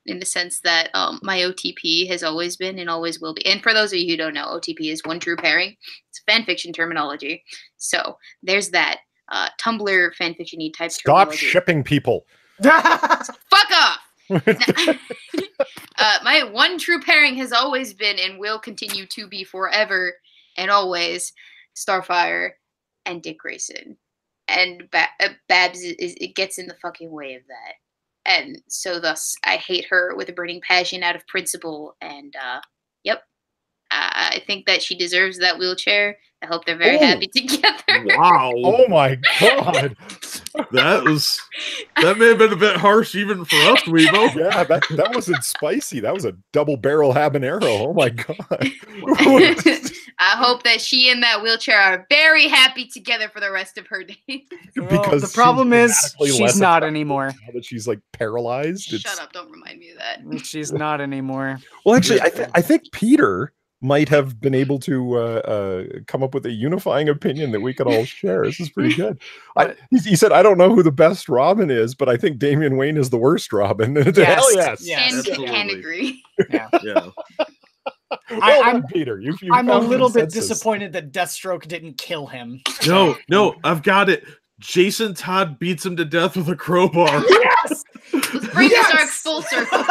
In the sense that my OTP has always been and always will be. And for those of you who don't know, OTP is one true pairing. It's fanfiction terminology. So there's that Tumblr fanfiction-y type Stop terminology. shipping people. Fuck off! My one true pairing has always been and will continue to be forever and always Starfire and Dick Grayson. And Babs it gets in the fucking way of that. And so thus I hate her with a burning passion out of principle. And yep. I think that she deserves that wheelchair. I hope they're very happy together. Wow. Oh my god. That may have been a bit harsh even for us, Weebo. Yeah, that wasn't spicy. That was a double barrel habanero. Oh my god. I hope that she and that wheelchair are very happy together for the rest of her days. Because the problem is dramatically she's less not attractive anymore. now that she's like paralyzed. Shut up! Don't remind me of that. She's not anymore. Well, actually, I think Peter might have been able to come up with a unifying opinion that we could all share. This is pretty good. He said, I don't know who the best Robin is, but I think Damian Wayne is the worst Robin. Yes. Hell yes. Can agree. Yeah. I'm Peter. I'm a found little bit consensus. disappointed that Deathstroke didn't kill him. No, I've got it. Jason Todd beats him to death with a crowbar. Yes! Let's bring this arc full circle,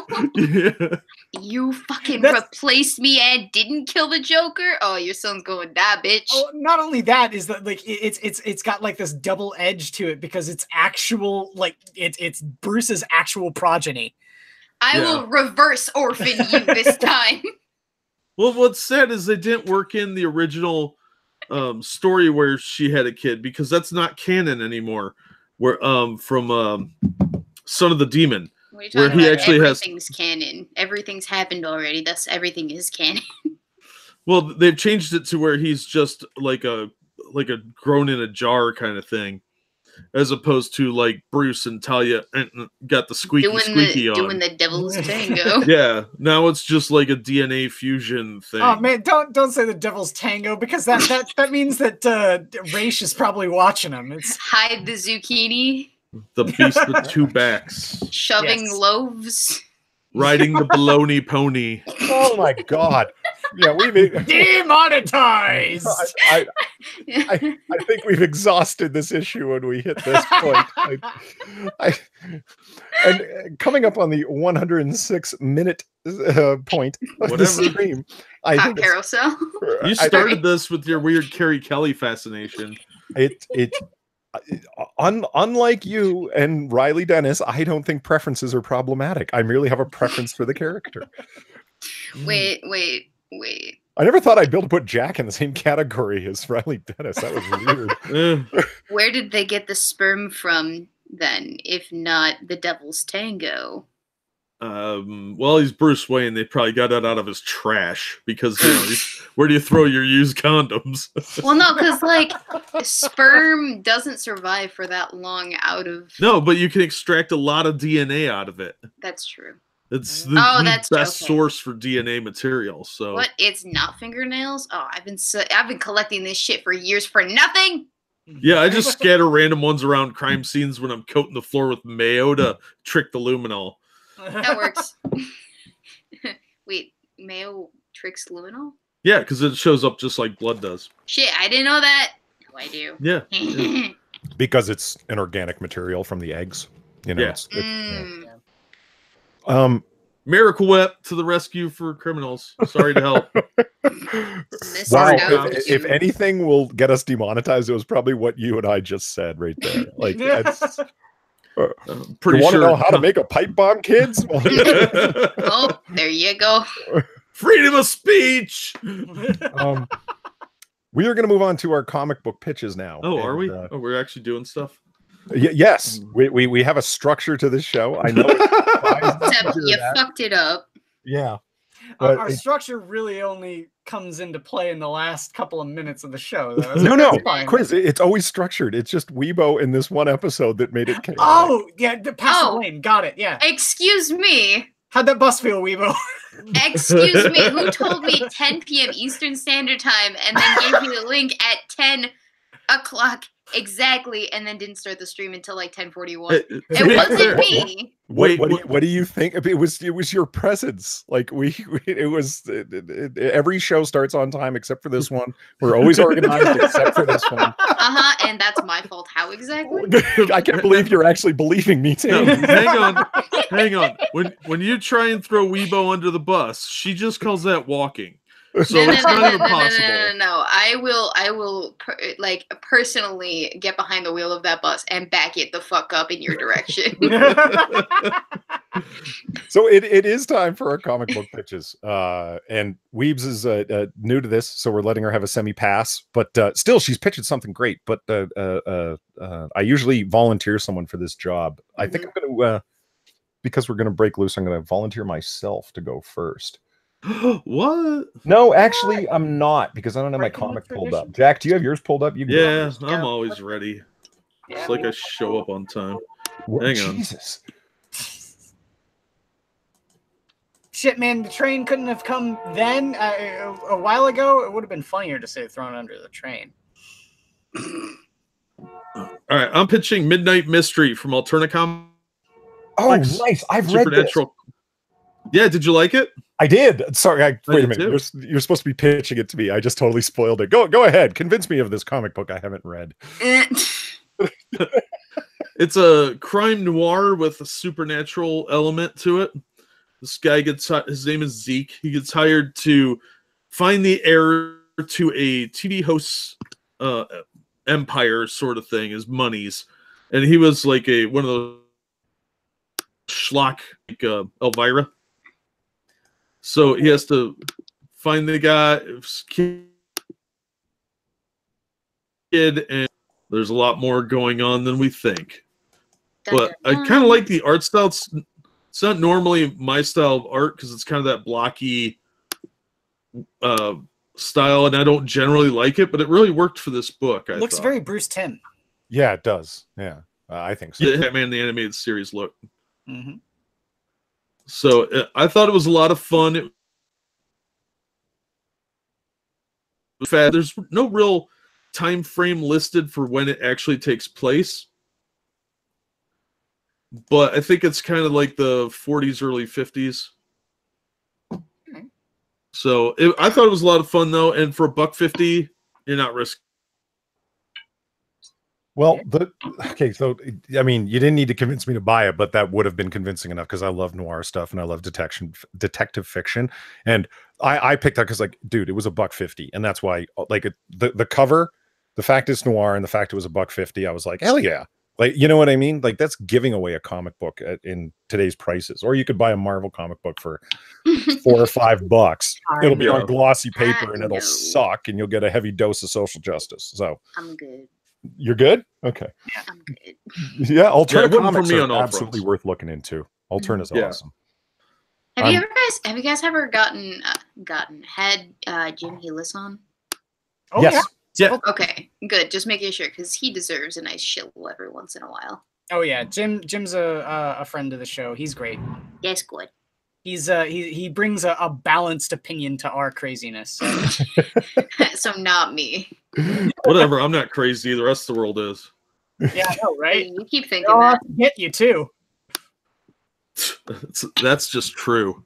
people. Yeah. You fucking replaced me and didn't kill the Joker? Oh, your son's going to die, bitch. Oh, not only that is that like it's got like this double edge to it because it's actual like it's Bruce's actual progeny. I will reverse orphan you this time. Well, what's sad is they didn't work in the original story where she had a kid because that's not canon anymore. Where from Son of the Demon, What are you talking where he about? actually has Everything's canon. Everything's happened already. Thus, everything is canon. Well, they've changed it to where he's just like a grown in a jar kind of thing, as opposed to like Bruce and Talia got the squeaky on. Doing the devil's tango. Yeah, now it's just like a DNA fusion thing. Oh man, don't say the devil's tango because that means that Raish is probably watching him. It's Hide the zucchini. The beast with two backs. Shoving loaves. Riding the baloney pony. Oh my god. Yeah, we've demonetized. I think we've exhausted this issue when we hit this point. And coming up on the 106-minute point of the stream, I think carousel. You started this with your weird Carrie Kelly fascination. Unlike you and Riley Dennis, I don't think preferences are problematic. I merely have a preference for the character. Wait. I never thought I'd be able to put Jack in the same category as Riley Dennis. That was weird. Where did they get the sperm from then, if not the devil's tango? Well, he's Bruce Wayne. They probably got it out of his trash because where do you throw your used condoms? Well, no, because like sperm doesn't survive for that long out of. No, but you can extract a lot of DNA out of it. That's true. It's the best okay. source for DNA material. So what? It's not fingernails? Oh, I've been collecting this shit for years for nothing. Yeah, I just scatter random ones around crime scenes when I'm coating the floor with mayo to trick the luminol. That works. Wait, mayo tricks luminol? Yeah, because it shows up just like blood does. Shit, I didn't know that. No, I do. Yeah. Because it's an organic material from the eggs. You know. Yeah. Miracle Whip to the rescue for criminals. Sorry to help. Wow. If anything will get us demonetized, it was probably what you and I just said right there. Like, that's, pretty you want to sure know how to make a pipe bomb, kids? Oh, there you go. Freedom of speech. We are going to move on to our comic book pitches now. Oh, are we? We're actually doing stuff. Yes, we have a structure to this show. I know. Except you fucked it up. Yeah. But our structure really only comes into play in the last couple of minutes of the show, though. no, fine. Quiz. It's always structured. It's just Weebo in this one episode that made it chaotic. Oh, yeah, pass the blame. Got it. Yeah. Excuse me. How'd that bus feel, Weebo? Excuse me. Who told me 10 p.m. Eastern Standard Time and then gave me the link at 10 o'clock exactly, and then didn't start the stream until like 10:41? It wasn't me. What do you think? It was your presence. Like it was every show starts on time except for this one. We're always organized except for this one. And that's my fault. How exactly? I can't believe you're actually believing me too. No, hang on. When you try and throw Weebo under the bus, she just calls that walking. So it's not even possible. No. I will personally get behind the wheel of that bus and back it the fuck up in your direction. So it is time for our comic book pitches. And Weebs is new to this, so we're letting her have a semi-pass. But still, she's pitching something great. But I usually volunteer someone for this job. I think I'm going to, because we're going to break loose, I'm going to volunteer myself to go first. What? No, actually, I'm not, because I don't have my comic pulled up. Jack, do you have yours pulled up? You can yeah, I'm always ready. It's like I show up on time. Hang on. Jesus. Shit, man, the train couldn't have come then a while ago. It would have been funnier to say thrown under the train. All right, I'm pitching Midnight Mystery from Alterna. Oh, nice. I've read this. Yeah, did you like it? I did. Sorry, wait a minute. Too. You're supposed to be pitching it to me. I just totally spoiled it. Go ahead. Convince me of this comic book I haven't read. It's a crime noir with a supernatural element to it. This guy his name is Zeke. He gets hired to find the heir to a TV host empire sort of thing, his monies. And he was like one of those schlock, like Elvira. So he has to find the guy's kid, and there's a lot more going on than we think. But I kind of like the art style. It's not normally my style of art because it's kind of that blocky style, and I don't generally like it, but it really worked for this book. It looks very Bruce Timm. Yeah, it does. Yeah, I think so. The Hitman the Animated Series look. Mm-hmm. So I thought it was a lot of fun. There's no real time frame listed for when it actually takes place, but I think it's kind of like the 40s, early 50s. Okay. So I thought it was a lot of fun though, and for $1.50, you're not risking. Well, okay, so I mean, you didn't need to convince me to buy it, but that would have been convincing enough because I love noir stuff and I love detective fiction. And I picked that because, like, dude, it was $1.50, and that's why, like, the cover, the fact it's noir, and the fact it was $1.50, I was like, hell yeah, like, you know what I mean? Like, that's giving away a comic book in today's prices. Or you could buy a Marvel comic book for $4 or $5. It'll be on glossy paper and it'll suck, and you'll get a heavy dose of social justice. So I'm good. You're good? Okay. Yeah, I'm good. Yeah, Alterna comics me are on all absolutely worth looking into. Alterna's awesome. Have you guys ever had Jim Helis on? Oh, yes. Yeah. Okay, good. Just making sure because he deserves a nice shill every once in a while. Oh yeah, Jim's a friend of the show. He's great. Yes, good. He brings a balanced opinion to our craziness. So, so not me. Whatever, I'm not crazy. The rest of the world is. Yeah, I know, right? You keep thinking that. Hit you too. That's just true.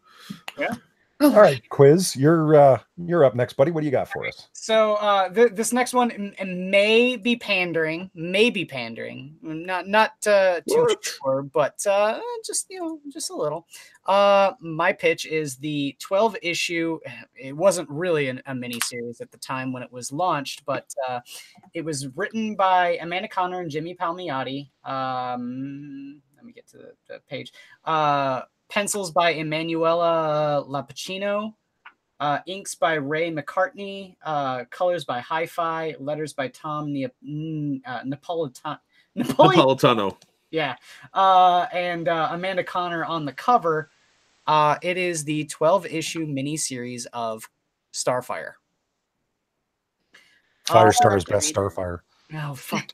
Yeah. All right, Quiz, you're up next, buddy. What do you got for us? So this next one may be pandering, not too sure, but just a little. My pitch is the 12-issue. It wasn't really a mini series at the time when it was launched, but it was written by Amanda Conner and Jimmy Palmiotti. Let me get to the page. Pencils by Emanuela Lapacino, inks by Ray McCartney, colors by Hi-Fi, letters by Tom Napolitano. Yeah, and Amanda Conner on the cover. It is the 12-issue miniseries of Starfire. Firestar's best Starfire. Oh, fuck.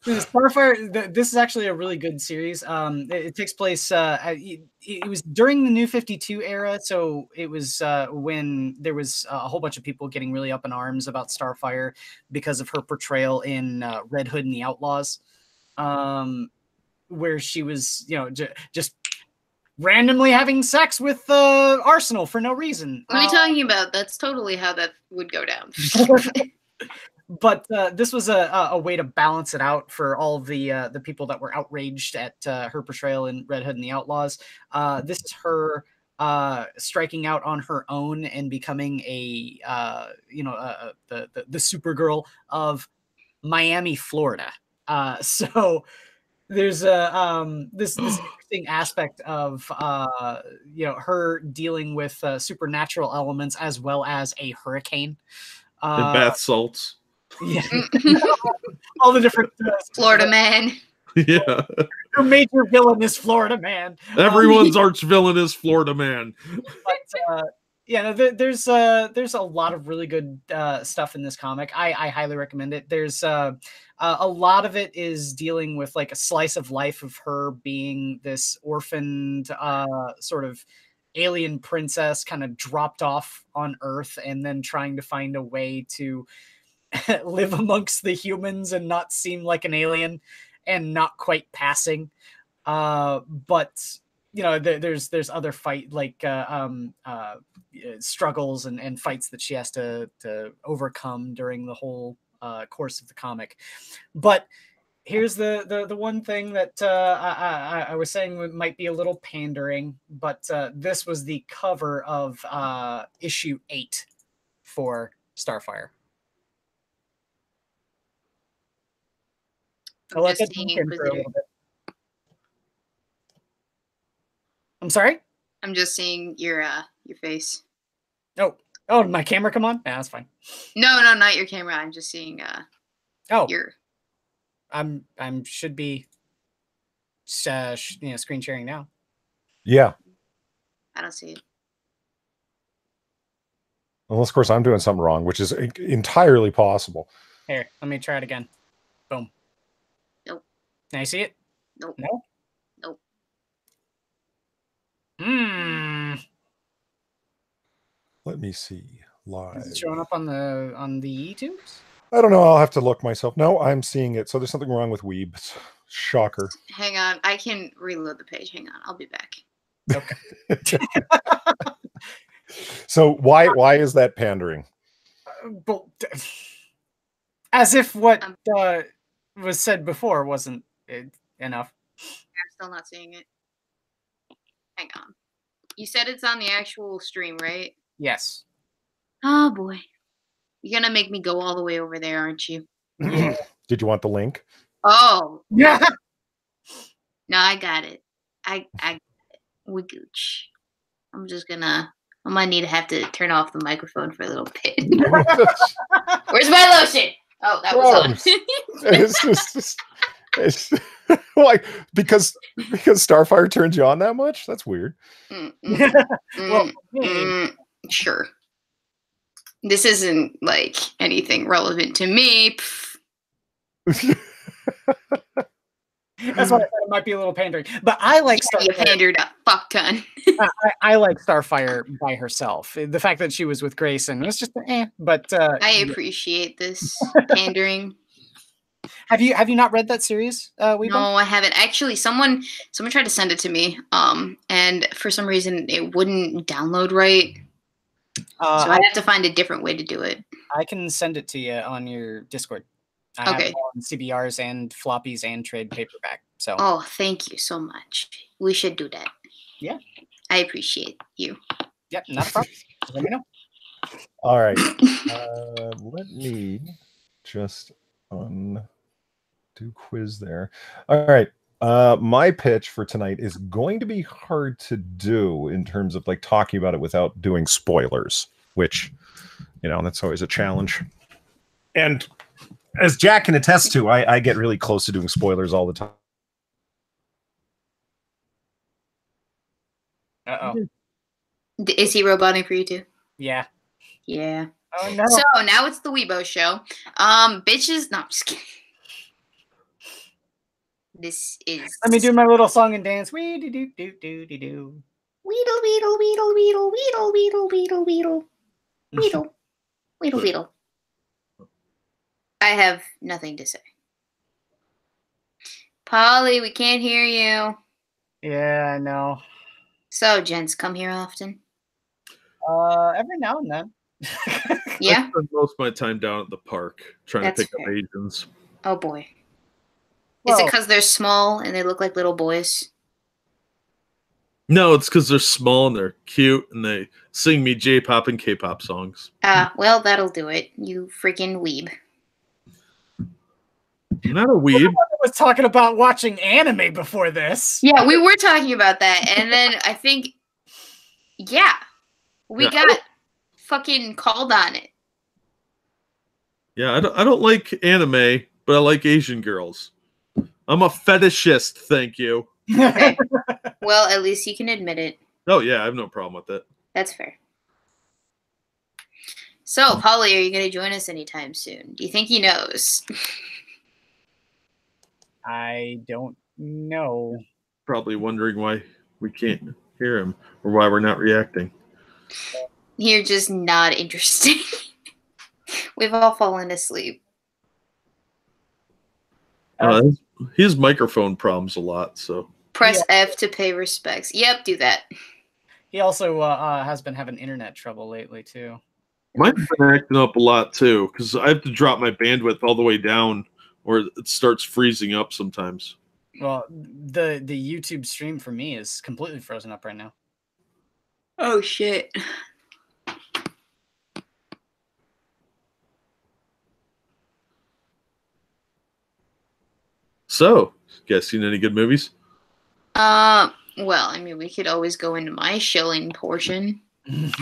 Starfire, this is actually a really good series. It takes place, it was during the New 52 era, so it was when there was a whole bunch of people getting really up in arms about Starfire because of her portrayal in Red Hood and the Outlaws, where she was, just randomly having sex with Arsenal for no reason. What are you talking about? That's totally how that would go down. But this was a way to balance it out for all of the people that were outraged at her portrayal in Red Hood and the Outlaws. This is her striking out on her own and becoming the Supergirl of Miami, Florida. So there's this interesting aspect of her dealing with supernatural elements as well as a hurricane. And bath salts. Yeah, all the different Florida man. Yeah, your major villain is Florida man. Everyone's arch villain is Florida man. But there's a lot of really good stuff in this comic. I highly recommend it. There's a lot of it is dealing with like a slice of life of her being this orphaned sort of alien princess, kind of dropped off on Earth, and then trying to find a way to live amongst the humans and not seem like an alien and not quite passing. But there's other struggles and fights that she has to overcome during the whole course of the comic. But here's the one thing that I was saying might be a little pandering, but this was the cover of issue 8 for Starfire. I'll let that sink in for a little bit. I'm sorry? I'm just seeing your face. Oh, my camera come on? Yeah, that's fine. No, not your camera. I'm just seeing your. I'm should be screen sharing now. Yeah. I don't see it. Unless, of course, I'm doing something wrong, which is entirely possible. Here, let me try it again. Boom. Nope. Can I see it? Nope. No? Nope. Let me see. Live. Is it showing up on the YouTubes? I don't know. I'll have to look myself. No, I'm seeing it. So there's something wrong with Weeb. Shocker. Hang on. I can reload the page. Hang on. I'll be back. Okay. So why is that pandering? As if what was said before wasn't enough. I'm still not seeing it. Hang on. You said it's on the actual stream, right? Yes. Oh boy. You're gonna make me go all the way over there, aren't you? Yeah. Did you want the link? Oh. Yeah. No, I got it. I got it. We gooch. I might have to turn off the microphone for a little bit. Where's my lotion? Oh, that was on. It's like because Starfire turns you on that much? That's weird. Sure. This isn't like anything relevant to me. That's why I said it might be a little pandering. But I like Starfire. You pandered a fuck ton. I like Starfire by herself. The fact that she was with Grayson was just but I appreciate this pandering. Have you not read that series? No, I haven't. Actually, someone tried to send it to me. And for some reason it wouldn't download right. So I have to find a different way to do it. I can send it to you on your Discord. I have it on CBRs and floppies and trade paperback. So. Oh, thank you so much. We should do that. Yeah. I appreciate you. Yep, not a problem. Let me know. All right. Let me just do quiz there. All right. My pitch for tonight is going to be hard to do in terms of like talking about it without doing spoilers, which, that's always a challenge. And as Jack can attest to, I get really close to doing spoilers all the time. Uh-oh. Is he roboting for you too? Yeah. Yeah. Oh, no. So now it's the Weebo show. Bitches. No, I'm just kidding. This is. Let me do my little song and dance. Wee-doo-doo-doo-doo-doo-doo. Weedle, weedle, weedle, weedle, weedle, weedle, weedle, weedle. Weedle. Weedle, weedle. I have nothing to say. Polly, we can't hear you. Yeah, I know. So, gents, come here often? Every now and then. Yeah? I spend most of my time down at the park trying That's to pick fair. up Asians. Oh, boy. Well, Is it because they're small and they look like little boys? No, it's because they're small and they're cute and they sing me J-pop and K-pop songs. Well, that'll do it. You freaking weeb. I'm not a weeb. I was talking about watching anime before this. Yeah, we were talking about that. And then I think, yeah, we got fucking called on it. Yeah, I don't like anime, but I like Asian girls. I'm a fetishist, thank you. Okay. Well, at least you can admit it. Oh, yeah, I have no problem with it. That's fair. So, Polly, are you going to join us anytime soon? Do you think he knows? I don't know. Probably wondering why we can't hear him or why we're not reacting. You're just not interested. We've all fallen asleep. He has microphone problems a lot, so. Press F to pay respects. Yep, do that. He also has been having internet trouble lately, too. Mine's been acting up a lot, too, because I have to drop my bandwidth all the way down or it starts freezing up sometimes. Well, the YouTube stream for me is completely frozen up right now. Oh, shit. So, you guys seen any good movies? Well, I mean, we could always go into my shilling portion. Since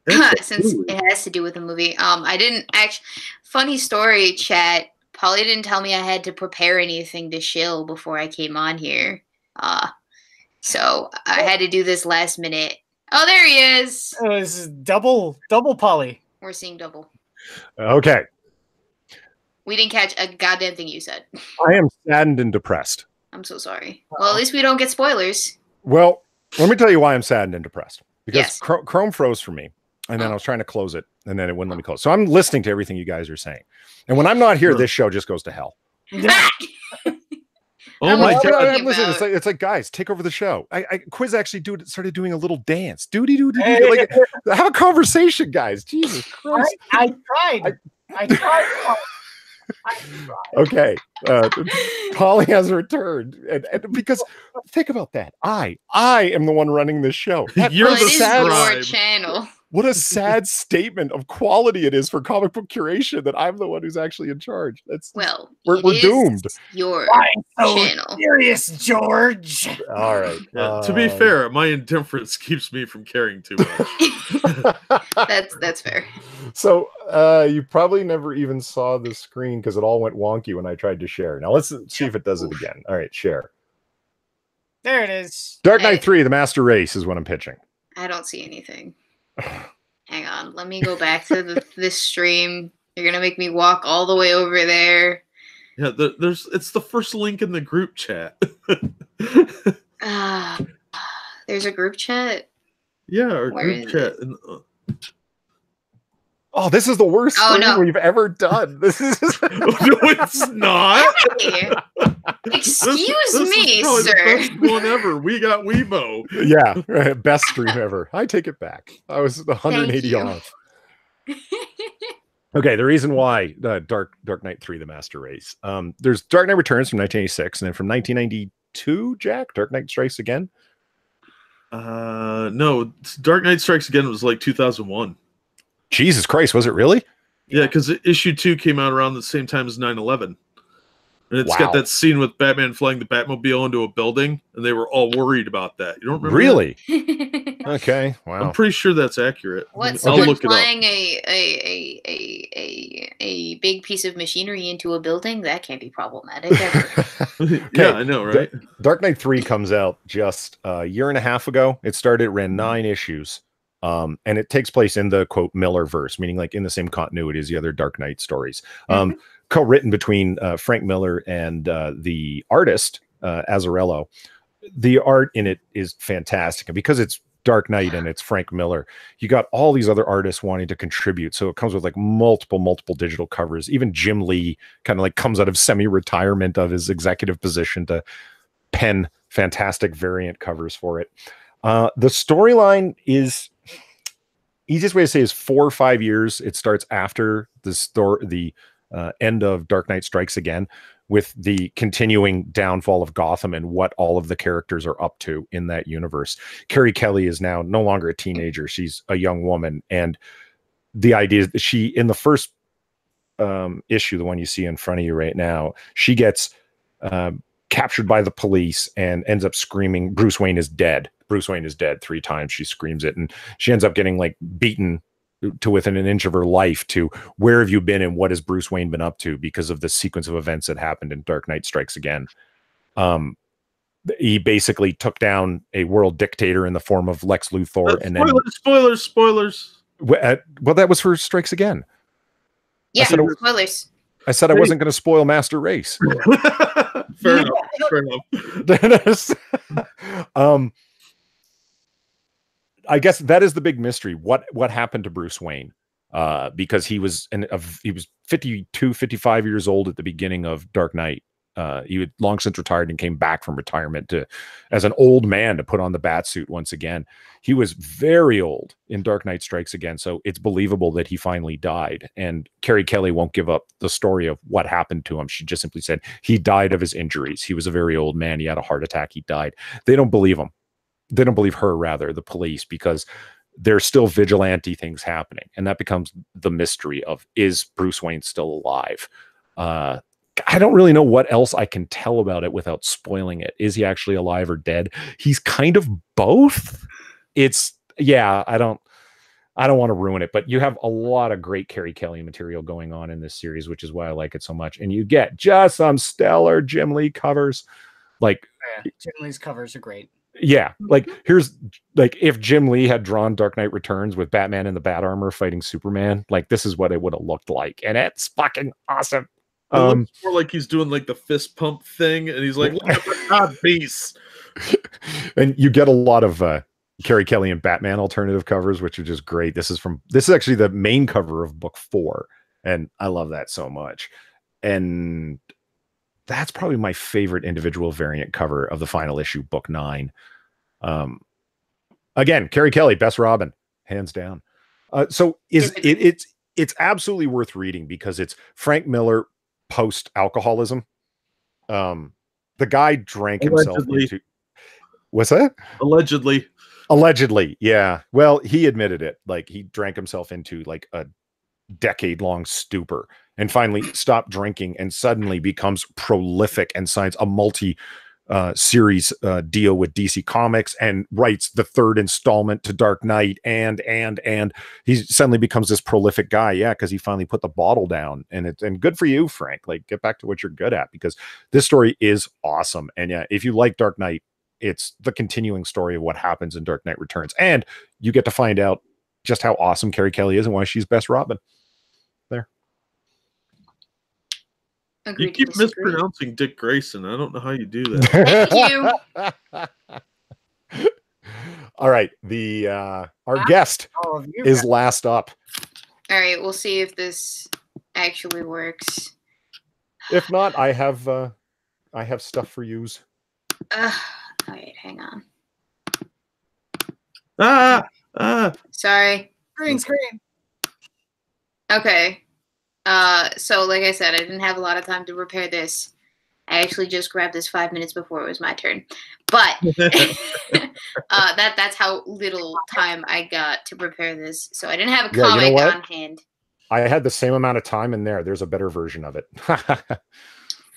it has to do with a movie. I didn't actually. Funny story, chat. Polly didn't tell me I had to prepare anything to shill before I came on here. So I had to do this last minute. Oh, there he is. Oh, this is double Polly. We're seeing double. Okay. We didn't catch a goddamn thing you said. I am saddened and depressed. I'm so sorry. Well, at least we don't get spoilers. Well, let me tell you why I'm saddened and depressed. Because Yes. Chrome froze for me, and then I was trying to close it, and then it wouldn't let me close. So I'm listening to everything you guys are saying. And when I'm not here, this show just goes to hell. Oh my talking god! Listen, it's like, guys, take over the show. Quiz actually started doing a little dance. Like, have a conversation, guys. Jesus Christ! I tried. Okay, Polly has returned, and because think about that, I am the one running this show. You're Well, the it is sad your scribe. channel. What a sad statement of quality it is for comic book curation that I'm the one who's actually in charge. Well, we're it is doomed. Your So channel. serious, George. All right. To be fair, my indifference keeps me from caring too much. That's fair. So you probably never even saw the screen because it all went wonky when I tried to share. Now let's see if it does it again. All right, share. There it is. Dark Knight 3, The Master Race is what I'm pitching. I don't see anything. Hang on, let me go back to this stream. You're gonna make me walk all the way over there. Yeah, it's the first link in the group chat. There's a group chat. Yeah, our Where group is chat. Oh, this is the worst Oh, stream no. we've ever done. This is No, it's not. Hey, excuse This me, is probably sir. the best one ever. We got Weebo. yeah, right, best stream ever. I take it back. I was 180 you. off. Okay, the reason why Dark Knight 3, The Master Race. There's Dark Knight Returns from 1986, and then from 1992, Jack, Dark Knight Strikes Again. No, Dark Knight Strikes Again was like 2001. Jesus Christ, was it really? Yeah, because issue 2 came out around the same time as 9/11. And it's got that scene with Batman flying the Batmobile into a building, and they were all worried about that. You don't remember? Really? Okay. Wow. I'm pretty sure that's accurate. What? I'll Someone look it up. flying a big piece of machinery into a building? That can't be problematic. Yeah, I know, right? Dark Knight 3 comes out just a year and a half ago. It ran 9 issues. And it takes place in the quote Miller verse, meaning like in the same continuity as the other Dark Knight stories. Co-written between Frank Miller and the artist Azzarello. The art in it is fantastic, and because it's Dark Knight and it's Frank Miller, you got all these other artists wanting to contribute. So it comes with like multiple digital covers. Even Jim Lee kind of like comes out of semi-retirement of his executive position to pen fantastic variant covers for it. The storyline is, easiest way to say is 4 or 5 years. It starts after the end of Dark Knight Strikes Again, with the continuing downfall of Gotham and what all of the characters are up to in that universe. Carrie Kelly is now no longer a teenager. She's a young woman. And the idea is that she, in the first issue, the one you see in front of you right now, she gets captured by the police and ends up screaming, Bruce Wayne is dead. Bruce Wayne is dead 3 times. She screams it. And she ends up getting like beaten to within an inch of her life to where have you been and what has Bruce Wayne been up to because of the sequence of events that happened in Dark Knight Strikes Again. He basically took down a world dictator in the form of Lex Luthor. And spoilers. Well, that was for Strikes Again. Yeah, spoilers. I said I wasn't going to spoil Master Race. Fair enough. I guess that is the big mystery. What happened to Bruce Wayne? Because he was 52, 55 years old at the beginning of Dark Knight. He had long since retired and came back from retirement as an old man to put on the bat suit once again. He was very old in Dark Knight Strikes Again, so it's believable that he finally died. And Carrie Kelly won't give up the story of what happened to him. She just simply said he died of his injuries. He was a very old man. He had a heart attack. He died. They don't believe him. They don't believe her, rather, the police, because there's still vigilante things happening. And that becomes the mystery of, is Bruce Wayne still alive? I don't really know what else I can tell about it without spoiling it. Is he actually alive or dead? He's kind of both. I don't want to ruin it, but you have a lot of great Carrie Kelly material going on in this series, which is why I like it so much. And you get just some stellar Jim Lee covers. Like, Jim Lee's covers are great. Yeah, like here's like if Jim Lee had drawn Dark Knight Returns with Batman in the bat armor fighting Superman, like this is what it would have looked like, and it's fucking awesome. It looks more like he's doing like the fist pump thing, and he's like, "God, beast." And you get a lot of Carrie Kelly and Batman alternative covers, which are just great. This is actually the main cover of book 4, and I love that so much. And that's probably my favorite individual variant cover of the final issue, book 9. Again, Carrie Kelly, best Robin, hands down. So it's absolutely worth reading because it's Frank Miller post alcoholism. The guy drank himself into. What's that? Allegedly, yeah. Well, he admitted it. Like he drank himself into like a decade-long stupor and finally stopped drinking and suddenly becomes prolific and signs a multi-series deal with DC Comics and writes the 3rd installment to Dark Knight and he suddenly becomes this prolific guy. Yeah, because he finally put the bottle down. And good for you, Frank. Like get back to what you're good at, because this story is awesome. And yeah, if you like Dark Knight, it's the continuing story of what happens in Dark Knight Returns. And you get to find out just how awesome Carrie Kelly is and why she's best Robin. There. You keep mispronouncing Dick Grayson. I don't know how you do that. Thank you. All right. Our guest is last up. All right. We'll see if this actually works. If not, I have stuff for yous. All right. Hang on. Sorry. Screen. Okay. So like I said, I didn't have a lot of time to prepare this. I actually just grabbed this 5 minutes before it was my turn. But that's how little time I got to prepare this. So I didn't have a comic on hand. I had the same amount of time in there. There's a better version of it.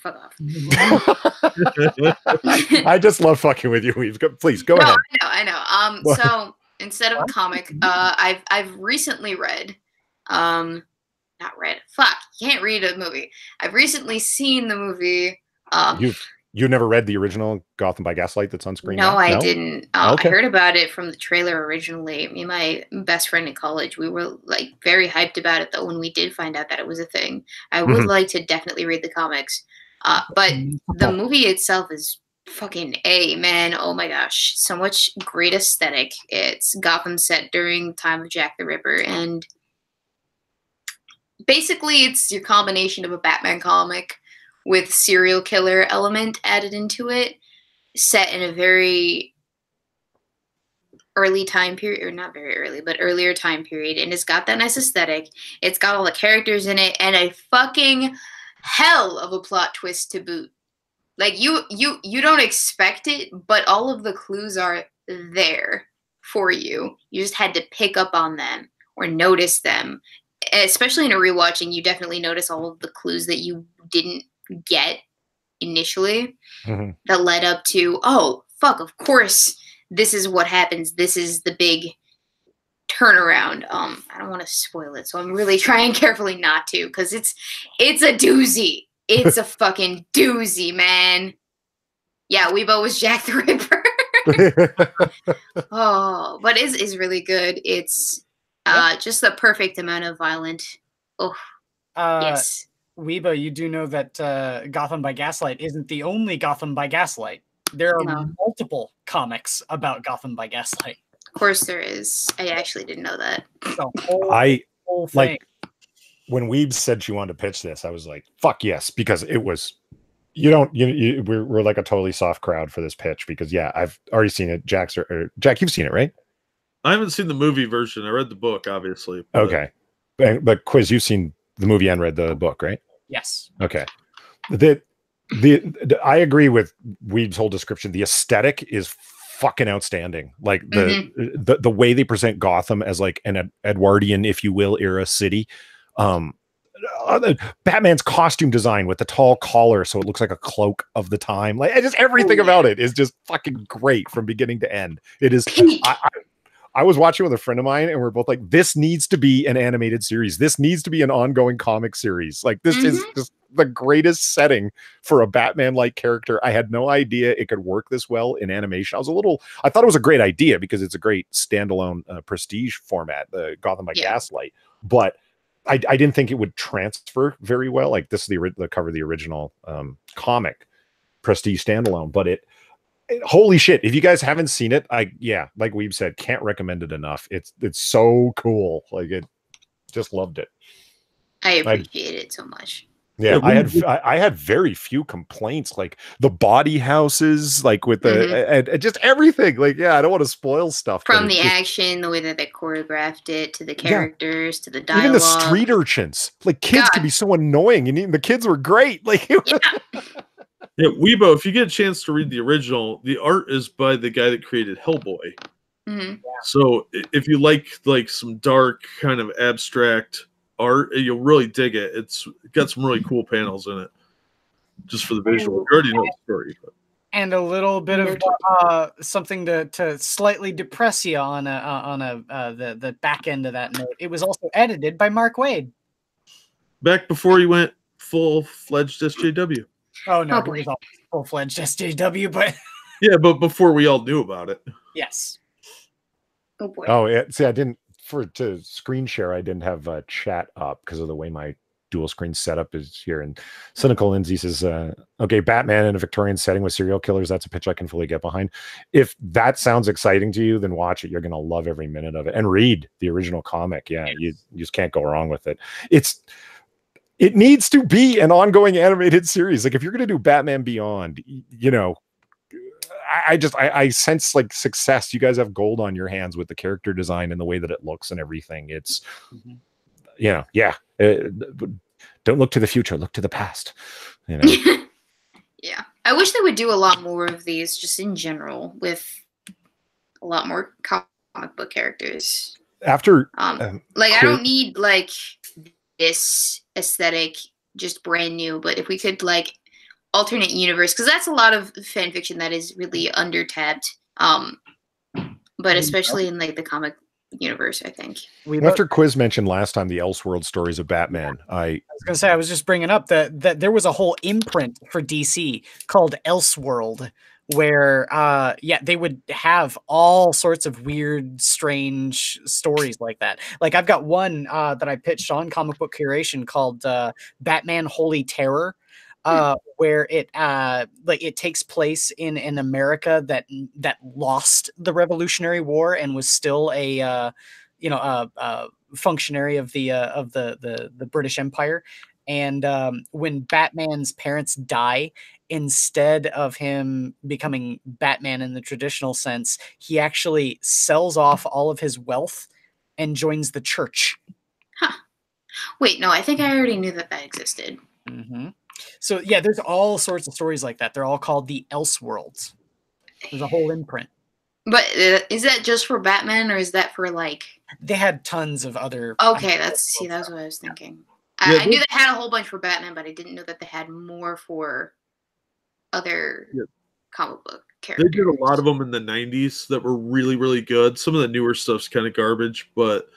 fuck off. I just love fucking with you. Please go ahead. I know. So instead of a comic, I've recently read, not read. Fuck, you can't read a movie. I've recently seen the movie. You never read the original Gotham by Gaslight that's on screen? No, now? I didn't. Okay. I heard about it from the trailer originally. Me and my best friend in college, we were like very hyped about it though when we did find out that it was a thing. I would like to definitely read the comics. But the movie itself is fucking A, man. Oh my gosh. So much great aesthetic. It's Gotham set during the time of Jack the Ripper, and basically it's your combination of a Batman comic with serial killer element added into it, set in a very early time period, or not very early, but earlier time period, and it's got that nice aesthetic. It's got all the characters in it, and a fucking hell of a plot twist to boot. Like you don't expect it, but all of the clues are there for you. You just had to pick up on them or notice them. Especially in a rewatching, you definitely notice all of the clues that you didn't get initially that led up to, oh fuck, of course this is what happens, this is the big turnaround. I don't want to spoil it, so I'm really trying carefully not to, because it's a doozy. It's a fucking doozy, man. Yeah, Weebo was Jack the Ripper. Oh, but it's really good. It's just the perfect amount of violent. Oh yes. Weebo, you do know that Gotham by Gaslight isn't the only Gotham by Gaslight. There are multiple comics about Gotham by Gaslight. Of course there is. I actually didn't know that. Whole thing. Like when Weeb said she wanted to pitch this, I was like, fuck yes, because it was, we're like a totally soft crowd for this pitch, because I've already seen it. Jack, you've seen it, right? I haven't seen the movie version. I read the book, obviously. But... Okay. But Quiz, you've seen the movie and read the book, right? Yes. Okay. I agree with Weeb's whole description. The aesthetic is fucking outstanding. Like the way they present Gotham as like an Edwardian, if you will, era city. Batman's costume design with the tall collar, so it looks like a cloak of the time. Like just everything about it is just fucking great from beginning to end. It is. I was watching with a friend of mine, and we're both like, this needs to be an animated series. This needs to be an ongoing comic series. Like, this is just the greatest setting for a Batman-like character. I had no idea it could work this well in animation. I thought it was a great idea because it's a great standalone prestige format, the Gotham by Gaslight. But I didn't think it would transfer very well. Like, this is the cover of the original comic, prestige standalone. But holy shit, if you guys haven't seen it, like Weeb said, can't recommend it enough. It's so cool. Like, it just loved it. I appreciate it so much. Yeah, I had very few complaints, like the body houses, like with the and just everything. Like, I don't want to spoil stuff from the action, the way that they choreographed it, to the characters, to the dialogue. Even the street urchins, like kids can be so annoying, and the kids were great. Like, yeah, Weebo, if you get a chance to read the original, the art is by the guy that created Hellboy. So if you like some dark kind of abstract art, you'll really dig it. It's got some really cool panels in it, just for the visual. You already know the story. But. And a little bit of something to slightly depress you on the back end of that note. It was also edited by Mark Waid. Back before he went full-fledged SJW. Oh no, he was all full-fledged SJW, but but before we all knew about it. Yes. Oh boy. Oh yeah. See, I didn't to screen share. I didn't have chat up because of the way my dual screen setup is here. And Cynical Lindsay says, "Okay, Batman in a Victorian setting with serial killers. That's a pitch I can fully get behind. If that sounds exciting to you, then watch it. You're gonna love every minute of it, and read the original comic. Yeah, you just can't go wrong with it. It needs to be an ongoing animated series. Like, if you're going to do Batman Beyond, I sense like success. You guys have gold on your hands with the character design and the way that it looks and everything. It's, don't look to the future, look to the past. Yeah. I wish they would do a lot more of these just in general with a lot more comic book characters. After, I don't need like this aesthetic just brand new, but if we could like alternate universe, because that's a lot of fan fiction that is really under tapped. But especially in like the comic universe, I think. After Quiz mentioned last time the Elseworld stories of Batman, I was going to say, I was just bringing up that there was a whole imprint for DC called Elseworld, where they would have all sorts of weird, strange stories like that. Like I've got one that I pitched on Comic Book Curation called Batman Holy Terror. Where it takes place in an America that lost the Revolutionary War and was still a functionary of the British Empire. And when Batman's parents die, instead of him becoming Batman in the traditional sense, he actually sells off all of his wealth and joins the church. Huh. Wait, no, I think I already knew that existed. Mm-hmm. So yeah, there's all sorts of stories like that. They're all called the Elseworlds. There's a whole imprint. But is that just for Batman, or is that for like? They had tons of other. Okay, that's what I was thinking. I knew they had a whole bunch for Batman, but I didn't know that they had more for other comic book characters. They did a lot of them in the 90s that were really, really good. Some of the newer stuff's kind of garbage, but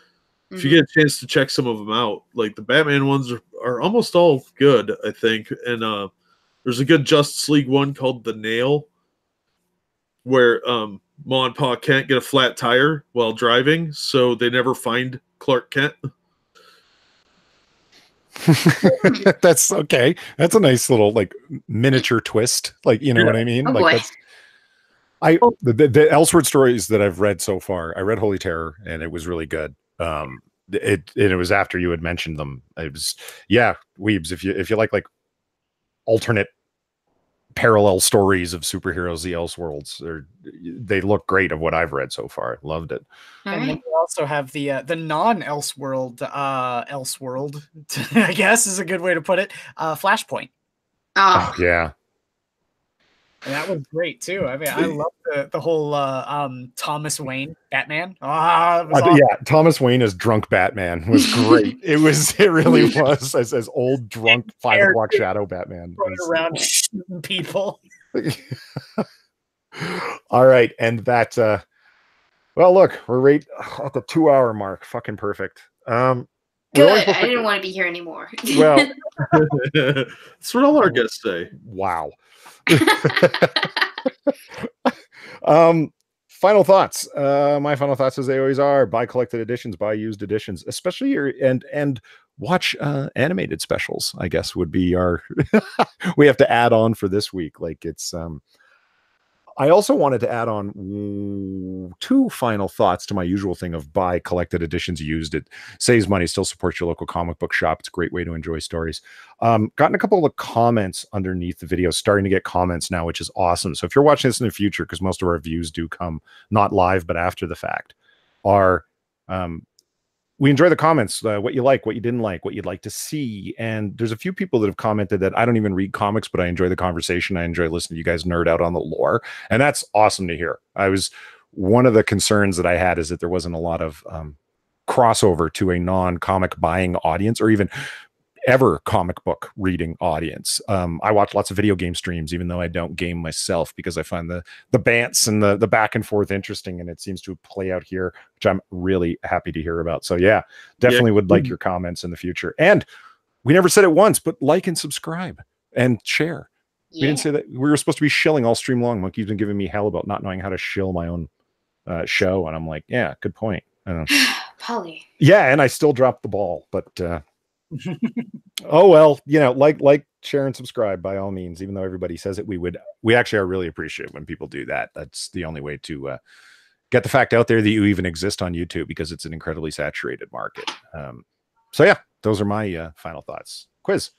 if you get a chance to check some of them out, like the Batman ones are almost all good, I think. And there's a good Justice League one called The Nail, where Ma and Pa can't get a flat tire while driving, so they never find Clark Kent. That's okay. That's a nice little like miniature twist. Like, you know what I mean? Oh, like the Elseworld stories that I've read so far, I read Holy Terror and it was really good. It was after you had mentioned them. It was Weebs, if you like alternate parallel stories of superheroes, the Elseworlds they look great of what I've read so far. Loved it. And then we also have the non-Elseworld Elseworld, I guess is a good way to put it. Flashpoint. Oh yeah. And that was great too. I mean, I love the whole Thomas Wayne Batman. Awesome. Yeah, Thomas Wayne as drunk Batman was great. It really was as old drunk 5 o'clock shadow Batman running around shooting people. All right, and that well, look, we're right at the 2-hour mark. Fucking perfect. Good. I didn't want to be here anymore. Well, that's what all our guests say. Wow. Final thoughts. My final thoughts, as they always are, buy collected editions, buy used editions, especially and watch animated specials, I guess would be our we have to add on for this week. Like it's I also wanted to add on 2 final thoughts to my usual thing of buy collected editions used. It saves money, still supports your local comic book shop. It's a great way to enjoy stories. Gotten a couple of comments underneath the video, starting to get comments now, which is awesome. So if you're watching this in the future, because most of our views do come not live, but after the fact, we enjoy the comments, what you like, what you didn't like, what you'd like to see. And there's a few people that have commented that I don't even read comics, but I enjoy the conversation. I enjoy listening to you guys nerd out on the lore. And that's awesome to hear. One of the concerns that I had is that there wasn't a lot of crossover to a non-comic buying audience, or even ever comic book reading audience. I watch lots of video game streams, even though I don't game myself, because I find the bants and the back and forth interesting, and it seems to play out here, which I'm really happy to hear about. So yeah, definitely would like your comments in the future. And we never said it once, but like and subscribe and share. We didn't say that. We were supposed to be shilling all stream long. Monkey's been giving me hell about not knowing how to shill my own show, and I'm like, yeah, good point. Polly. Yeah, and I still dropped the ball, but oh well, like, share, and subscribe by all means. Even though everybody says it, we actually are really appreciate when people do that. That's the only way to get the fact out there that you even exist on YouTube, because it's an incredibly saturated market. So yeah, those are my final thoughts. Quiz.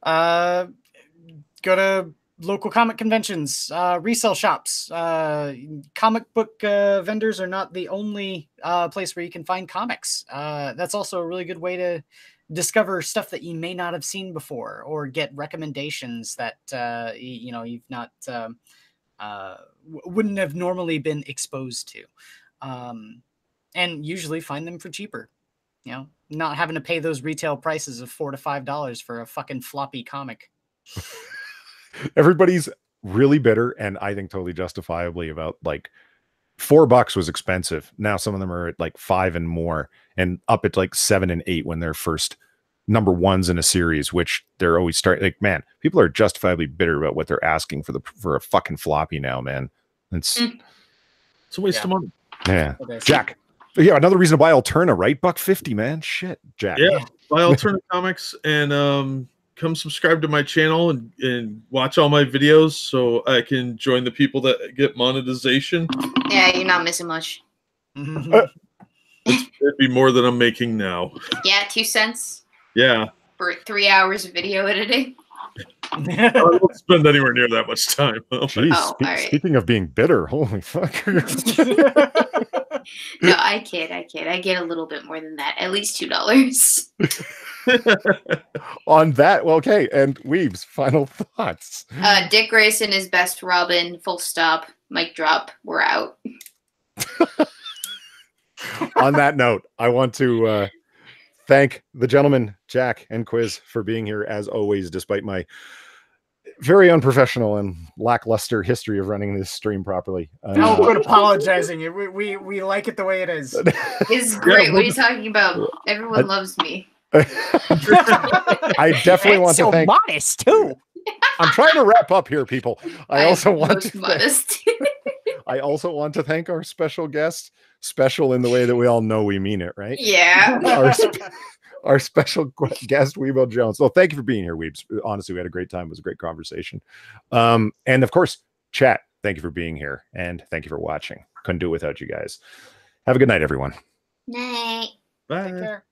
Go to local comic conventions, resale shops. Comic book vendors are not the only place where you can find comics. That's also a really good way to discover stuff that you may not have seen before, or get recommendations that you've not wouldn't have normally been exposed to, and usually find them for cheaper. Not having to pay those retail prices of $4 to $5 for a fucking floppy comic. Everybody's really bitter, and I think totally justifiably, about like $4 was expensive. Now some of them are at like $5 and more, and up at like $7 and $8 when they're first number ones in a series, which they're always starting. Like, man, people are justifiably bitter about what they're asking for a fucking floppy now, man. It's a waste of money. Yeah, Jack. Yeah, another reason to buy Alterna, right? $1.50, man. Shit, Jack. Yeah, buy Alterna comics and come subscribe to my channel and watch all my videos so I can join the people that get monetization. Yeah, you're not missing much. It'd be more than I'm making now. Yeah, 2 cents. Yeah. For 3 hours of video editing. I don't spend anywhere near that much time. Jeez, speaking of being bitter, holy fuck. No, I kid. I get a little bit more than that. At least $2. On that, well, okay. And Weeb's final thoughts. Dick Grayson is best Robin. Full stop. Mic drop. We're out. On that note, I want to thank the gentlemen, Jack and Quiz, for being here as always, despite my very unprofessional and lackluster history of running this stream properly. No, quit apologizing. We like it the way it is. It's great. What are you talking about? Everyone loves me. I definitely want to thank. Modest too. I'm trying to wrap up here, people. I also want to thank our special guest. Special in the way that we all know we mean it, right? Yeah. Our special guest, Weebo Jones. So thank you for being here, Weebs. Honestly, we had a great time. It was a great conversation. And of course, chat, thank you for being here. And thank you for watching. Couldn't do it without you guys. Have a good night, everyone. Night. Bye. Take care.